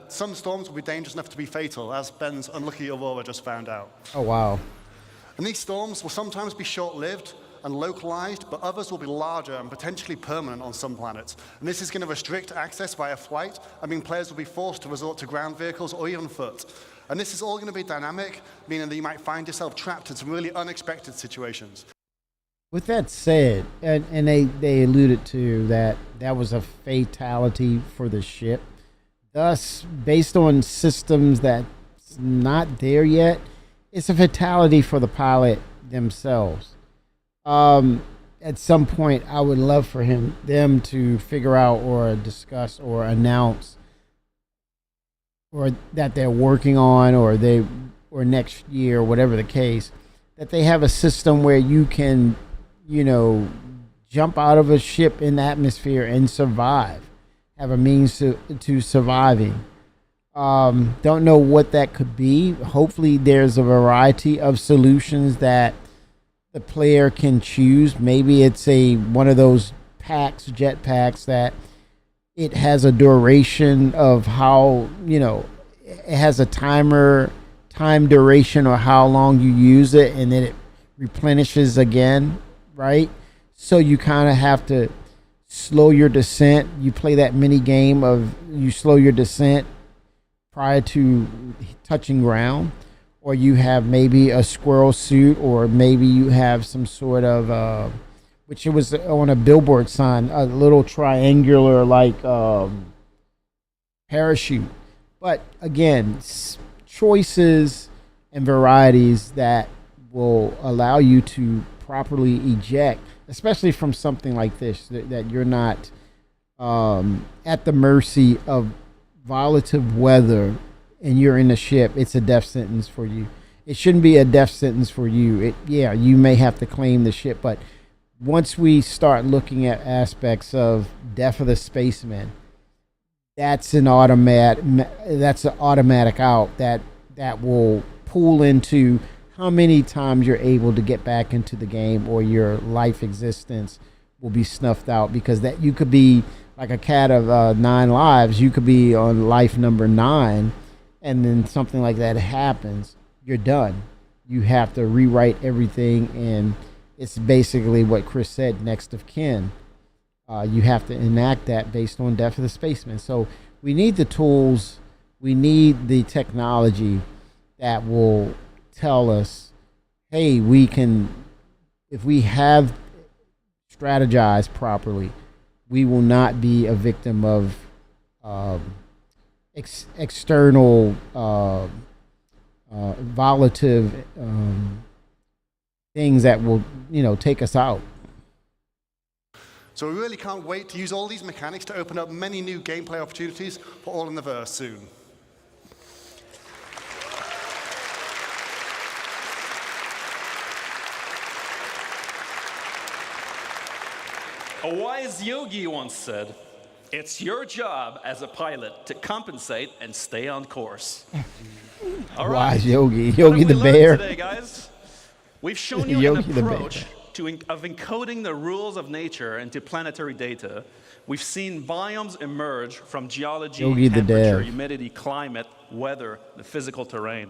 some storms will be dangerous enough to be fatal, as Ben's unlucky Aurora just found out. Oh, wow. And these storms will sometimes be short-lived and localized, but others will be larger and potentially permanent on some planets. And this is going to restrict access via flight. I mean, players will be forced to resort to ground vehicles or even foot. And this is all going to be dynamic, meaning that you might find yourself trapped in some really unexpected situations. With that said, and they alluded to that was a fatality for the ship. Thus, based on systems that's not there yet, it's a fatality for the pilot themselves. At some point, I would love for them to figure out or discuss or announce, or that they're working on, or next year, whatever the case, that they have a system where you can, jump out of a ship in the atmosphere and survive, have a means to surviving. Don't know what that could be. Hopefully there's a variety of solutions that the player can choose. Maybe it's one of those jet packs that it has a duration of how, it has a time duration or how long you use it, and then it replenishes again, right? So you kind of have to slow your descent. You play that mini game of you slow your descent prior to touching ground, or you have maybe a squirrel suit, or maybe you have some sort of which it was on a billboard sign, a little triangular like parachute. But again, choices and varieties that will allow you to properly eject, especially from something like this, that you're not at the mercy of volatile weather and you're in a ship. It's a death sentence for you. It shouldn't be a death sentence for you. You may have to claim the ship, but once we start looking at aspects of Death of the Spaceman, that's an automatic out that will pull into how many times you're able to get back into the game, or your life existence will be snuffed out, because that you could be like a cat of 9 lives. You could be on life number 9, and then something like that happens. You're done. You have to rewrite everything, and it's basically what Chris said, next of kin. You have to enact that based on Death of the Spaceman. So we need the tools, we need the technology that will tell us, hey, we can, if we have strategized properly, we will not be a victim of external volatile things that will, take us out. So we really can't wait to use all these mechanics to open up many new gameplay opportunities for All in the Verse soon. A wise yogi once said, "It's your job as a pilot to compensate and stay on course." All right. Wise Yogi. What Yogi have we the learned bear. today, guys? We've shown you Yogi an the bear. approach of encoding the rules of nature into planetary data. We've seen biomes emerge from geology, Yogi the temperature, dev. humidity, climate, weather, the physical terrain.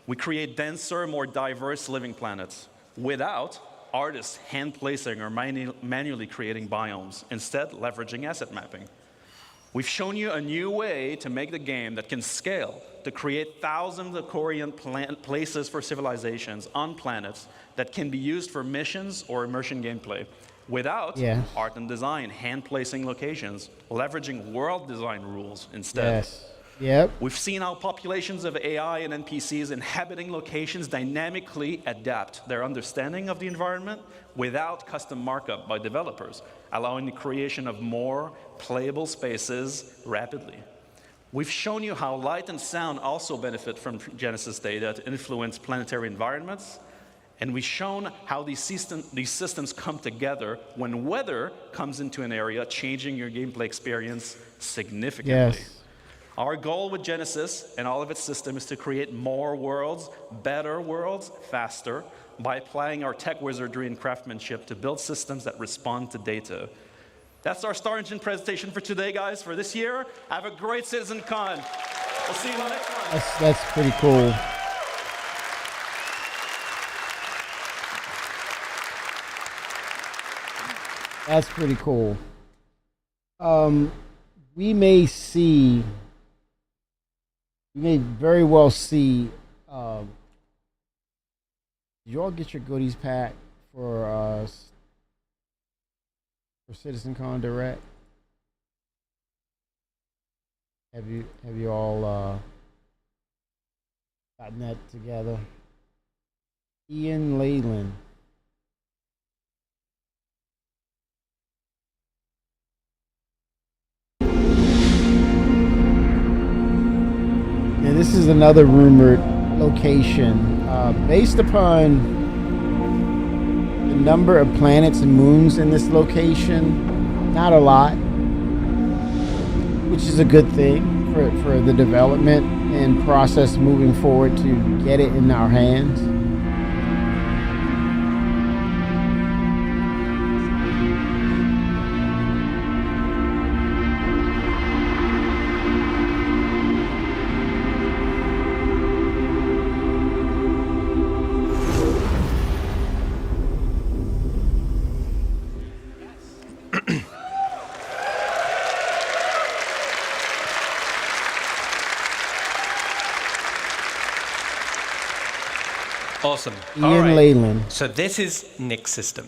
We create denser, more diverse living planets without artists hand-placing or manually creating biomes, instead leveraging asset mapping. We've shown you a new way to make the game that can scale, to create thousands of coriant places for civilizations on planets that can be used for missions or immersion gameplay, without art and design, hand-placing locations, leveraging world design rules instead. Yes. Yep. We've seen how populations of AI and NPCs inhabiting locations dynamically adapt their understanding of the environment without custom markup by developers, allowing the creation of more playable spaces rapidly. We've shown you how light and sound also benefit from Genesis data to influence planetary environments, and we've shown how these systems come together when weather comes into an area, changing your gameplay experience significantly. Yes. Our goal with Genesis and all of its systems is to create more worlds, better worlds, faster, by applying our tech wizardry and craftsmanship to build systems that respond to data. That's our Star Engine presentation for today, guys, for this year. Have a great CitizenCon. We'll see you on the next one. That's pretty cool. That's pretty cool. We may very well see. Did you all get your goodies pack for CitizenCon Direct? Have you all gotten that together? Ian Leyland. And this is another rumored location. Based upon the number of planets and moons in this location, not a lot, which is a good thing for the development and process moving forward to get it in our hands. Awesome. Ian Leyland. So this is Nyx system.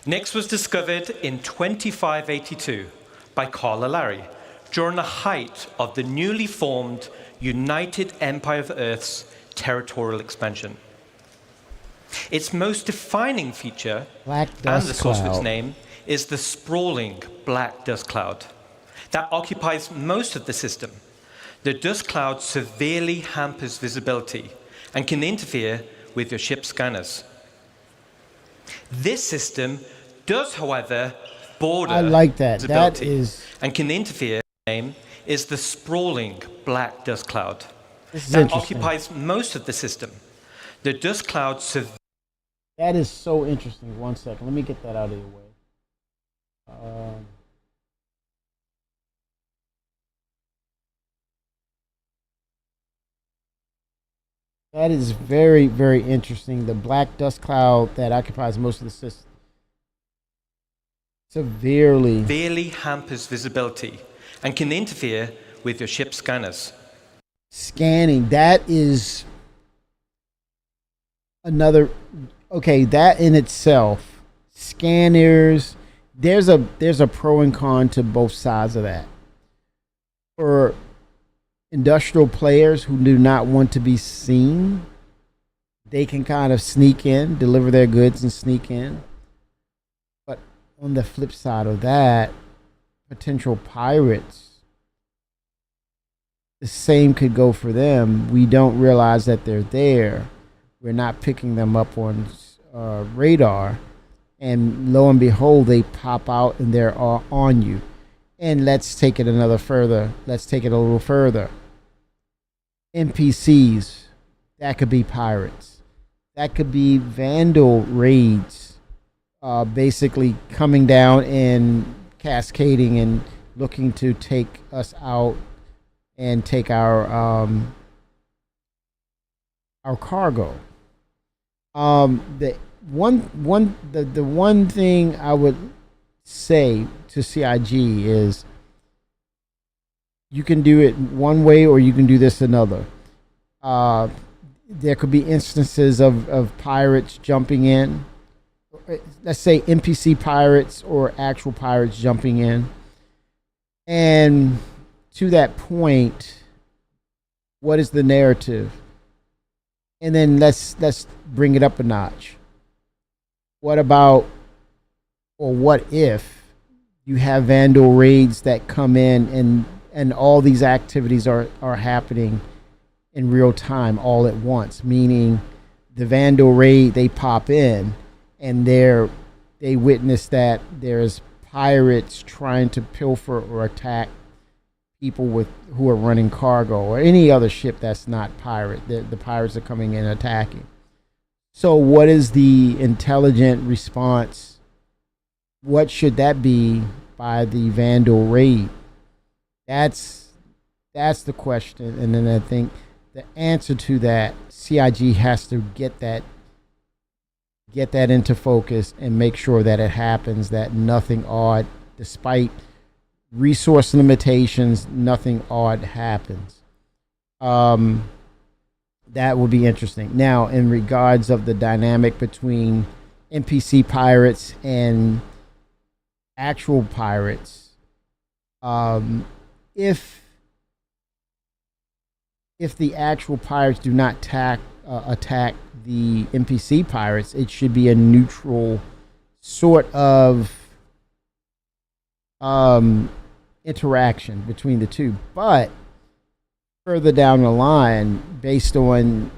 Nyx was discovered in 2582 by Carl Alary during the height of the newly formed United Empire of Earth's territorial expansion. Its most defining feature, Black and dust the source of its cloud. name, is the sprawling black dust cloud that occupies most of the system. The dust cloud severely hampers visibility and can interfere with your ship's scanners. This system does, however, border I like that. That visibility is and can interfere. Name is the sprawling black dust cloud This is that interesting. occupies most of the system. The dust cloud That is so interesting. One second. Let me get that out of your way. That is very, very interesting. The black dust cloud that occupies most of the system severely hampers visibility and can interfere with your ship's scanners. Scanning. That is another. Okay, that in itself, scanners. There's a pro and con to both sides of that. For industrial players who do not want to be seen, they can kind of sneak in, deliver their goods and sneak in. But on the flip side of that, potential pirates, the same could go for them. We don't realize that they're there. We're not picking them up on radar. And lo and behold, they pop out and they're on you. And let's take it a little further. NPCs, that could be pirates. That could be vandal raids, basically coming down and cascading and looking to take us out and take our cargo. The one thing I would say to CIG is you can do it one way or you can do this another. There could be instances of pirates jumping in. Let's say NPC pirates or actual pirates jumping in. And to that point, what is the narrative? And then let's bring it up a notch. What about, or what if you have vandal raids that come in and all these activities are happening in real time all at once, meaning the vandal raid, they pop in and they witness that there's pirates trying to pilfer or attack people who are running cargo or any other ship that's not pirate. The pirates are coming in and attacking. So what is the intelligent response? What should that be by the vandal raid? That's the question. And then I think the answer to that, CIG has to get that into focus and make sure that it happens, that nothing odd, despite resource limitations, nothing odd happens. That will be interesting. Now, in regards of the dynamic between NPC pirates and actual pirates, if the actual pirates do not attack the NPC pirates, it should be a neutral sort of interaction between the two. But further down the line, based on,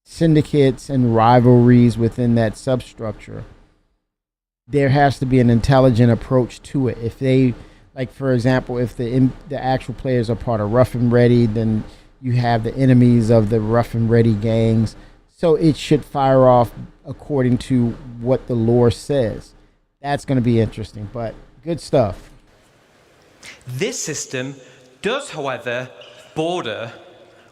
syndicates and rivalries within that substructure, there has to be an intelligent approach to it. If they, like for example, if the actual players are part of Rough and Ready, then you have the enemies of the Rough and Ready gangs. So it should fire off according to what the lore says. That's going to be interesting, but good stuff. This system does, however, border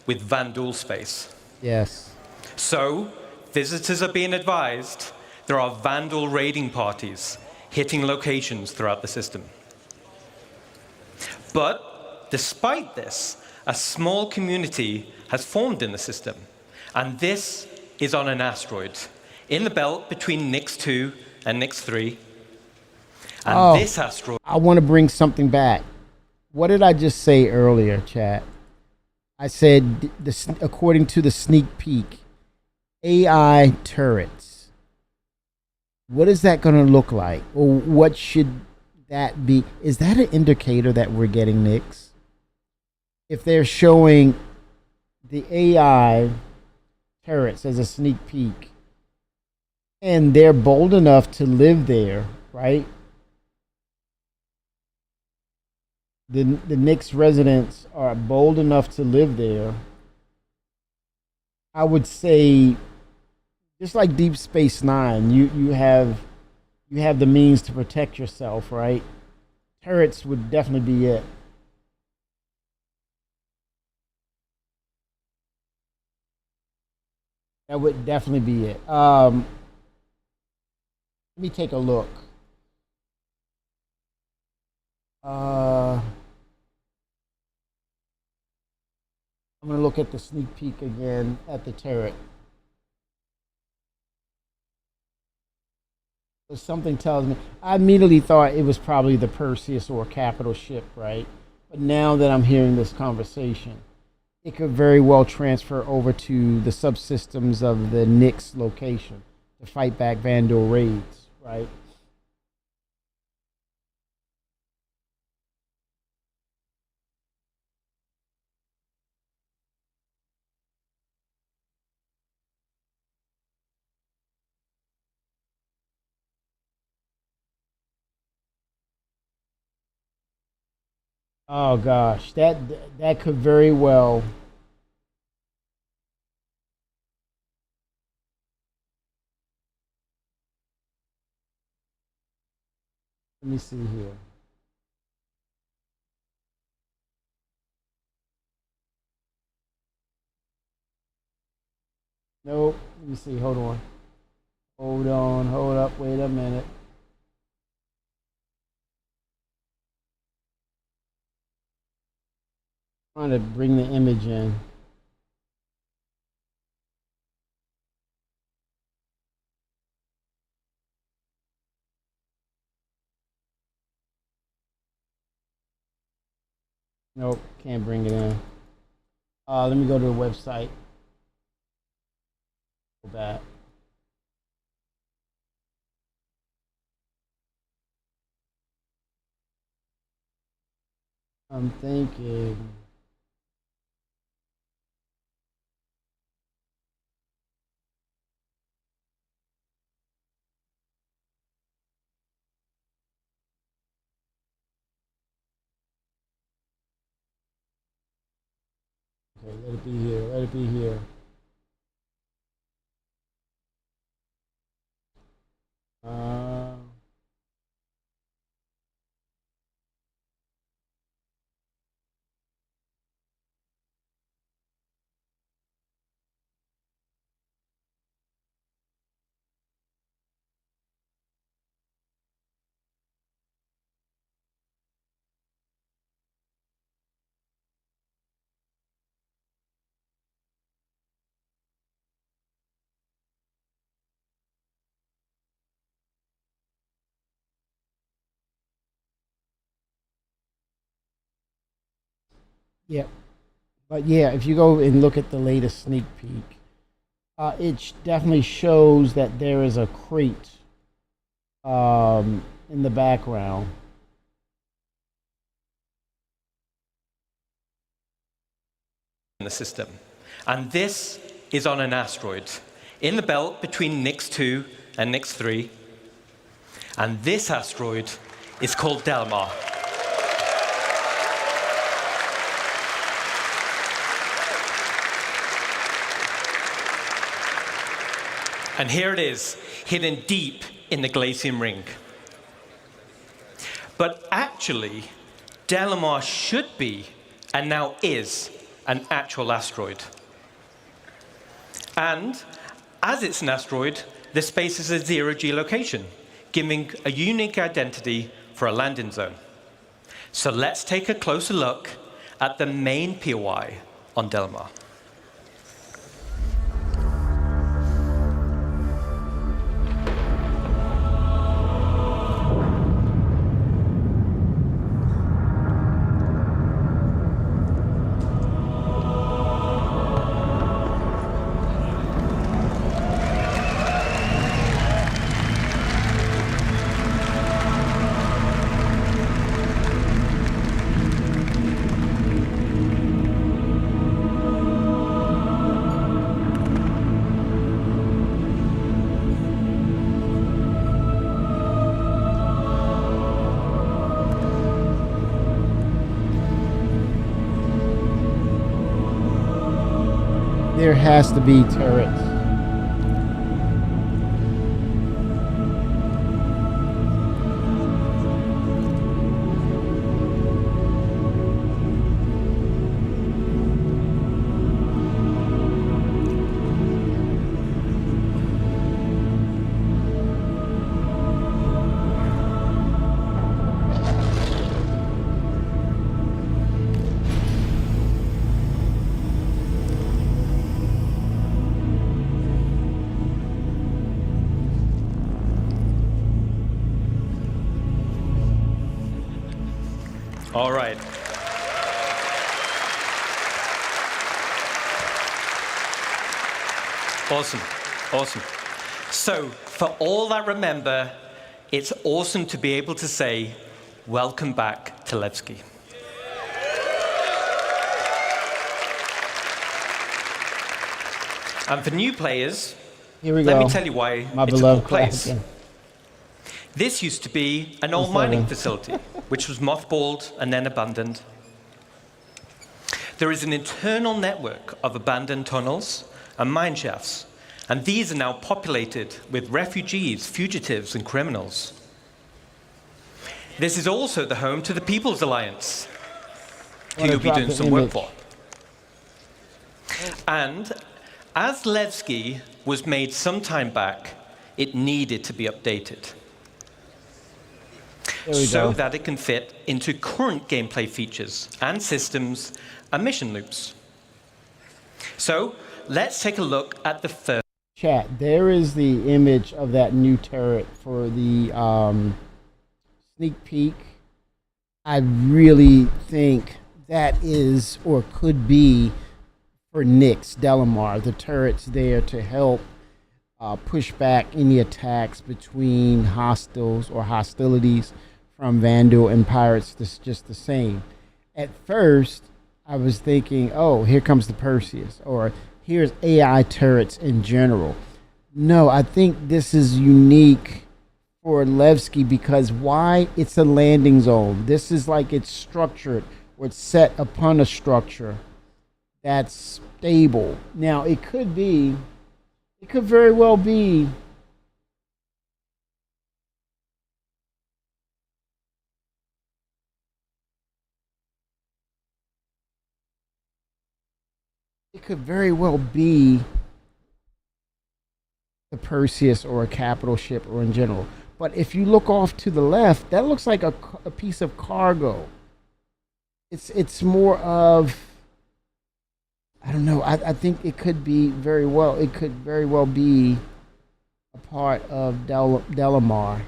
with Vandal space. Yes. So, visitors are being advised there are Vandal raiding parties hitting locations throughout the system. But, despite this, a small community has formed in the system, and this is on an asteroid in the belt between Nix 2 and Nix 3. And this asteroid... I want to bring something back. What did I just say earlier, chat? I said, according to the sneak peek, AI turrets. What is that going to look like? Or what should that be? Is that an indicator that we're getting Nix? If they're showing the AI turrets as a sneak peek, and they're bold enough to live there, right? The Nix residents are bold enough to live there. I would say, just like Deep Space Nine, you have the means to protect yourself, right? Turrets would definitely be it. That would definitely be it. Let me take a look. I'm going to look at the sneak peek again at the turret. But something tells me, I immediately thought it was probably the Perseus or capital ship, right? But now that I'm hearing this conversation, it could very well transfer over to the subsystems of the Nix location to fight back Vandal raids, right? Oh gosh, that could very well. Let me see here. Nope. Let me see. Hold on. Hold on. Hold up. Wait a minute. Trying to bring the image in. Nope, can't bring it in. Let me go to the website. Go back. I'm thinking. Okay, let it be here. Let it be here. Yeah, but yeah, if you go and look at the latest sneak peek, it definitely shows that there is a crate in the background. In the system. And this is on an asteroid in the belt between Nix 2 and Nix 3. And this asteroid is called Delamar. And here it is, hidden deep in the Glacium Ring. But actually, Delamar should be, and now is, an actual asteroid. And as it's an asteroid, the space is a zero geolocation, giving a unique identity for a landing zone. So let's take a closer look at the main POI on Delamar. There has to be turrets. All right. Awesome, awesome. So, for all that remember, it's awesome to be able to say, welcome back to Levski. And for new players, Here we let go. me tell you why My it's a cool beloved place. Kraken. This used to be an old mining facility, which was mothballed and then abandoned. there is an internal network of abandoned tunnels and mine shafts, and these are now populated with refugees, fugitives, and criminals. This is also the home to the People's Alliance, who you'll be doing some work for. And as Levski was made some time back, it needed to be updated so that it can fit into current gameplay features and systems and mission loops. So let's take a look at the first. Chat, there is the image of that new turret for the sneak peek. I really think that is or could be for Nyx Delamar. The turret's there to help push back any attacks between hostiles or hostilities from Vandal and pirates. This just the same. At first, I was thinking, oh, here comes the Perseus, or here's AI turrets in general. No, I think this is unique for Levski because why? It's a landing zone. This is like it's structured or it's set upon a structure that's stable. Now, it could very well be the Perseus or a capital ship or in general. But if you look off to the left, that looks like a piece of cargo. It's more of, I don't know. I think it could very well be a part of Delamar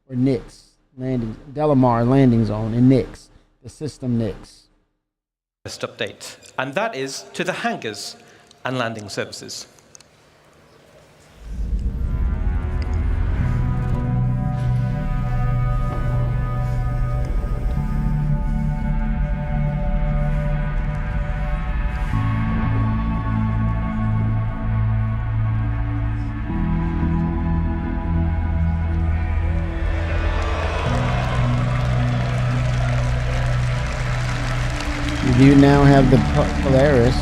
or Nyx Delamar landing zone and Nyx, the system Nyx. First update, and that is to the hangars and landing services. You now have the Polaris.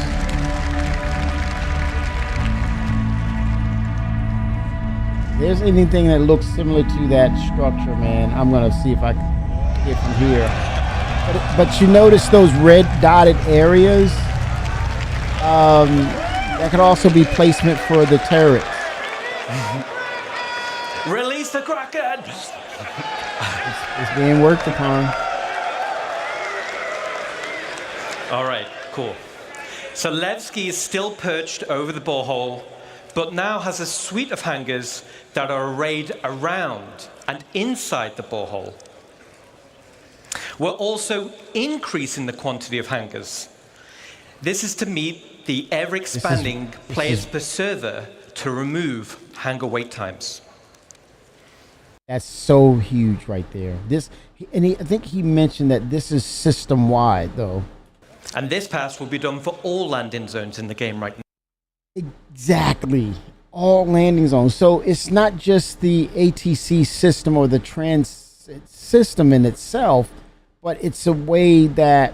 If there's anything that looks similar to that structure, man, I'm gonna see if I can get from here. But you notice those red dotted areas? That could also be placement for the turret. Release the Kraken! It's being worked upon. All right, cool. So Levski is still perched over the borehole, but now has a suite of hangars that are arrayed around and inside the borehole. We're also increasing the quantity of hangars. This is to meet the ever-expanding players per server to remove hangar wait times. That's so huge right there. I think he mentioned that this is system-wide, though. And this pass will be done for all landing zones in the game right now. Exactly. All landing zones. So it's not just the ATC system or the transit system in itself, but it's the way they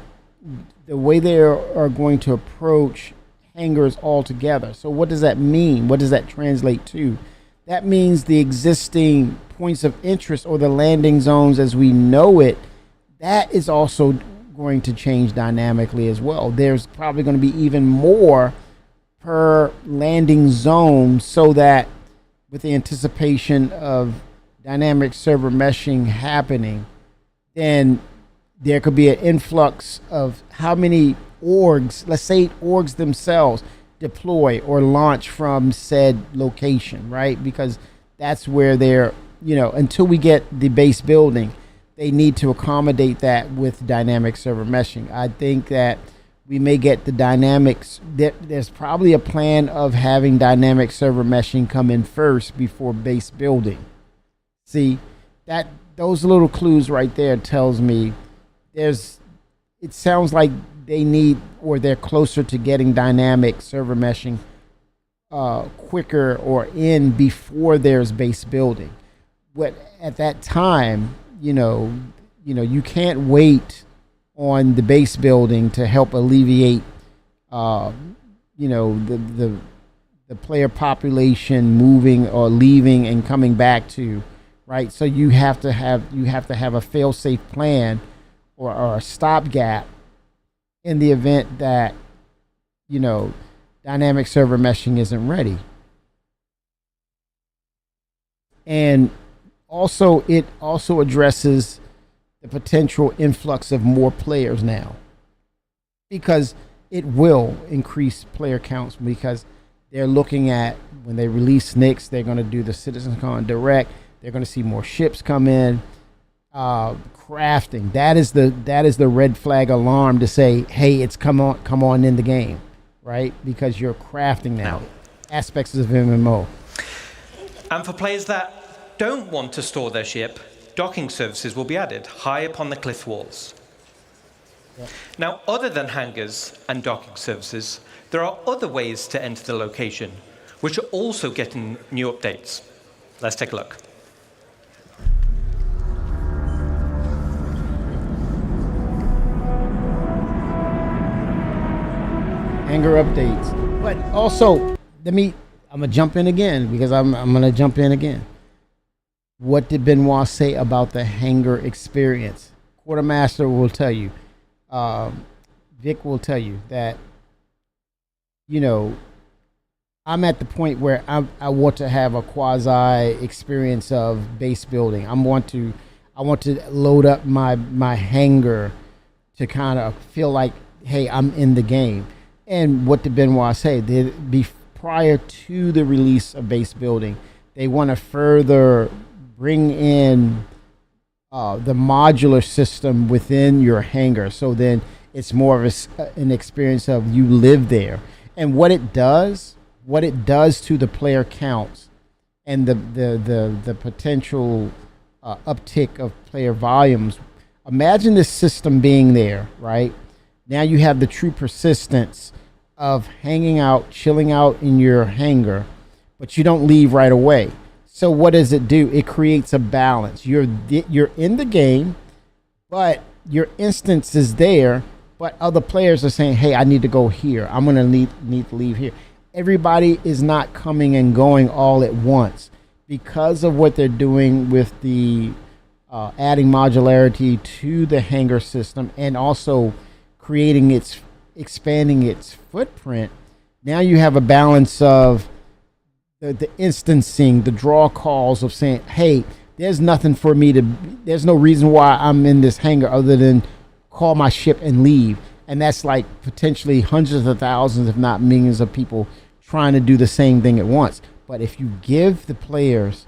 are going to approach hangars altogether. So what does that mean? What does that translate to? That means the existing points of interest or the landing zones as we know it, that is also going to change dynamically as well. There's probably going to be even more per landing zone, so that with the anticipation of dynamic server meshing happening, then there could be an influx of how many orgs, let's say orgs themselves, deploy or launch from said location, right? Because that's where they're, until we get the base building, they need to accommodate that with dynamic server meshing. I think that we may get the dynamics. There's probably a plan of having dynamic server meshing come in first before base building. See, those little clues right there tells me it sounds like they need, or they're closer to getting dynamic server meshing quicker or in before there's base building. But at that time, you can't wait on the base building to help alleviate you know, the player population moving or leaving and coming back to, right? So you have to have a fail-safe plan or a stopgap in the event that, you know, dynamic server meshing isn't ready. And also, it also addresses the potential influx of more players now, because it will increase player counts, because they're looking at, when they release Nyx, they're going to do the CitizenCon Direct. They're going to see more ships come in. Crafting, that is the red flag alarm to say, hey, it's come on in the game, right? Because you're crafting now. Aspects of MMO. And for players that don't want to store their ship, docking services will be added high upon the cliff walls. Yep. Now, other than hangars and docking services, there are other ways to enter the location, which are also getting new updates. Let's take a look. Hangar updates. But also, I'm gonna jump in again, because I'm gonna jump in again. What did Benoit say about the hangar experience? Quartermaster will tell you, Vic will tell you that, you know, I'm at the point where I want to have a quasi experience of base building. I want to load up my hangar to kind of feel like, hey, I'm in the game. And what did Benoit say? Prior to the release of base building, they want to further bring in the modular system within your hangar. So then it's more of an experience of you live there. And what it does to the player counts and the potential uptick of player volumes. Imagine this system being there, right? Now you have the true persistence of hanging out, chilling out in your hangar, but you don't leave right away. So what does it do? It creates a balance. You're in the game, but your instance is there, but other players are saying, hey, I need to go here. I'm going to need to leave here. Everybody is not coming and going all at once because of what they're doing with the adding modularity to the hangar system, and also expanding its footprint. Now you have a balance of the instancing, the draw calls of saying, hey, there's no reason why I'm in this hangar other than call my ship and leave. And that's like potentially hundreds of thousands, if not millions of people trying to do the same thing at once. But if you give the players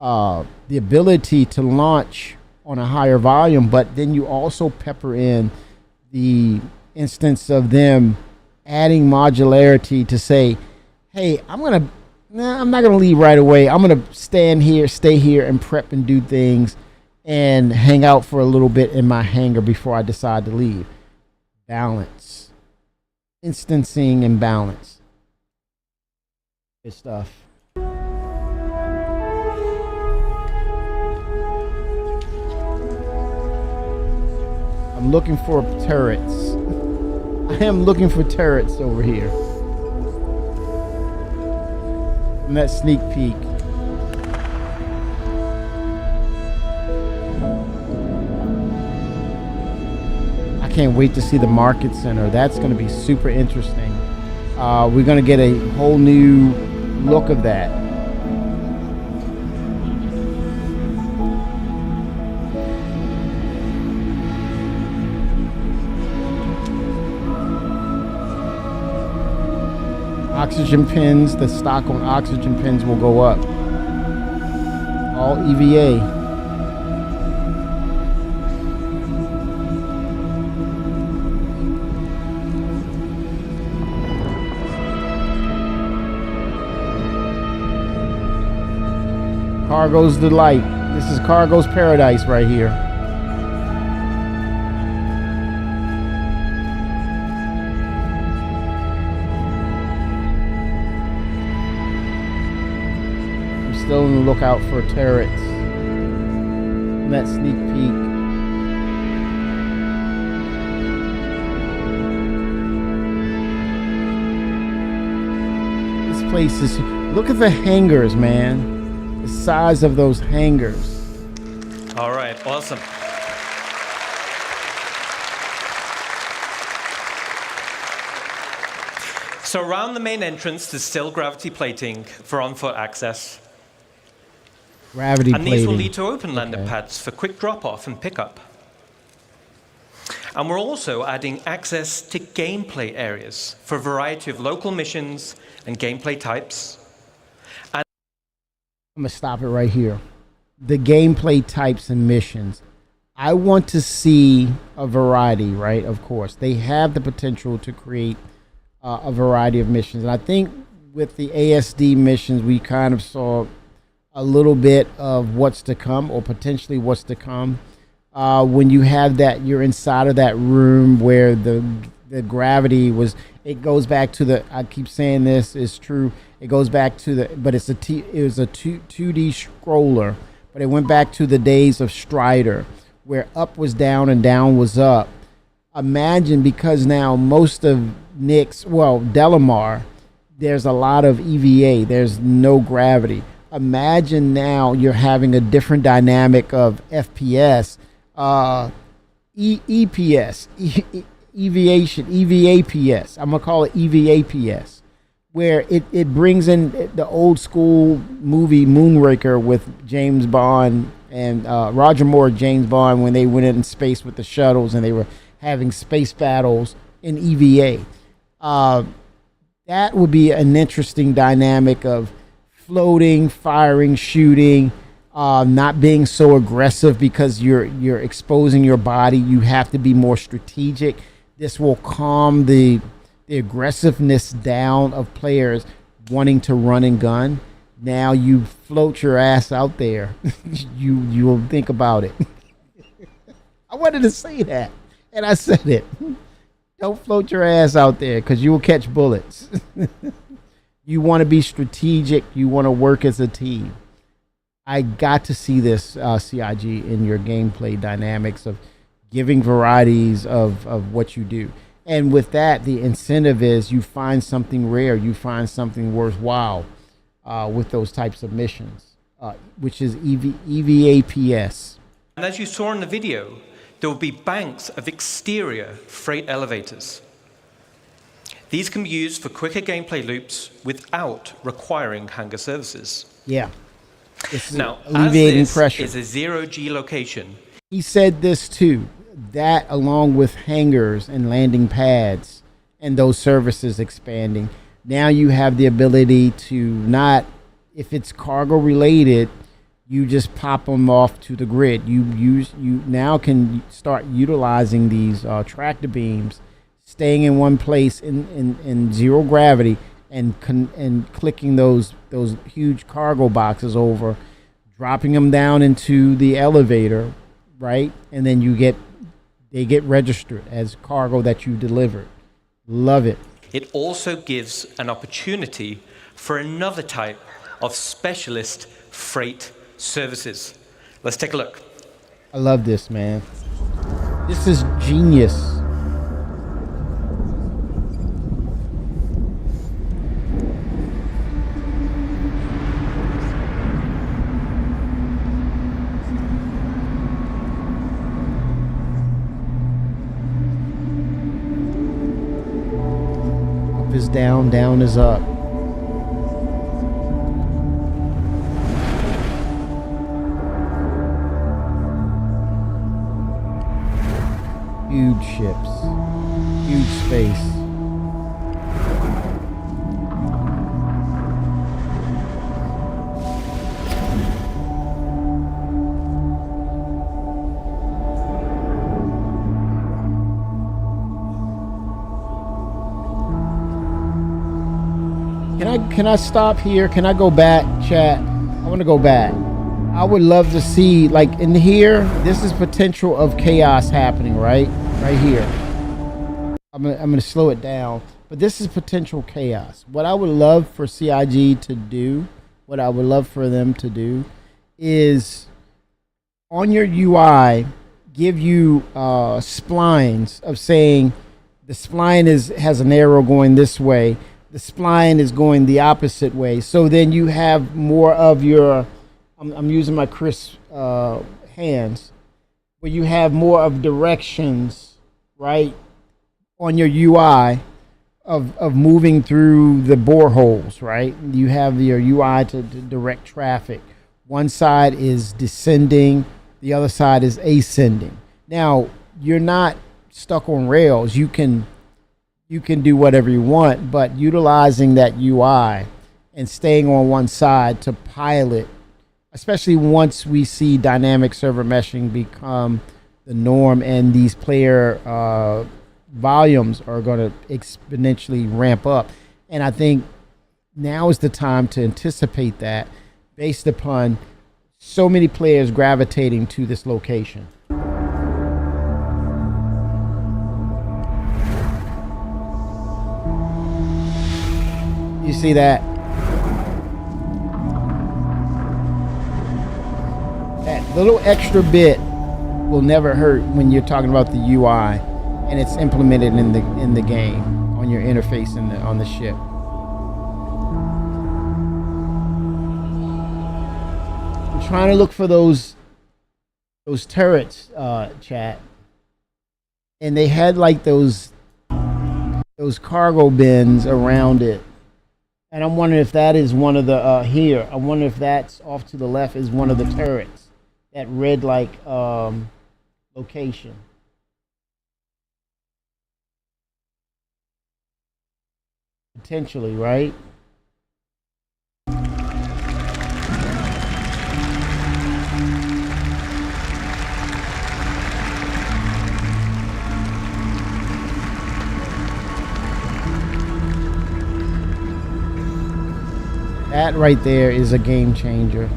the ability to launch on a higher volume, but then you also pepper in the instance of them adding modularity to say, hey, I'm not gonna leave right away. I'm gonna stay here and prep and do things and hang out for a little bit in my hangar before I decide to leave. Balance. Instancing and balance. Good stuff. I'm looking for turrets. I am looking for turrets over here. And that sneak peek. I can't wait to see the market center. That's going to be super interesting. We're going to get a whole new look of that. Oxygen pins, the stock on oxygen pins will go up. All EVA. Cargo's delight. This is Cargo's paradise right here. Still on the lookout for turrets. And that sneak peek. place is. Look at the hangars, man. The size of those hangars. All right, awesome. So around the main entrance, there's still gravity plating for on-foot access. Gravity and plating. these will lead to open lander pads for quick drop-off and pickup. And we're also adding access to gameplay areas for a variety of local missions and gameplay types. And I'm going to stop it right here. The gameplay types and missions. I want to see a variety, right? Of course. They have the potential to create a variety of missions. And I think with the ASD missions, we kind of saw a little bit of what's to come, or potentially what's to come. When you have that, you're inside of that room where the gravity was. It goes back to the. I keep saying this is true. It goes back to the. But it was a 2D scroller. But it went back to the days of Strider, where up was down and down was up. Imagine, because now most of Nick's, well, Delamar, there's a lot of EVA. There's no gravity. Imagine now you're having a different dynamic of FPS, EPS, EVAPS. I'm going to call it EVAPS, where it brings in the old school movie Moonraker with James Bond and Roger Moore, James Bond, when they went in space with the shuttles and they were having space battles in EVA. That would be an interesting dynamic of floating, firing, shooting, not being so aggressive because you're exposing your body. You have to be more strategic. This will calm the aggressiveness down of players wanting to run and gun. Now you float your ass out there. You'll think about it. I wanted to say that, and I said it. Don't float your ass out there because you will catch bullets. You want to be strategic. You want to work as a team. I got to see this, CIG, in your gameplay dynamics of giving varieties of what you do. And with that, the incentive is you find something rare. You find something worthwhile with those types of missions, which is EVAPS. And as you saw in the video, there will be banks of exterior freight elevators. These can be used for quicker gameplay loops without requiring hangar services. Yeah. Now, alleviating as this pressure. is a zero-G location. He said this too, that along with hangars and landing pads and those services expanding, now you have the ability to not, if it's cargo related, you just pop them off to the grid. You now can start utilizing these tractor beams, staying in one place in zero gravity, and clicking those huge cargo boxes over, dropping them down into the elevator, right? And then they get registered as cargo that you delivered. Love it. It also gives an opportunity for another type of specialist freight services. Let's take a look. I love this, man. This is genius. Up is down, down is up. Huge ships, huge space. Can I stop here? Can I go back, chat? I want to go back. I would love to see, like in here, this is potential of chaos happening, right? Right here. I'm gonna slow it down, but this is potential chaos. What I would love for CIG to do, what I would love for them to do, is on your UI, give you splines of saying the spline has an arrow going this way, the spline is going the opposite way. So then you have more of your, I'm using my crisp hands, where you have more of directions, right, on your UI of moving through the boreholes, right? You have your UI to direct traffic. One side is descending, the other side is ascending. Now, you're not stuck on rails. You can do whatever you want, but utilizing that UI and staying on one side to pilot, especially once we see dynamic server meshing become the norm and these player volumes are going to exponentially ramp up. And I think now is the time to anticipate that based upon so many players gravitating to this location. You see that? That little extra bit will never hurt when you're talking about the UI and it's implemented in the game on your interface on the ship. I'm trying to look for those turrets, chat, and they had like those cargo bins around it. And I'm wondering if that is one of the, here, I wonder if that's off to the left is one of the turrets. That red, like, location. Potentially, right? That right there is a game changer.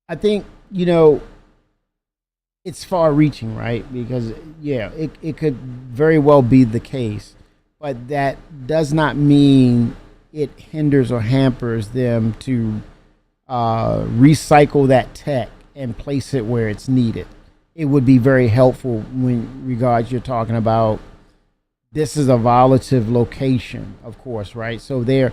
I think, you know, it's far reaching, right? Because, yeah, it could very well be the case. But that does not mean it hinders or hampers them to recycle that tech and place it where it's needed. It would be very helpful when regards you're talking about this is a volatile location, of course, right? So they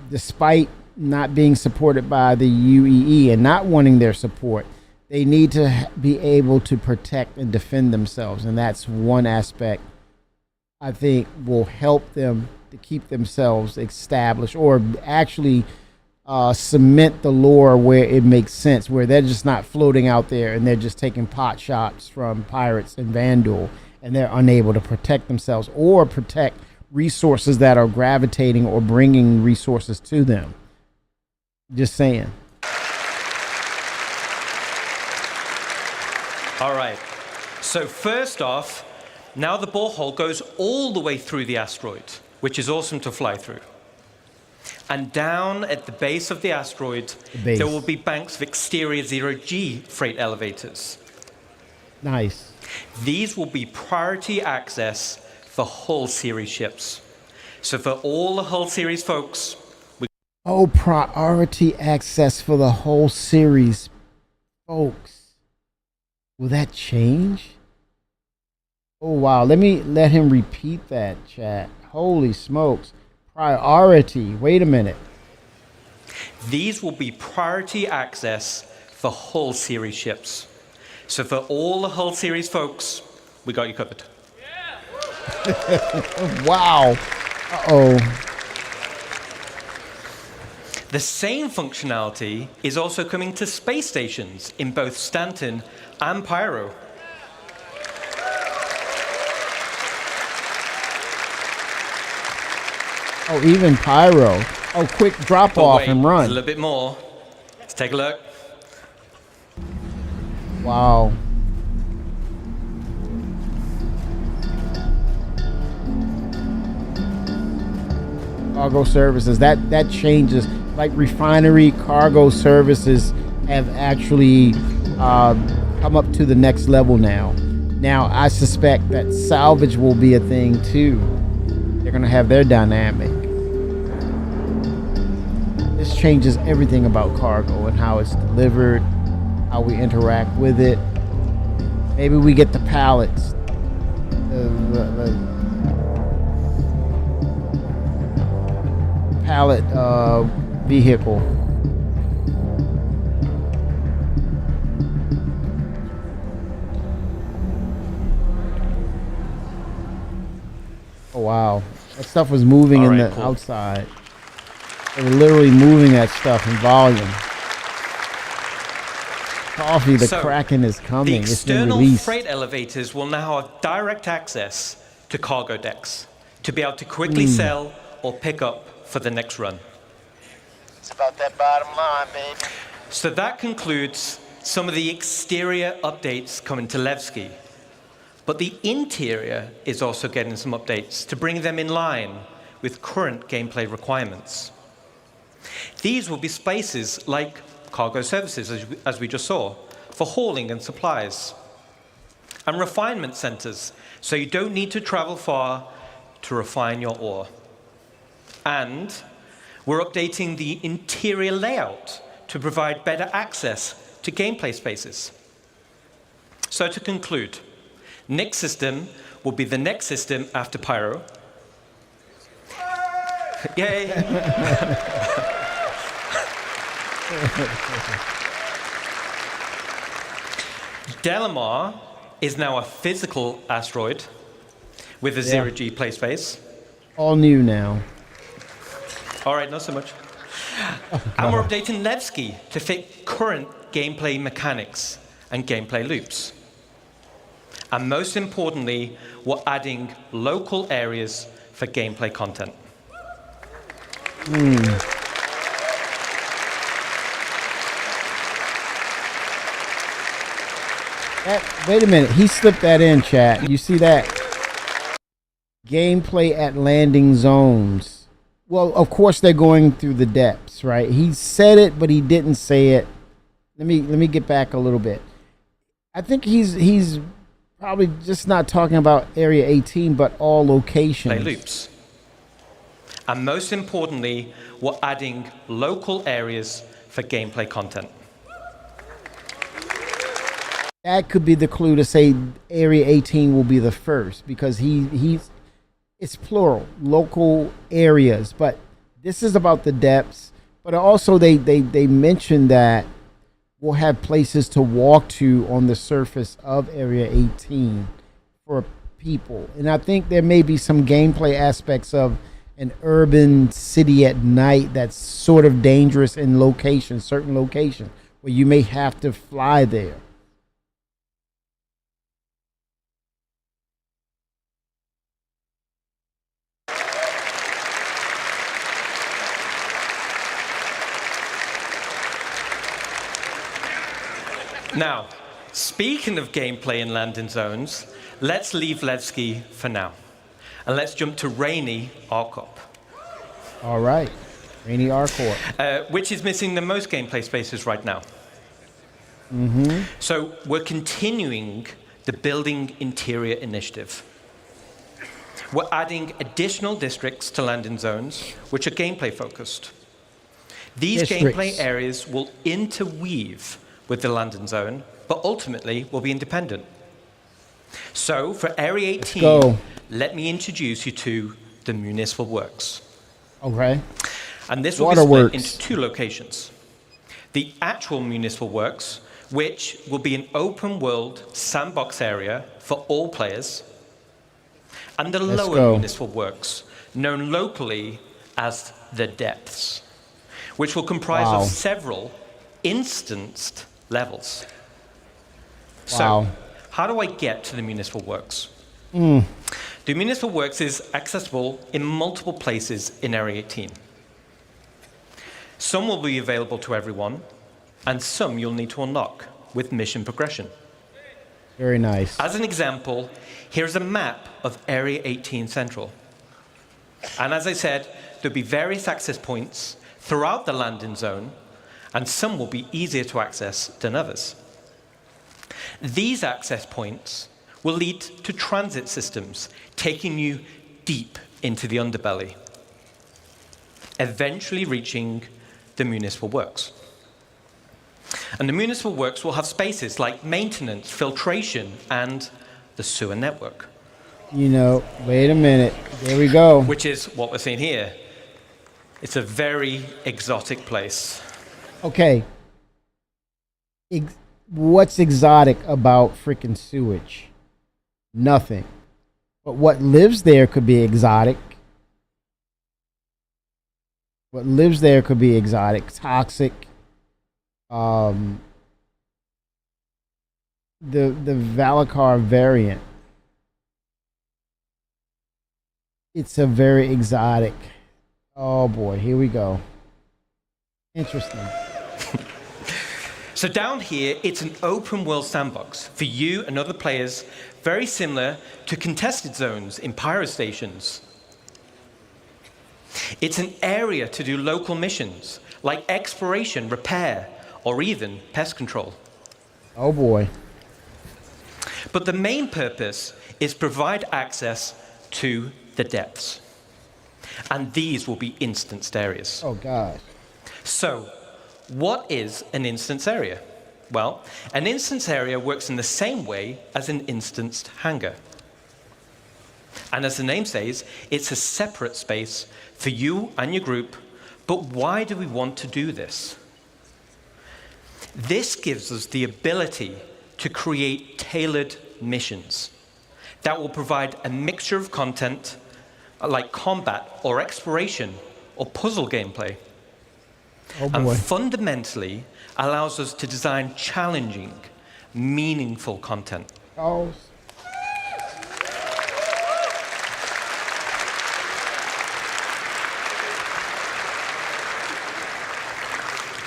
despite not being supported by the UEE and not wanting their support, they need to be able to protect and defend themselves, and that's one aspect I think will help them to keep themselves established or actually cement the lore where it makes sense, where they're just not floating out there and they're just taking pot shots from pirates and Vandal and they're unable to protect themselves or protect resources that are gravitating or bringing resources to them. Just saying. All right. So first off, now the borehole goes all the way through the asteroid, which is awesome to fly through. And down at the base of the asteroid, there will be banks of exterior zero-G freight elevators. Nice. These will be priority access for Hull series ships. So for all the Hull series folks, priority access for the whole series, folks. Will that change? Oh, wow. Let him repeat that, chat. Holy smokes. Priority. Wait a minute. These will be priority access for Hull series ships. So for all the Hull series folks, we got you covered. Yeah. Wow. Uh-oh. The same functionality is also coming to space stations in both Stanton and Pyro. Oh, even Pyro. Oh, quick drop off and run. A little bit more. Let's take a look. Wow. Cargo services. That changes. Like refinery cargo services have actually come up to the next level now. Now I suspect that salvage will be a thing too. They're gonna have their dynamic. This changes everything about cargo and how it's delivered, how we interact with it. Maybe we get the pallets. The pallet vehicle. Oh wow, that stuff was moving in the outside. They were literally moving that stuff in volume. Coffee, the Kraken is coming. The It's been external released. freight elevators will now have direct access to cargo decks to be able to quickly sell or pick up for the next run. It's about that bottom line, baby. So that concludes some of the exterior updates coming to Levski. But the interior is also getting some updates to bring them in line with current gameplay requirements. These will be spaces like cargo services, as we just saw, for hauling and supplies, and refinement centers, so you don't need to travel far to refine your ore. And we're updating the interior layout to provide better access to gameplay spaces. So to conclude, Nick's system will be the next system after Pyro. Yay! Delamar is now a physical asteroid with a zero-G play space. All new now. All right, not so much. And we're updating Levski to fit current gameplay mechanics and gameplay loops. And most importantly, we're adding local areas for gameplay content. Wait a minute, he slipped that in, chat. You see that? Gameplay at landing zones. Well, of course they're going through the depths, right? He said it, but he didn't say it. Let me get back a little bit. I think he's probably just not talking about Area 18, but all locations. Play loops. And most importantly, we're adding local areas for gameplay content. That could be the clue to say Area 18 will be the first, because it's plural, local areas. But this is about the depths. But also they mentioned that we'll have places to walk to on the surface of Area 18 for people. And I think there may be some gameplay aspects of an urban city at night that's sort of dangerous in locations, certain locations, where you may have to fly there. Now, speaking of gameplay in landing zones, let's leave Levski for now. And let's jump to Rainy Arcorp. All right, Rainy Arcorp. Which is missing the most gameplay spaces right now. So we're continuing the Building Interior initiative. We're adding additional districts to landing zones, which are gameplay focused. These gameplay areas will interweave with the landing zone, but ultimately will be independent. So for Area 18, let me introduce you to the Municipal Works. Okay. And this will be split into two locations. The actual Municipal Works, which will be an open world sandbox area for all players, and the lower Municipal Works, known locally as the Depths, which will comprise of several instanced levels. So, how do I get to the Municipal Works? The Municipal Works is accessible in multiple places in Area 18. Some will be available to everyone, and some you'll need to unlock with mission progression. Very nice. As an example, here's a map of Area 18 Central. And as I said, there'll be various access points throughout the landing zone, and some will be easier to access than others. These access points will lead to transit systems, taking you deep into the underbelly, eventually reaching the municipal works. And the municipal works will have spaces like maintenance, filtration, and the sewer network. You know, wait a minute. There we go. Which is what we're seeing here. It's a very exotic place. Okay. What's exotic about freaking sewage? Nothing. But what lives there could be exotic. What lives there could be exotic, toxic. The Valacar variant. It's a very exotic. Oh boy, here we go. Interesting. So down here, it's an open world sandbox for you and other players, very similar to contested zones in Pyro Stations. It's an area to do local missions, like exploration, repair, or even pest control. Oh boy. But the main purpose is provide access to the depths. And these will be instanced areas. Oh gosh. So, what is an instance area? Well, an instance area works in the same way as an instanced hangar. And as the name says, it's a separate space for you and your group. But why do we want to do this? This gives us the ability to create tailored missions that will provide a mixture of content like combat or exploration or puzzle gameplay. Oh boy. And fundamentally allows us to design challenging, meaningful content. Oh.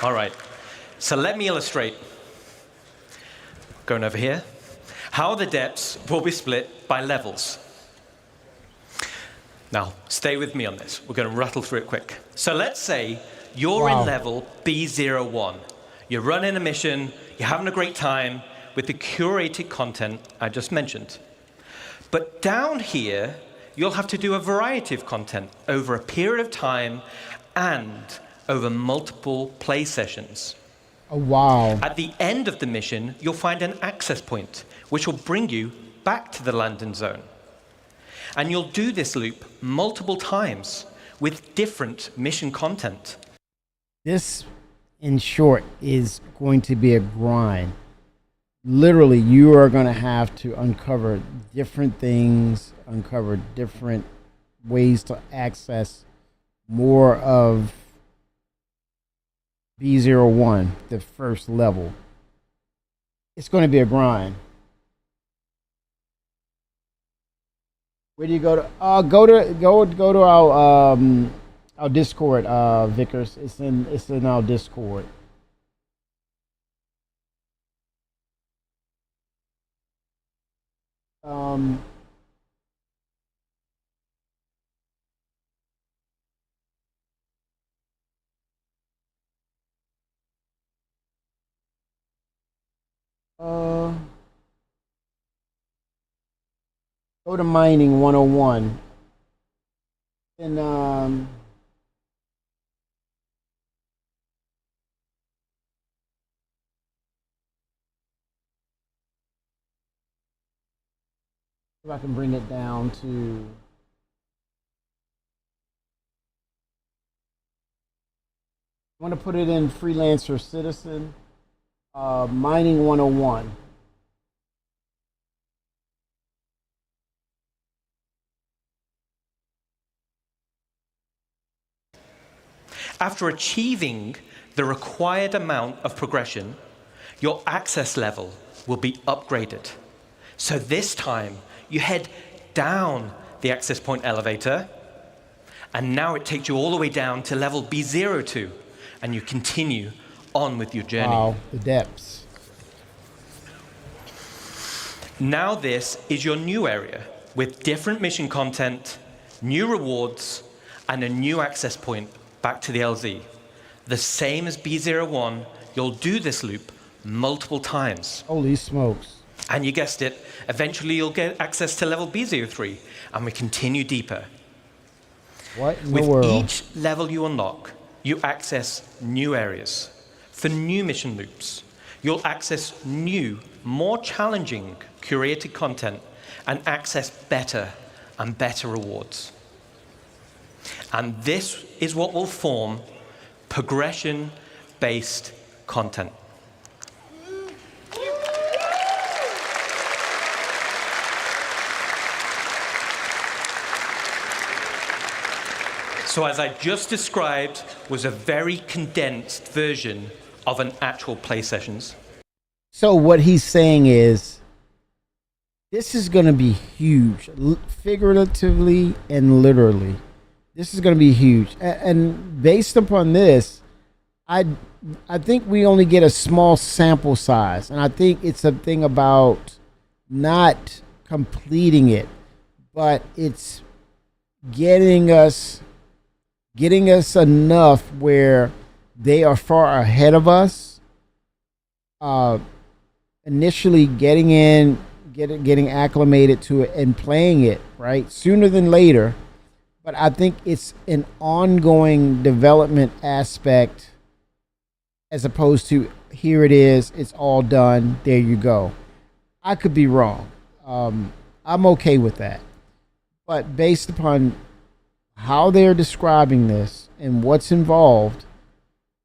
All right, so let me illustrate. Going over here. How the depths will be split by levels. Now, stay with me on this. We're going to rattle through it quick. So let's say you're in level B01. You're running a mission, you're having a great time with the curated content I just mentioned. But down here, you'll have to do a variety of content over a period of time and over multiple play sessions. Oh, wow. At the end of the mission, you'll find an access point, which will bring you back to the landing zone. And you'll do this loop multiple times with different mission content. This, in short, is going to be a grind. Literally, you are going to have to uncover different things, uncover different ways to access more of B01, the first level. It's going to be a grind. Where do you go to? Go to our Discord, Vickers. It's in our Discord. Go to Mining 101. And if I can bring it down to I want to put it in Freelancer Citizen, Mining 101. After achieving the required amount of progression, your access level will be upgraded. So this time, you head down the access point elevator, and now it takes you all the way down to level B02, and you continue on with your journey. Wow, the depths. Now this is your new area with different mission content, new rewards, and a new access point back to the LZ. The same as B01, you'll do this loop multiple times. Holy smokes. And you guessed it, eventually you'll get access to level B03, and we continue deeper. What in With the world? each level you unlock, you access new areas for new mission loops. You'll access new, more challenging curated content and access better and better rewards. And this is what will form progression-based content. So as I just described, was a very condensed version of an actual play sessions. So what he's saying is, this is going to be huge, figuratively and literally. This is going to be huge. And based upon this, I think we only get a small sample size. And I think it's a thing about not completing it, but it's getting us enough where they are far ahead of us. Initially getting in, getting acclimated to it and playing it, right? Sooner than later. But I think it's an ongoing development aspect as opposed to here it is, it's all done, there you go. I could be wrong. I'm okay with that. But based upon how they're describing this and what's involved,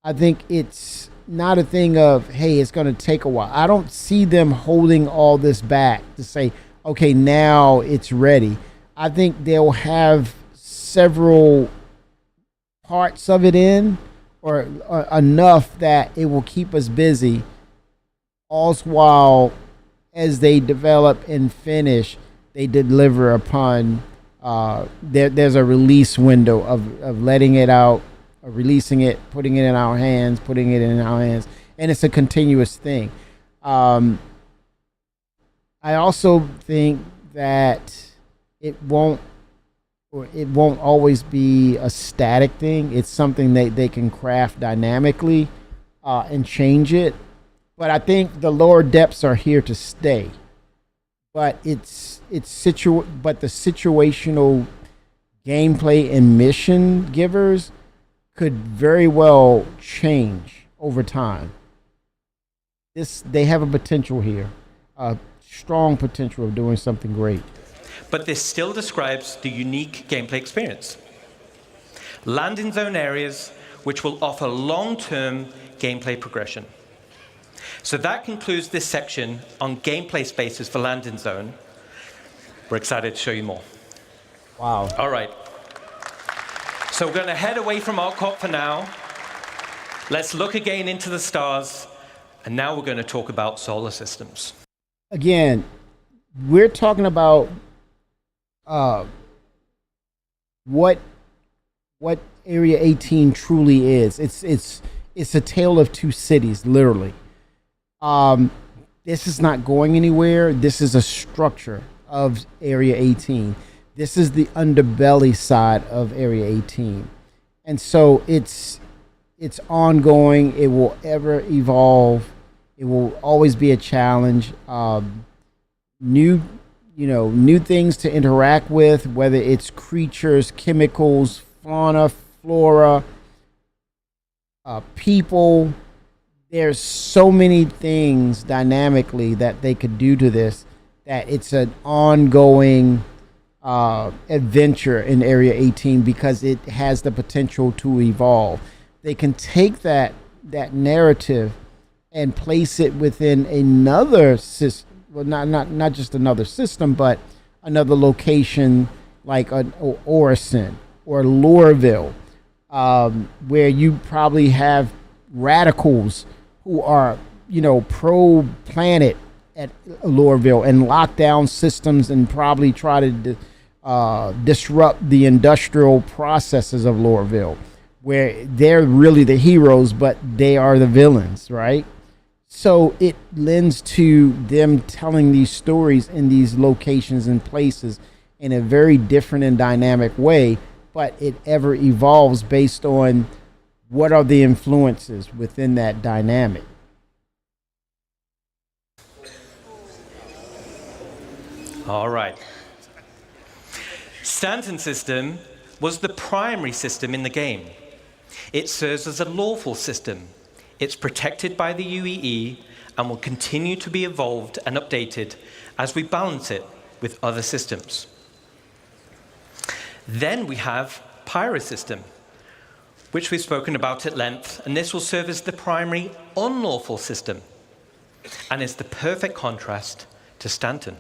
I think it's not a thing of, hey, it's going to take a while. I don't see them holding all this back to say, okay, now it's ready. I think they'll have several parts of it in, or enough that it will keep us busy, all while as they develop and finish, they deliver upon there's a release window of letting it out, releasing it, putting it in our hands, and it's a continuous thing. I also think that it won't always be a static thing. It's something that they can craft dynamically and change it. But I think the lower depths are here to stay. But the situational gameplay and mission givers could very well change over time. They have a potential here, a strong potential of doing something great. But this still describes the unique gameplay experience. Landing zone areas which will offer long-term gameplay progression. So that concludes this section on gameplay spaces for landing zone. We're excited to show you more. Wow. All right. So we're going to head away from ArcCop for now. Let's look again into the stars. And now we're going to talk about solar systems. Again, we're talking about what Area 18 truly is. It's a tale of two cities, literally. This is not going anywhere. This is a structure of Area 18. This is the underbelly side of Area 18. And so it's ongoing. It will ever evolve. It will always be a challenge. New things to interact with, whether it's creatures, chemicals, fauna, flora, people. There's so many things dynamically that they could do to this, that it's an ongoing adventure in Area 18 because it has the potential to evolve. They can take that narrative and place it within another system, well, not just another system, but another location like Orison or Lorville, where you probably have radicals who are, pro-planet at Lorville and lock down systems and probably try to disrupt the industrial processes of Lorville, where they're really the heroes, but they are the villains, right? So it lends to them telling these stories in these locations and places in a very different and dynamic way, but it ever evolves based on what are the influences within that dynamic. All right. Stanton system was the primary system in the game. It serves as a lawful system. It's protected by the UEE and will continue to be evolved and updated as we balance it with other systems. Then we have Pyro system, which we've spoken about at length, and this will serve as the primary unlawful system and is the perfect contrast to Stanton.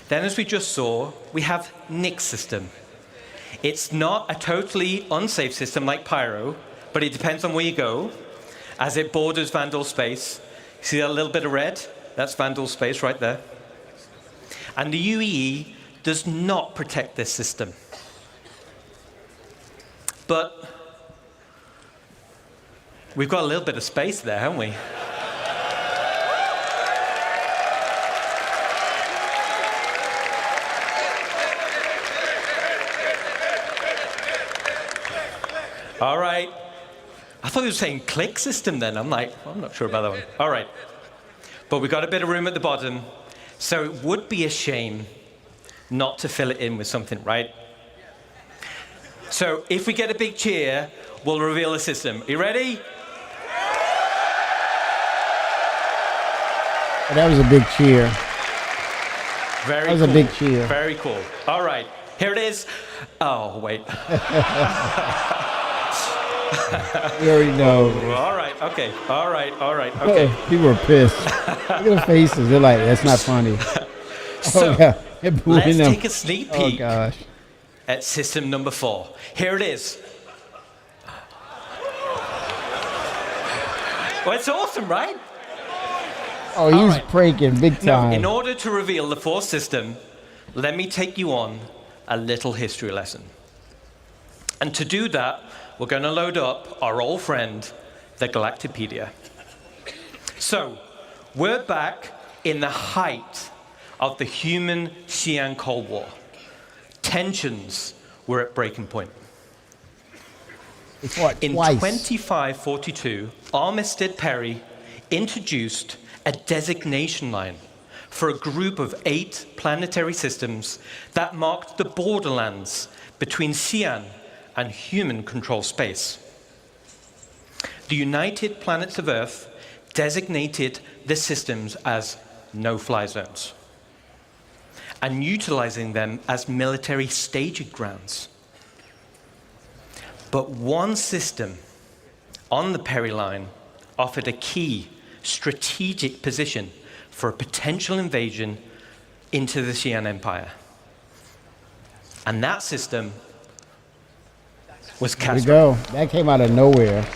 Then, as we just saw, we have Nyx system. It's not a totally unsafe system like Pyro, but it depends on where you go, as it borders Vandal space. See that little bit of red? That's Vandal space right there. And the UEE does not protect this system. But we've got a little bit of space there, haven't we? All right. I thought he was saying click system then. I'm like, I'm not sure about that one. All right. But we've got a bit of room at the bottom, so it would be a shame not to fill it in with something, right? So if we get a big cheer, we'll reveal the system. You ready? That was a big cheer. Very That was cool. a big cheer. Very cool. All right. Here it is. Oh, wait. You already know. All right. Okay. All right. All right. Okay. People are pissed. Look at the faces. They're like, that's not funny. So, yeah. They're booing let's them. take a sneak peek Oh, gosh. at system number 4. Here it is. Well, it's awesome, right? Oh, he's pranking big No, time. in order to reveal the 4th system, let me take you on a little history lesson. And to do that, we're going to load up our old friend, the Galactipedia. So, we're back in the height of the human-Xi'an Cold War. Tensions were at breaking point. In 2542, Armistead Perry introduced a designation line for a group of 8 planetary systems that marked the borderlands between Xi'an and human-controlled space. The United Planets of Earth designated the systems as no-fly zones and utilizing them as military staging grounds. But one system on the Perry line offered a key strategic position for a potential invasion into the Xi'an Empire. And that system was There we Castro. go. That came out of nowhere.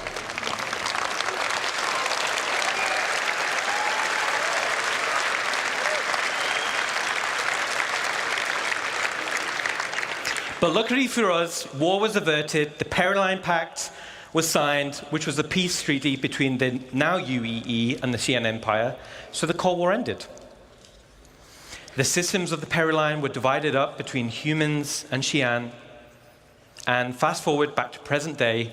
But luckily for us, war was averted, the Perry Pact was signed, which was a peace treaty between the now UEE and the Xi'an Empire, so the Cold War ended. The systems of the Perry Line were divided up between humans and Xi'an, and fast forward back to present day,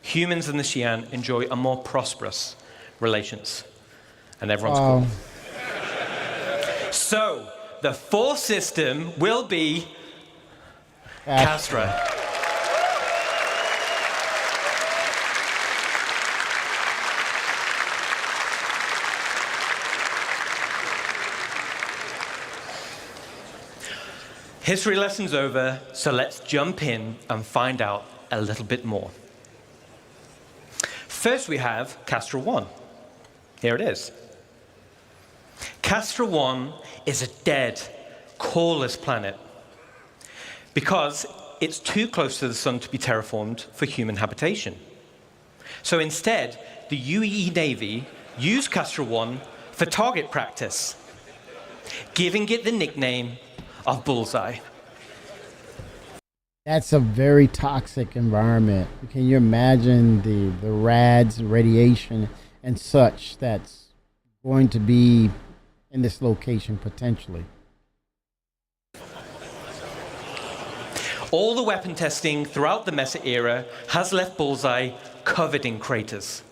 humans and the Xi'an enjoy a more prosperous relations, and everyone's cool. So, the 4th system will be Castra. History lesson's over, so let's jump in and find out a little bit more. First, we have Castra 1. Here it is. Castra 1 is a dead, coreless planet because it's too close to the sun to be terraformed for human habitation. So instead, the UEE Navy used Castra 1 for target practice, giving it the nickname of Bullseye. That's a very toxic environment. Can you imagine the rads, radiation, and such that's going to be in this location potentially? All the weapon testing throughout the Mesa era has left Bullseye covered in craters.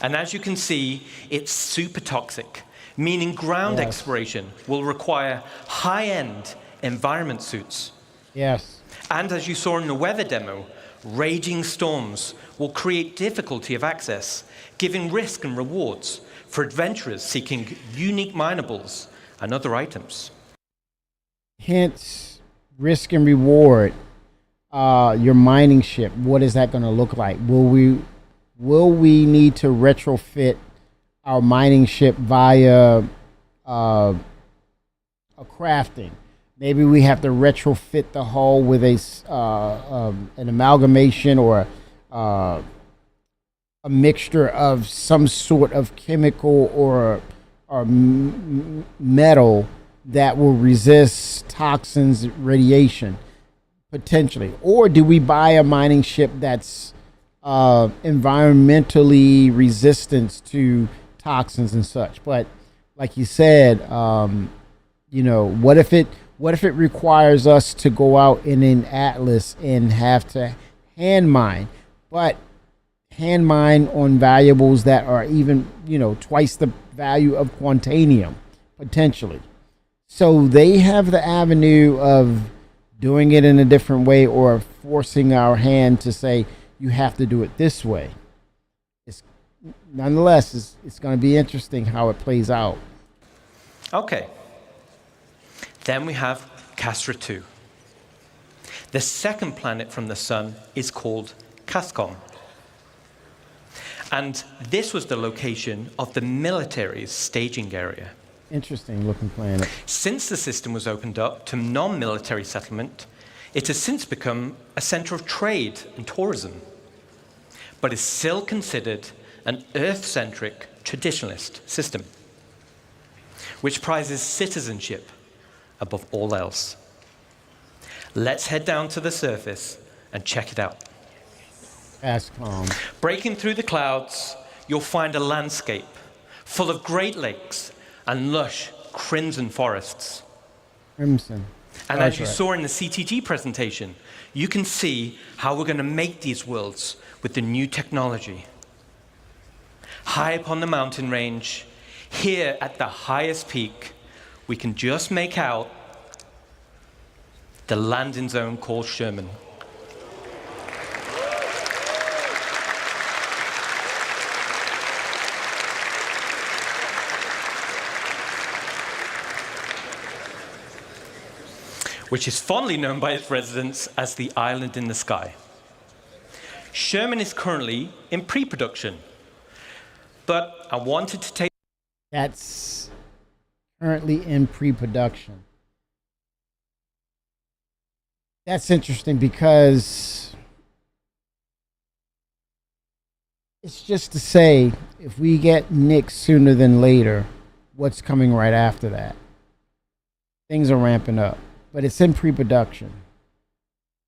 And as you can see, it's super toxic, meaning ground exploration will require high-end environment suits. Yes. And as you saw in the weather demo, raging storms will create difficulty of access, giving risk and rewards for adventurers seeking unique minables and other items. Hence, risk and reward. Your mining ship, what is that going to look like? Will we need to retrofit our mining ship via a crafting? Maybe we have to retrofit the hull with an amalgamation or a mixture of some sort of chemical or metal that will resist toxins, radiation, potentially. Or do we buy a mining ship that's environmentally resistant to toxins and such? But like you said, what if it requires us to go out in an atlas and have to hand mine, but hand mine on valuables that are even twice the value of Quantanium potentially? So they have the avenue of doing it in a different way or forcing our hand to say you have to do it this way. Nonetheless, it's going to be interesting how it plays out. Okay. Then we have Castra 2. The second planet from the sun is called Cascom. And this was the location of the military's staging area. Interesting looking planet. Since the system was opened up to non-military settlement, it has since become a center of trade and tourism, but is still considered an Earth-centric traditionalist system, which prizes citizenship above all else. Let's head down to the surface and check it out. Cascom. Breaking through the clouds, you'll find a landscape full of Great Lakes and lush crimson forests. Crimson. And as you saw in the CTG presentation, you can see how we're going to make these worlds with the new technology. High up on the mountain range, here at the highest peak, we can just make out the landing zone called Sherman. Which is fondly known by its residents as the island in the sky. Sherman is currently in pre-production, but I wanted to take... That's currently in pre-production. That's interesting because it's just to say, if we get Nick sooner than later, what's coming right after that? Things are ramping up. But it's in pre-production.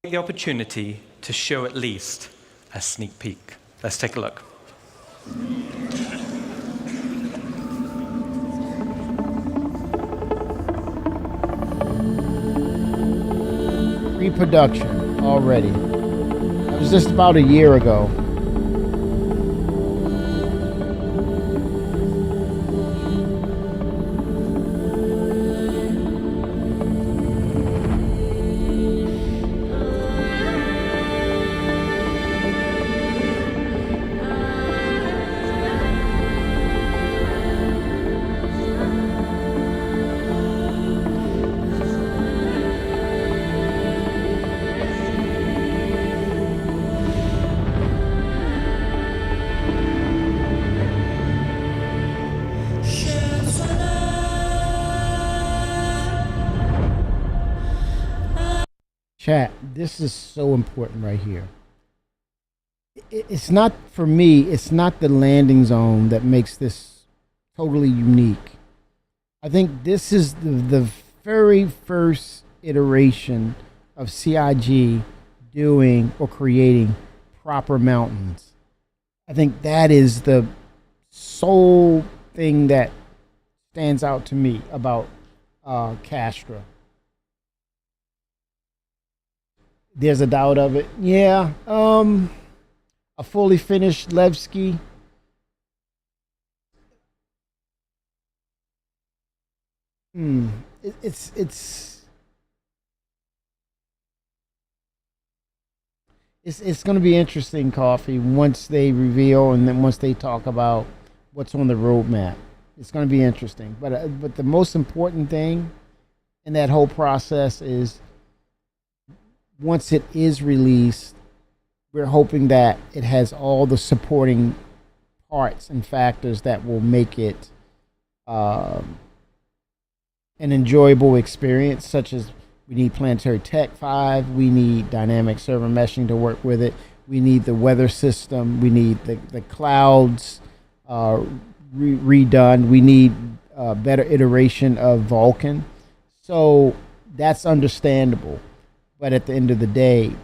The opportunity to show at least a sneak peek. Let's take a look. Pre-production already. That was just about a year ago. Chat, this is so important right here. It's not, for me, it's not the landing zone that makes this totally unique. I think this is the very first iteration of CIG doing or creating proper mountains. I think that is the sole thing that stands out to me about Castra. There's a doubt of it. Yeah. A fully finished Levski. It's It's going to be interesting, Coffee, once they reveal and then once they talk about what's on the roadmap. It's going to be interesting. But the most important thing in that whole process is once it is released, we're hoping that it has all the supporting parts and factors that will make it an enjoyable experience, such as we need Planetary Tech 5, we need dynamic server meshing to work with it, we need the weather system, we need the clouds redone, we need a better iteration of Vulkan. So that's understandable. But at the end of the day,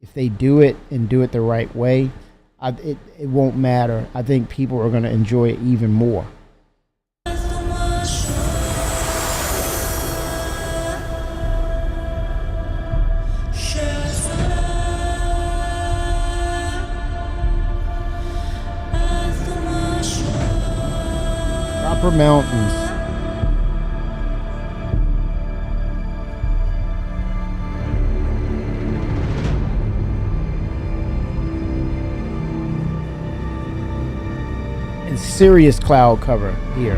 if they do it and do it the right way, it won't matter. I think people are going to enjoy it even more. Proper mountains. And serious cloud cover here.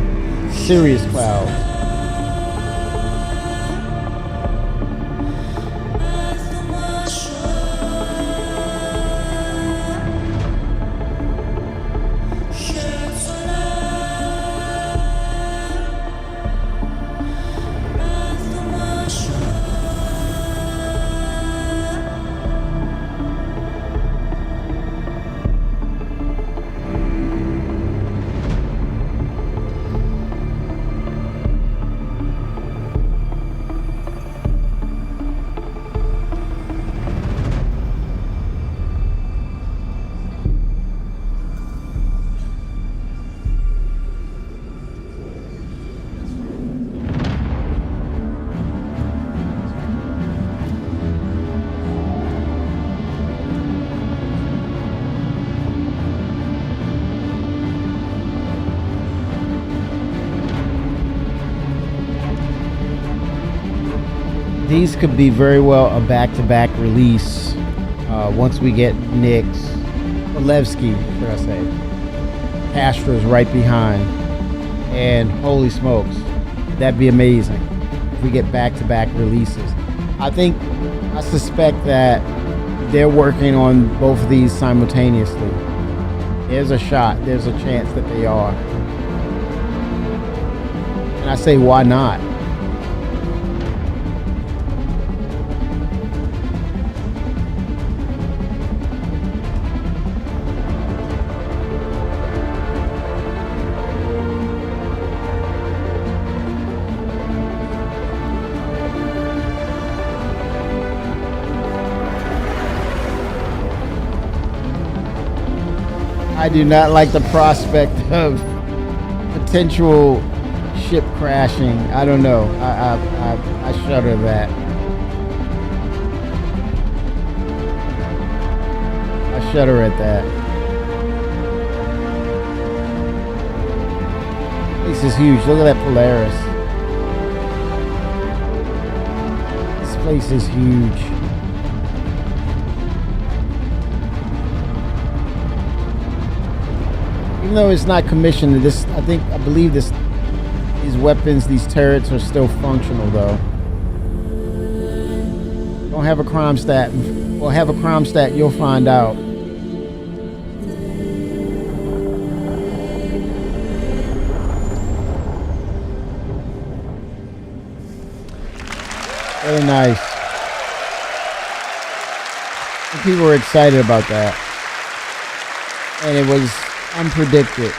Serious cloud. These could be very well a back-to-back release once we get Nyx, or Levski, should I say. Castro's right behind. And holy smokes, that'd be amazing if we get back-to-back releases. I suspect that they're working on both of these simultaneously. There's a shot, there's a chance that they are. And I say, why not? I do not like the prospect of potential ship crashing. I don't know. I shudder at that. I shudder at that. This is huge. Look at that Polaris. This place is huge. Even though it's not commissioned, I believe these weapons, these turrets are still functional though. Don't have a crime stat. Well, have a crime stat, you'll find out. Very nice. And people were excited about that. And it was unpredicted.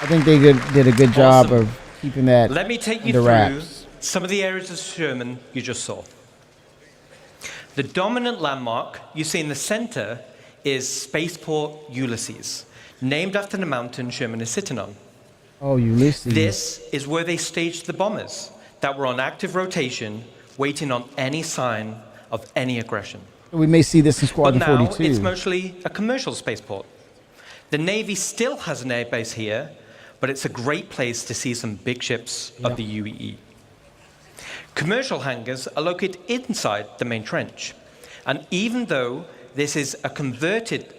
I think they did a good job of keeping that. Let me take you under through wraps. some of the areas of Sherman you just saw. The dominant landmark you see in the center is Spaceport Ulysses, named after the mountain Sherman is sitting on. Oh, Ulysses. This is where they staged the bombers that were on active rotation, waiting on any sign of any aggression. We may see this in Squadron But now 42. it's mostly a commercial spaceport. The Navy still has an airbase here, but it's a great place to see some big ships of the UEE. Commercial hangars are located inside the main trench. And even though this is a converted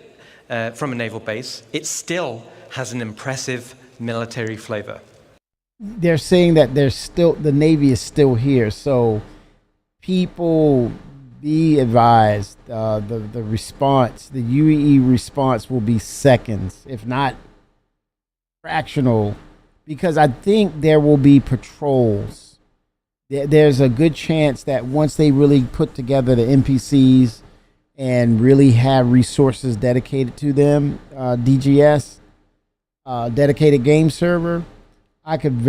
from a naval base, it still has an impressive military flavor. They're saying that the Navy is still here, so people be advised, the response, the UEE response will be seconds, if not fractional, because I think there will be patrols. There's a good chance that once they really put together the NPCs and really have resources dedicated to them, DGS, dedicated game server, I could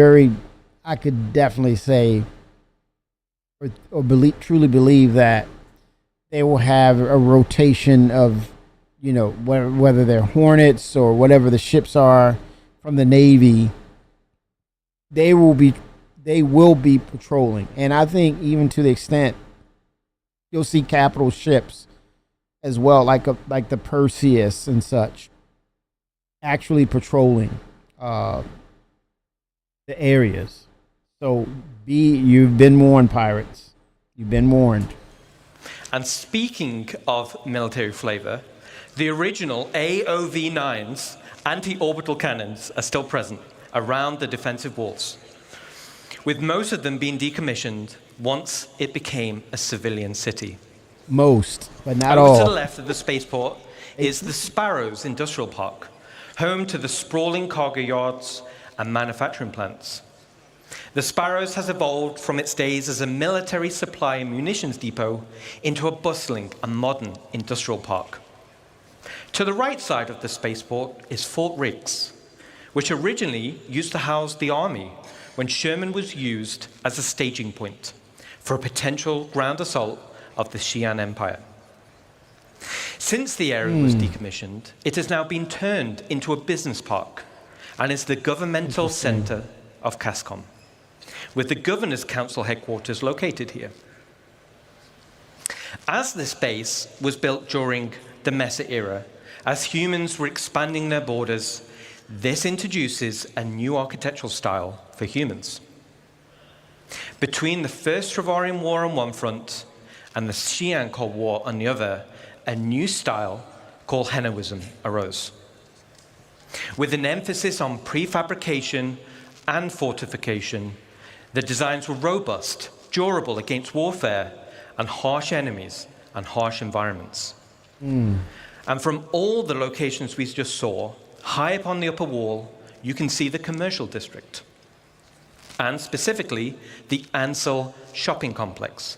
definitely say or truly believe that they will have a rotation of, whether they're Hornets or whatever the ships are from the Navy. They will be patrolling, and I think even to the extent you'll see capital ships as well, like the Perseus and such, actually patrolling the areas. So you've been warned, pirates. You've been warned. And speaking of military flavor, the original AOV-9's anti-orbital cannons are still present around the defensive walls, with most of them being decommissioned once it became a civilian city. Most, but not all. all. To the left of the spaceport is the Sparrows Industrial Park, home to the sprawling cargo yards and manufacturing plants. The Sparrows has evolved from its days as a military supply and munitions depot into a bustling and modern industrial park. To the right side of the spaceport is Fort Riggs, which originally used to house the Army when Sherman was used as a staging point for a potential ground assault of the Xi'an Empire. Since the area was decommissioned, it has now been turned into a business park and is the governmental center of CASCOM, with the Governor's Council headquarters located here. As this base was built during the Mesa era, as humans were expanding their borders, this introduces a new architectural style for humans. Between the First Travarian War on one front and the Xi'an Cold War on the other, a new style called Henoism arose, with an emphasis on prefabrication and fortification. The designs were robust, durable against warfare and harsh enemies and harsh environments. And from all the locations we just saw, high up on the upper wall, you can see the commercial district, and specifically the Ansel shopping complex.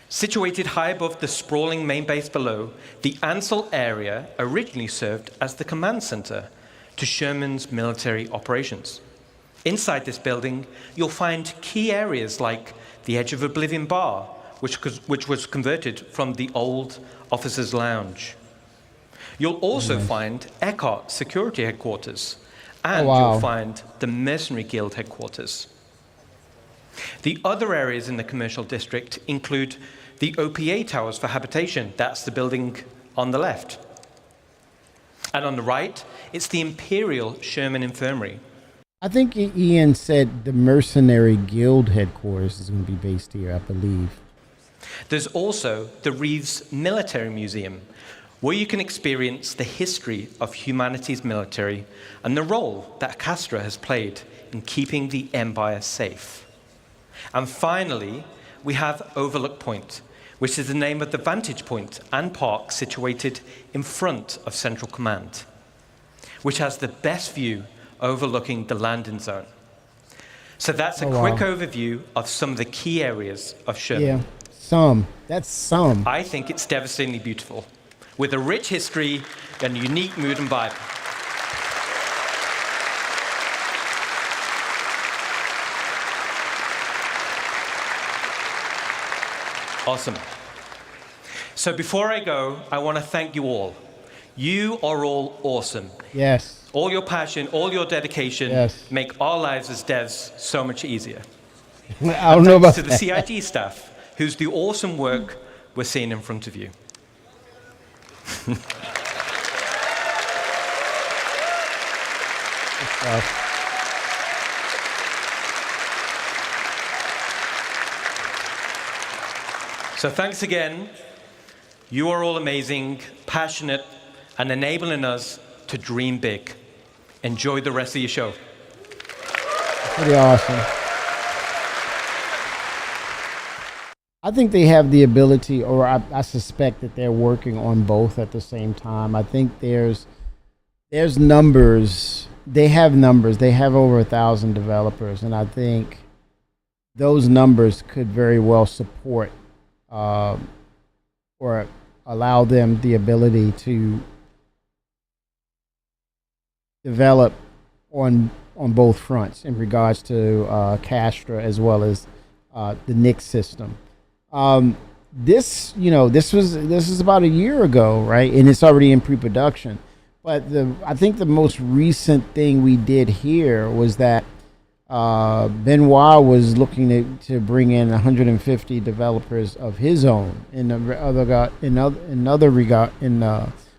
Situated high above the sprawling main base below, the Ansel area originally served as the command center to Sherman's military operations. Inside this building, you'll find key areas like the Edge of Oblivion Bar, which was converted from the old officers' lounge. You'll also find Eckhart Security Headquarters, and you'll find the Mercenary Guild headquarters. The other areas in the commercial district include the OPA towers for habitation. That's the building on the left. And on the right, it's the Imperial Sherman Infirmary. I think Ian said the Mercenary Guild headquarters is going to be based here, I believe. There's also the Reeves Military Museum, where you can experience the history of humanity's military and the role that Castra has played in keeping the Empire safe. And finally, we have Overlook Point, which is the name of the vantage point and park situated in front of Central Command, which has the best view overlooking the landing zone. So that's a quick overview of some of the key areas of Sherman. Yeah, some. That's some. I think it's devastatingly beautiful, with a rich history and unique mood and vibe. Awesome. So before I go, I want to thank you all. You are all awesome. Yes. All your passion, all your dedication make our lives as devs so much easier. I don't know about that. To the CIG staff, who's the awesome work we're seeing in front of you. So thanks again. You are all amazing, passionate, and enabling us to dream big. Enjoy the rest of your show. Pretty awesome. I think they have the ability, or I suspect that they're working on both at the same time. I think there's numbers. They have numbers. They have over 1,000 developers, and I think those numbers could very well support or allow them the ability to develop on both fronts in regards to Castra as well as the Nix system. This was about a year ago, right? And it's already in pre-production. But I think the most recent thing we did here was that Benoit was looking to bring in 150 developers of his own. In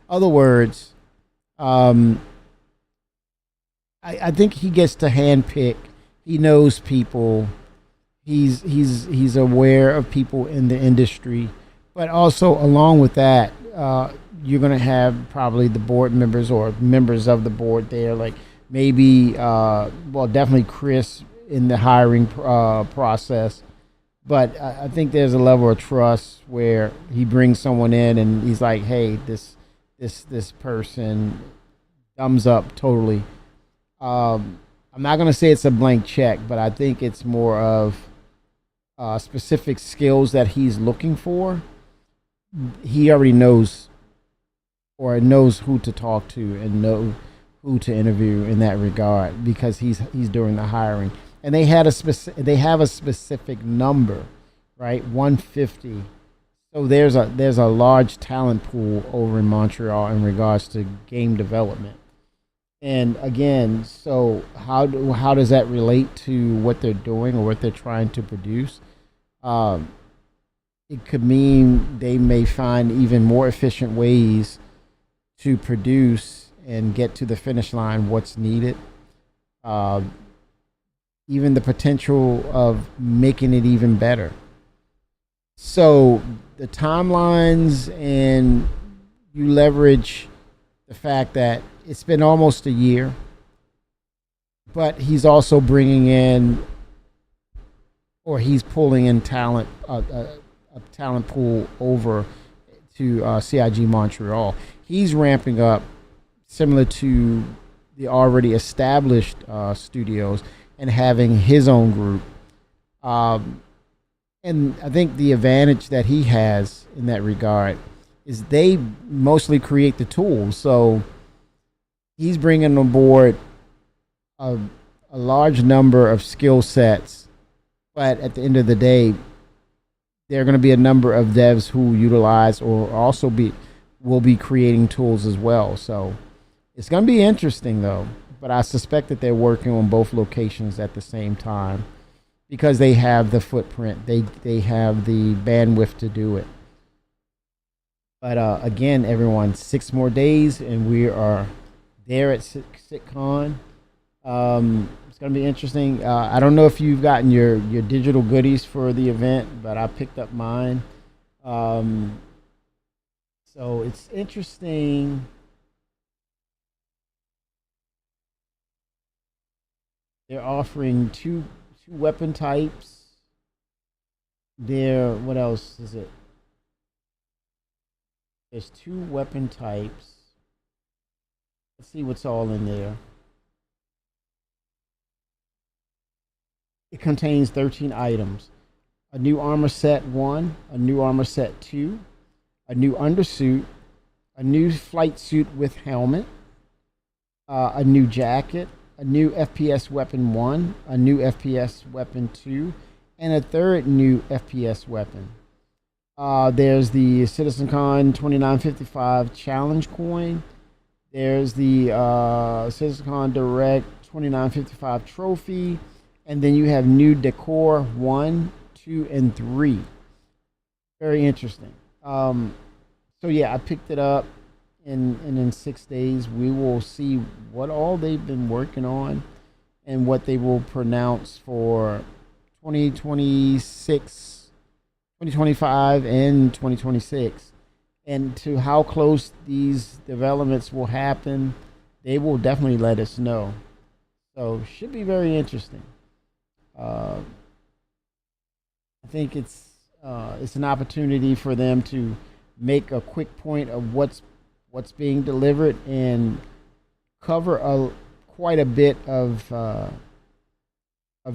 other words, I think he gets to handpick. He knows people. He's aware of people in the industry, but also along with that, you're going to have probably the board members or members of the board there, like maybe, definitely Chris in the hiring process. But I think there's a level of trust where he brings someone in and he's like, hey, this person, thumbs up totally. I'm not going to say it's a blank check, but I think it's more of specific skills that he's looking for. He already knows who to talk to and know who to interview in that regard because he's doing the hiring. And they have a specific number, right? 150. So there's a large talent pool over in Montreal in regards to game development. And again, so how does that relate to what they're doing or what they're trying to produce? It could mean they may find even more efficient ways to produce and get to the finish line what's needed. Even the potential of making it even better. So the timelines, and you leverage the fact that it's been almost a year, but he's also bringing in, or he's pulling in talent, a talent pool over to CIG Montreal. He's ramping up similar to the already established studios and having his own group. And I think the advantage that he has in that regard is they mostly create the tools. So he's bringing on board a large number of skill sets, but at the end of the day, there are going to be a number of devs who utilize or also will be creating tools as well. So it's going to be interesting though, but I suspect that they're working on both locations at the same time because they have the footprint, they have the bandwidth to do it. But again, everyone, 6 more days and we are there at SitCon. It's going to be interesting. I don't know if you've gotten your digital goodies for the event, but I picked up mine. So it's interesting. They're offering two weapon types. What else is it? There's 2 weapon types. Let's see what's all in there. It contains 13 items. A new armor set 1, a new armor set 2, a new undersuit, a new flight suit with helmet, a new jacket, a new FPS weapon 1, a new FPS weapon 2, and a third new FPS weapon. There's the CitizenCon 2955 challenge coin. There's the CitizenCon Direct 2955 trophy. And then you have new decor 1, 2, and 3. Very interesting. So yeah, I picked it up, and in 6 days we will see what all they've been working on and what they will pronounce for 2026, 2025, and 2026. and to how close these developments will happen, they will definitely let us know. So should be very interesting. I think it's an opportunity for them to make a quick point of what's being delivered and cover quite a bit of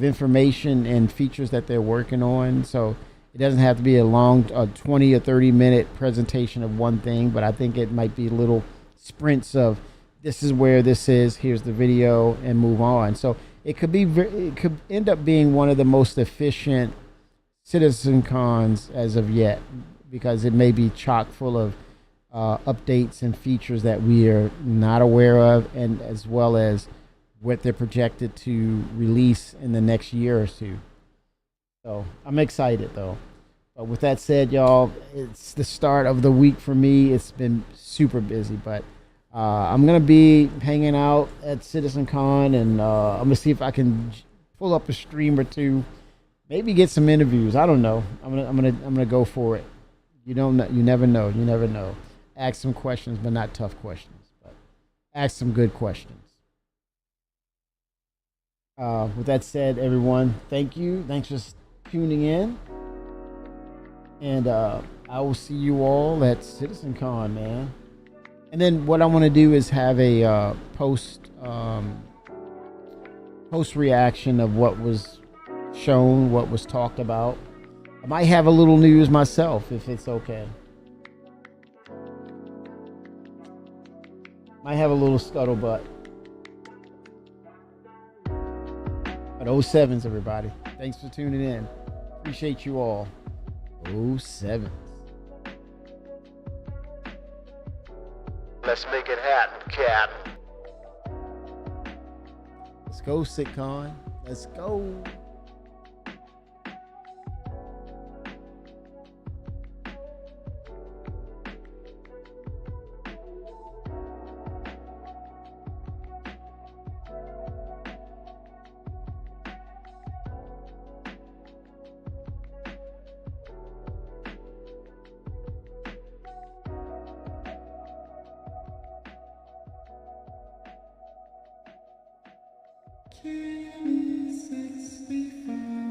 information and features that they're working on. So it doesn't have to be a long 20 or 30-minute presentation of one thing, but I think it might be little sprints of this is where this is, here's the video, and move on. So it could end up being one of the most efficient Citizen Cons as of yet, because it may be chock full of updates and features that we are not aware of, and as well as what they're projected to release in the next year or two. So I'm excited though. But with that said, y'all, it's the start of the week for me. It's been super busy, but I'm gonna be hanging out at CitizenCon, and I'm gonna see if I can pull up a stream or two, maybe get some interviews. I don't know. I'm gonna go for it. You don't know, you never know. You never know. Ask some questions, but not tough questions. But ask some good questions. With that said, everyone, thank you. Thanks for tuning in. And I will see you all at CitizenCon, man. And then what I want to do is have a post reaction of what was shown, what was talked about. I might have a little news myself if it's okay. Might have a little scuttlebutt. But 07s, everybody. Thanks for tuning in. Appreciate you all. 07s. Let's make it happen, Cap. Let's go, Sitcon. Let's go. Give me 65.